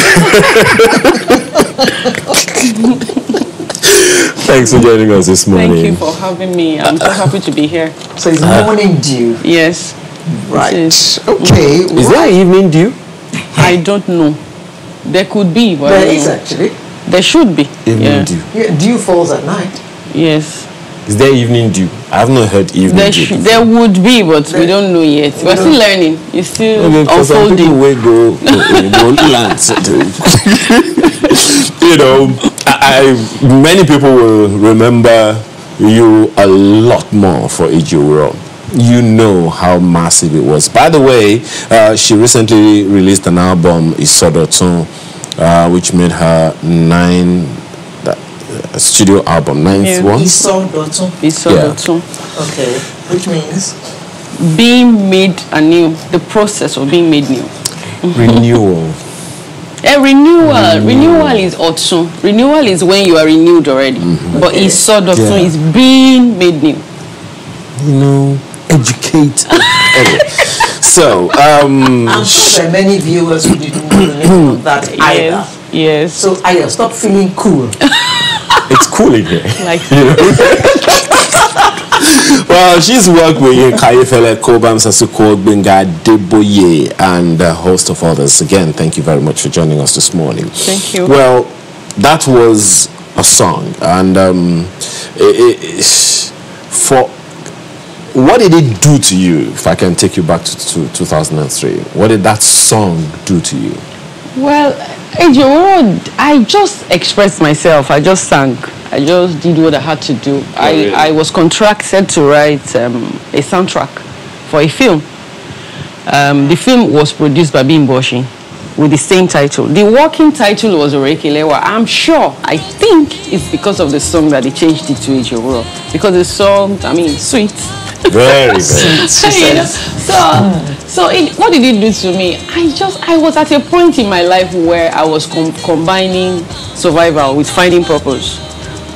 Thanks for joining us this morning.
Thank you for having me. I'm so happy to be here.
So it's morning dew.
Yes.
Right. Okay.
Is there evening dew?
I don't know. There could be, but
there is actually.
There should be.
Evening dew.
Yeah, dew falls at night.
Yes.
Is there evening dew? I have not heard evening dew.
There would be, but we don't know yet. We're still learning. It's still unfolding.
People will go to lands. Many people will remember you a lot more for A.G. Owuro. You know how massive it was. By the way, she recently released an album, Isodotun, which made her studio album, ninth one.
Isodotun. Okay, which means
being made anew, the process of being made new.
Renewal.
Renewal is Otsun. Renewal is when you are renewed already. But Isodotun is being made new.
Educate. Anyway. So,
I'm sure there are many viewers who didn't know the name of that either.
Yes.
So, Aya, stop feeling cool.
It's cool in here. Well, she's worked with Kayefele, Kobam, Sasuko, Benga, Deboye, and a host of others. Again, thank you very much for joining us this morning.
Thank you.
Well, that was a song, and what did it do to you? If I can take you back to 2003, what did that song do to you?
Well, I just expressed myself. I just sang. I just did what I had to do.
Really?
I was contracted to write a soundtrack for a film. The film was produced by Bimboshi with the same title. The working title was Orekelewa. I think it's because of the song that they changed it to Ejoro. Because the song, sweet.
Very, very sweet.
What did it do to me? I was at a point in my life where I was combining survival with finding purpose.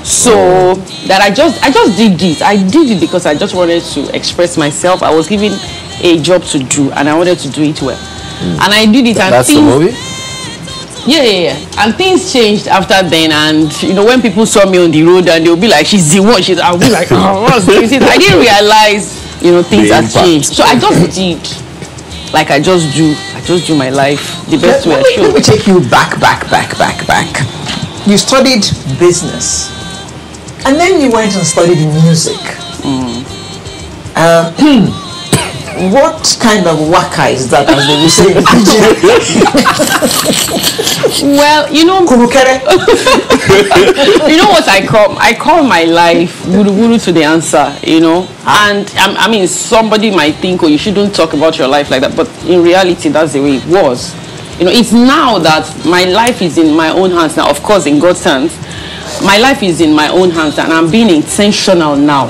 So that I just did it. I did it because I just wanted to express myself. I was given a job to do and I wanted to do it well. And I did it.
That's the movie?
Yeah. And things changed after then. And when people saw me on the road and they'll be like, she's the one. I'll be like, oh, what's this? I didn't realize, things have changed. So I just did. Like I just do my life the best way I should.
Let me take you back. You studied business. And then you went and studied music. What kind of waka is that, as they will say?
Well, you know what I call my life wuru to the answer, And somebody might think, you shouldn't talk about your life like that, but in reality, that's the way it was. It's now that my life is in my own hands now. Of course, in God's hands, my life is in my own hands, and I'm being intentional now.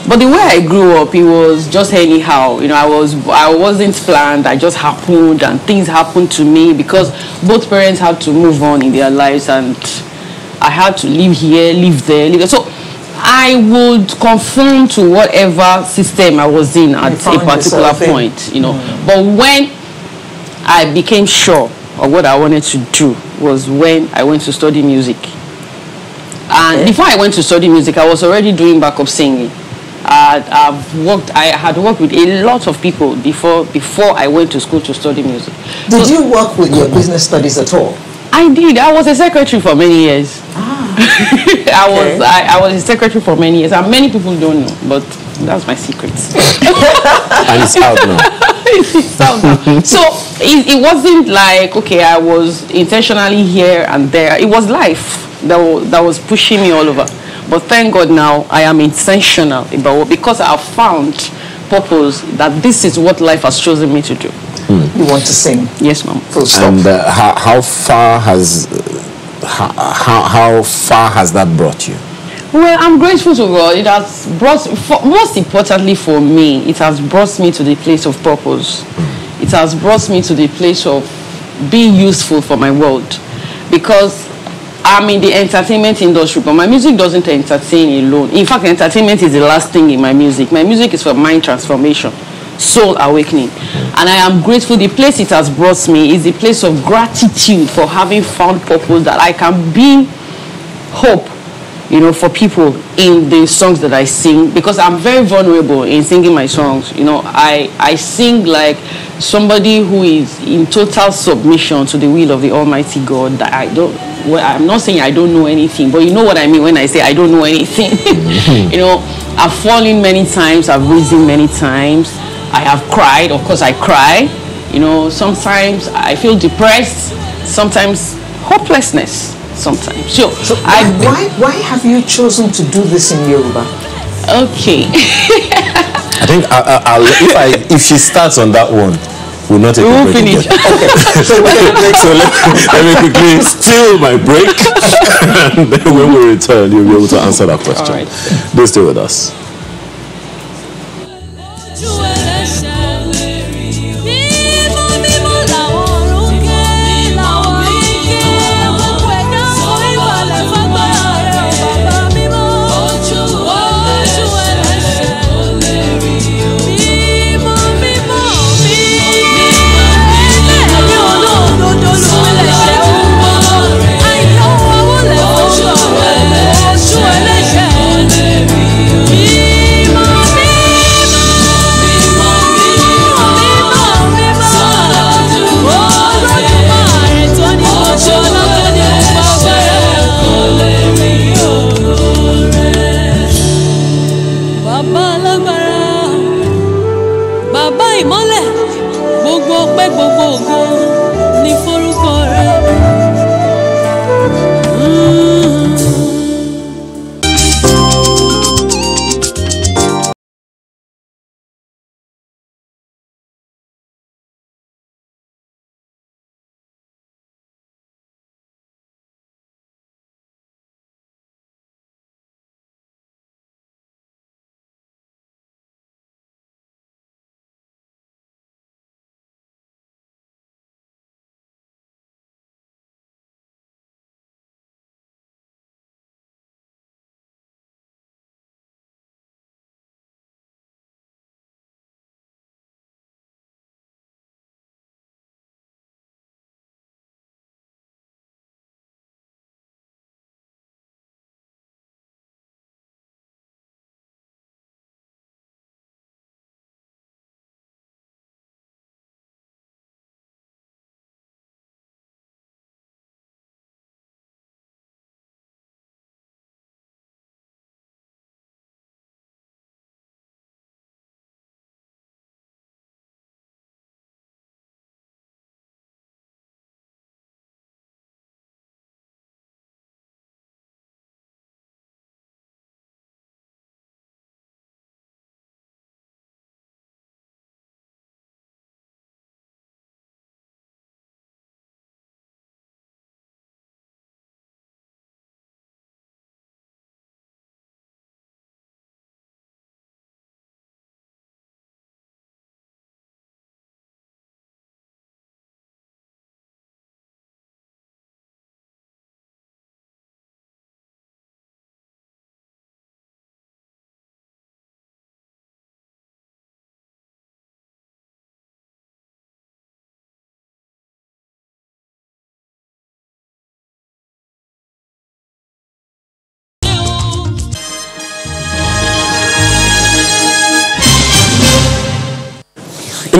But the way I grew up, it was just anyhow. I wasn't planned. I just happened, and things happened to me because both parents had to move on in their lives, and I had to live here, live there. So I would conform to whatever system I was in at a particular point. But when I became sure of what I wanted to do was when I went to study music. And before I went to study music, I was already doing backup singing. I had worked with a lot of people before I went to school to study music.
Did you work with your business studies at all?
I did. I was a secretary for many years. I was a secretary for many years, and many people don't know, but that's my secret.
And it's out now.
It's out now. So it wasn't like, I was intentionally here and there. It was life that was pushing me all over. But thank God now I am intentional because I have found purpose that this is what life has chosen me to do.
You want to sing?
Yes, ma'am.
Full stop.
And how far has that brought you?
Well, I'm grateful to God. It has brought, most importantly for me, it has brought me to the place of purpose. It has brought me to the place of being useful for my world. Because I'm in the entertainment industry, but my music doesn't entertain alone. In fact, entertainment is the last thing in my music. My music is for mind transformation, soul awakening. And I am grateful. The place it has brought me is the place of gratitude for having found purpose, that I can be hope, for people in the songs that I sing, because I'm very vulnerable in singing my songs. I sing like somebody who is in total submission to the will of the Almighty God. That I'm not saying I don't know anything, but you know what I mean when I say I don't know anything. I've fallen many times, I've risen many times, I have cried. Of course I cry. Sometimes I feel depressed, sometimes hopelessness. Sometimes. So
why have you chosen to do this in Yoruba?
Okay.
I think if she starts on that one, we'll not take a break.
Finish.
Okay. So let me quickly steal my break, and then when we return, you'll be able to answer that question.
All right.
Do stay with us.
Yeah.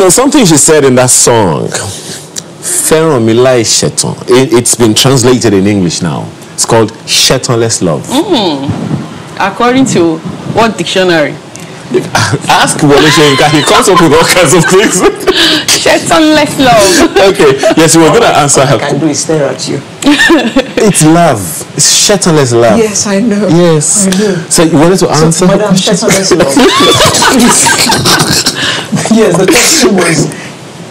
know, something she said in that song, it's been translated in English now. It's called Shetanless Love.
According to what dictionary?
Ask Wole Soyinka, he comes up with all kinds of things.
Shetanless love.
Okay, yes, we're going to answer her.
All I can do is stare at you.
It's love. It's Shetanless love.
Yes, I know.
Yes.
I know.
So you wanted to answer?
Madam Shetanless love. Yes, the question was,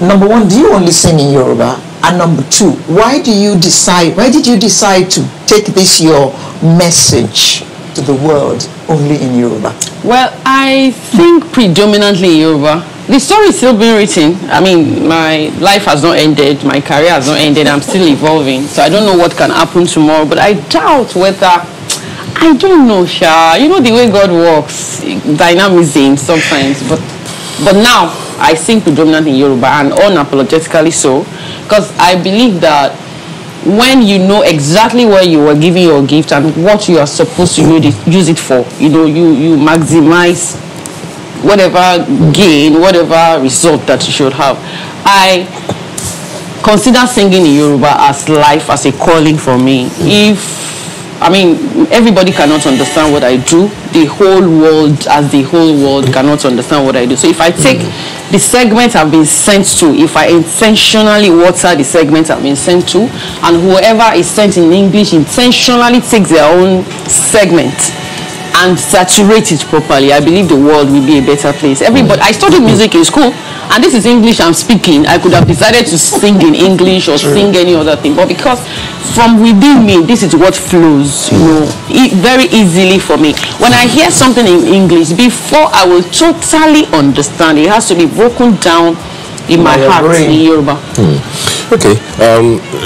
number one, do you only sing in Yoruba? And number two, why did you decide to take this your message to the world only in Yoruba?
Well, I think predominantly in Yoruba. The story is still being written. I mean, my life has not ended, my career has not ended, I'm still evolving. So I don't know what can happen tomorrow, but I doubt whether, I don't know, Sha. You know the way God works, dynamism sometimes, but now I sing predominantly in Yoruba, and unapologetically so, because I believe that when you know exactly where you are giving your gift and what you are supposed to use it for, you know, you maximize whatever gain, whatever result that you should have. I consider singing in Yoruba as life, as a calling for me. Everybody cannot understand what I do. The whole world cannot understand what I do. So if I take the segment I've been sent to, if I intentionally water the segment I've been sent to, and whoever is sent in English intentionally takes their own segment and saturate it properly, I believe the world will be a better place. Everybody, I studied music in school, and this is English I'm speaking. I could have decided to sing in English or sing any other thing, but because from within me, this is what flows, you know, very easily for me. When I hear something in English, before I will totally understand, it has to be broken down in my heart in Yoruba.
Okay,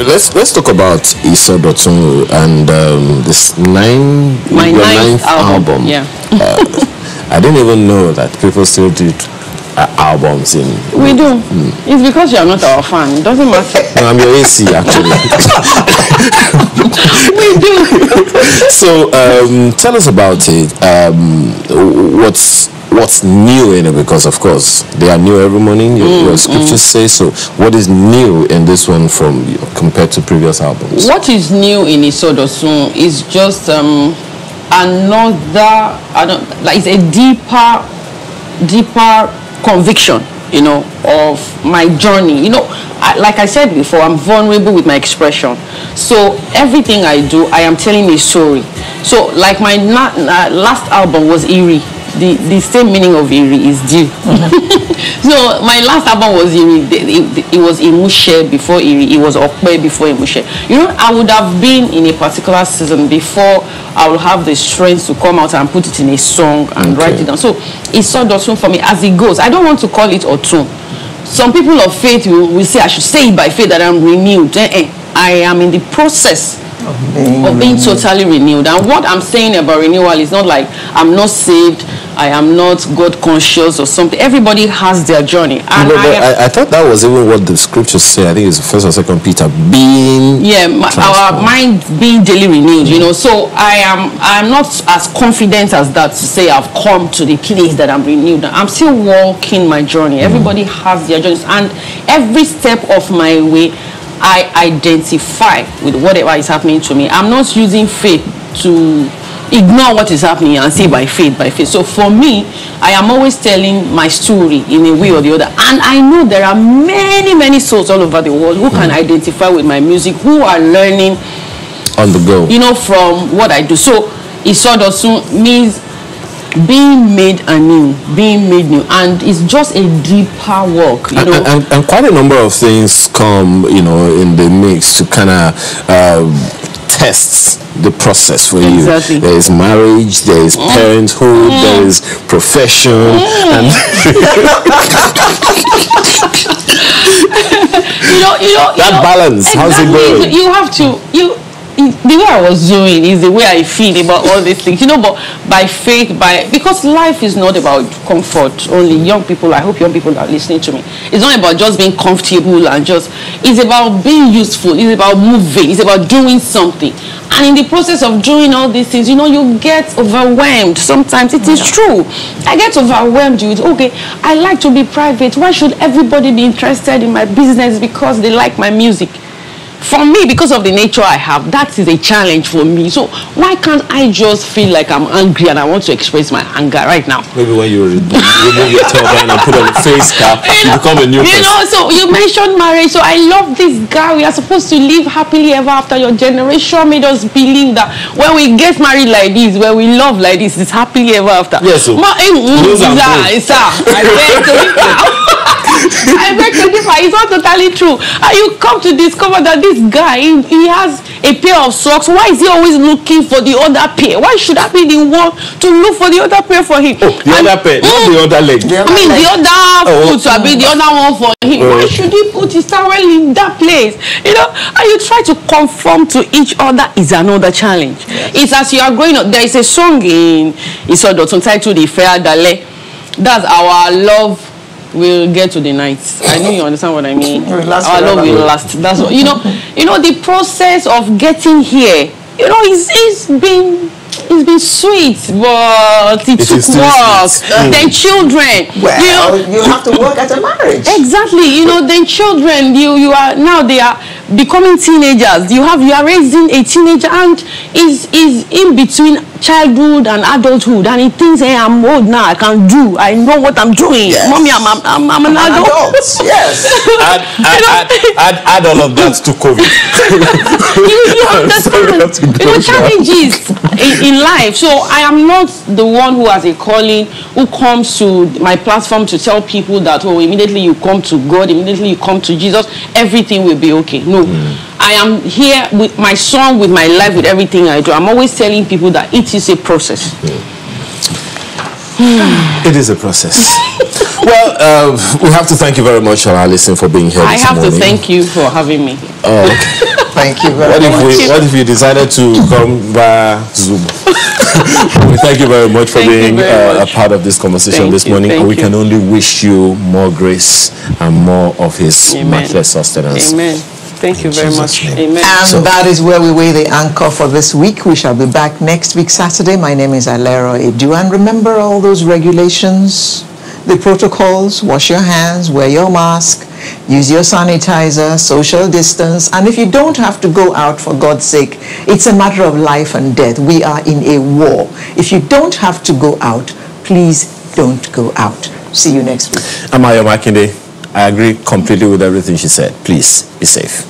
let's talk about Isodotun and this ninth album.
Yeah.
I didn't even know that people still did albums in.
We do. It's because you are not our fan. It doesn't matter.
No, I'm your AC actually.
We do.
So tell us about it. What's new in it? Because of course they are new every morning. Your scriptures say so. What is new in this one from compared to previous albums?
What is new in Isodotun is just another. It's a deeper conviction, you know, of my journey. You know, like I said before, I'm vulnerable with my expression. So everything I do, I am telling a story. So like my last album was Eerie. The same meaning of Eerie is dew. So my last album was Eerie. It was Imushe before Eerie. It was Okpe before Imushe. You know, I would have been in a particular season before I will have the strength to come out and put it in a song and write it down. So it's so Otun for me as it goes. I don't want to call it Otun. Some people of faith will say I should say it by faith that I'm renewed. I am in the process of being totally renewed. And what I'm saying about renewal is not like I'm not saved, I am not God conscious or something. Everybody has their journey. And
I thought that was even what the scriptures say. I think it's 1 or 2 Peter, being
our mind being daily renewed, you know. So I'm not as confident as that to say I've come to the place that I'm renewed. I'm still walking my journey. Everybody has their journeys, and every step of my way I identify with whatever is happening to me. I'm not using faith to ignore what is happening and say by faith. So for me, I am always telling my story in a way or the other. And I know there are many souls all over the world who can identify with my music, who are learning
on the go,
you know, from what I do. So Isodotun means being made anew, and it's just a deeper work, you know.
And quite a number of things come, you know, in the mix to kind of test the process for you.
Exactly.
There is marriage, there is parenthood, there is profession, and
you know,
that balance.
Exactly.
How's it going?
You have to the way I was doing is the way I feel about all these things, but by faith, because life is not about comfort only. Young people, I hope young people are listening to me. It's not about just being comfortable it's about being useful. It's about moving. It's about doing something. And in the process of doing all these things, you get overwhelmed. Sometimes it is true. I get overwhelmed with, okay, I like to be private. Why should everybody be interested in my business because they like my music? For me, because of the nature I have, that is a challenge for me. So why can't I just feel like I'm angry and I want to express my anger right now?
Maybe when you remove your turban and put on a face cap, you become a new person.
So you mentioned marriage. So I love this guy. We are supposed to live happily ever after. Your generation made us believe that when we get married like this, when we love like this, it's happily ever after.
Yes, so
I beg to differ. It's not totally true. And you come to discover that this guy, he has a pair of socks. Why is he always looking for the other pair? Why should I be the one to look for the other pair for him?
Oh, the other pair, not the other leg.
The other foot, I mean the other one for him. Why should he put his towel in that place? And you try to conform to each other is another challenge. Yes. It's as you are growing up. There is a song in Isodotun titled Ife Adale. That's our love will get to the night. I know you understand what I mean. Our love will last. That's what the process of getting here, it's been sweet, but it took work. Then children.
Well, you have to work at a marriage.
Exactly. Then children, you are now they are becoming teenagers. You are raising a teenager and is in between childhood and adulthood, and he thinks, hey, I'm old now, I know what I'm doing.
Yes.
Mommy, I'm an adult.
Yes.
Add all of that to COVID.
you understand challenges in life. So I am not the one who has a calling, who comes to my platform to tell people that, immediately you come to God, immediately you come to Jesus, everything will be okay. No. I am here with my song, with my life, with everything I do. I'm always telling people that it is a process.
It is a process. Well, we have to thank you very much, Alison, for being here this morning.
I have to thank you for having me.
Oh, okay.
Thank you very much.
What if you decided to come via Zoom? We thank you very much for being a part of this conversation this morning. And we can only wish you more grace and more of His matchless sustenance.
Amen. Thank you very much. Amen.
And that is where we weigh the anchor for this week. We shall be back next week, Saturday. My name is Alero Edu. And remember all those regulations, the protocols: wash your hands, wear your mask, use your sanitizer, social distance. And if you don't have to go out, for God's sake, it's a matter of life and death. We are in a war. If you don't have to go out, please don't go out. See you next week.
I'm Ayo Makinde. I agree completely with everything she said. Please be safe.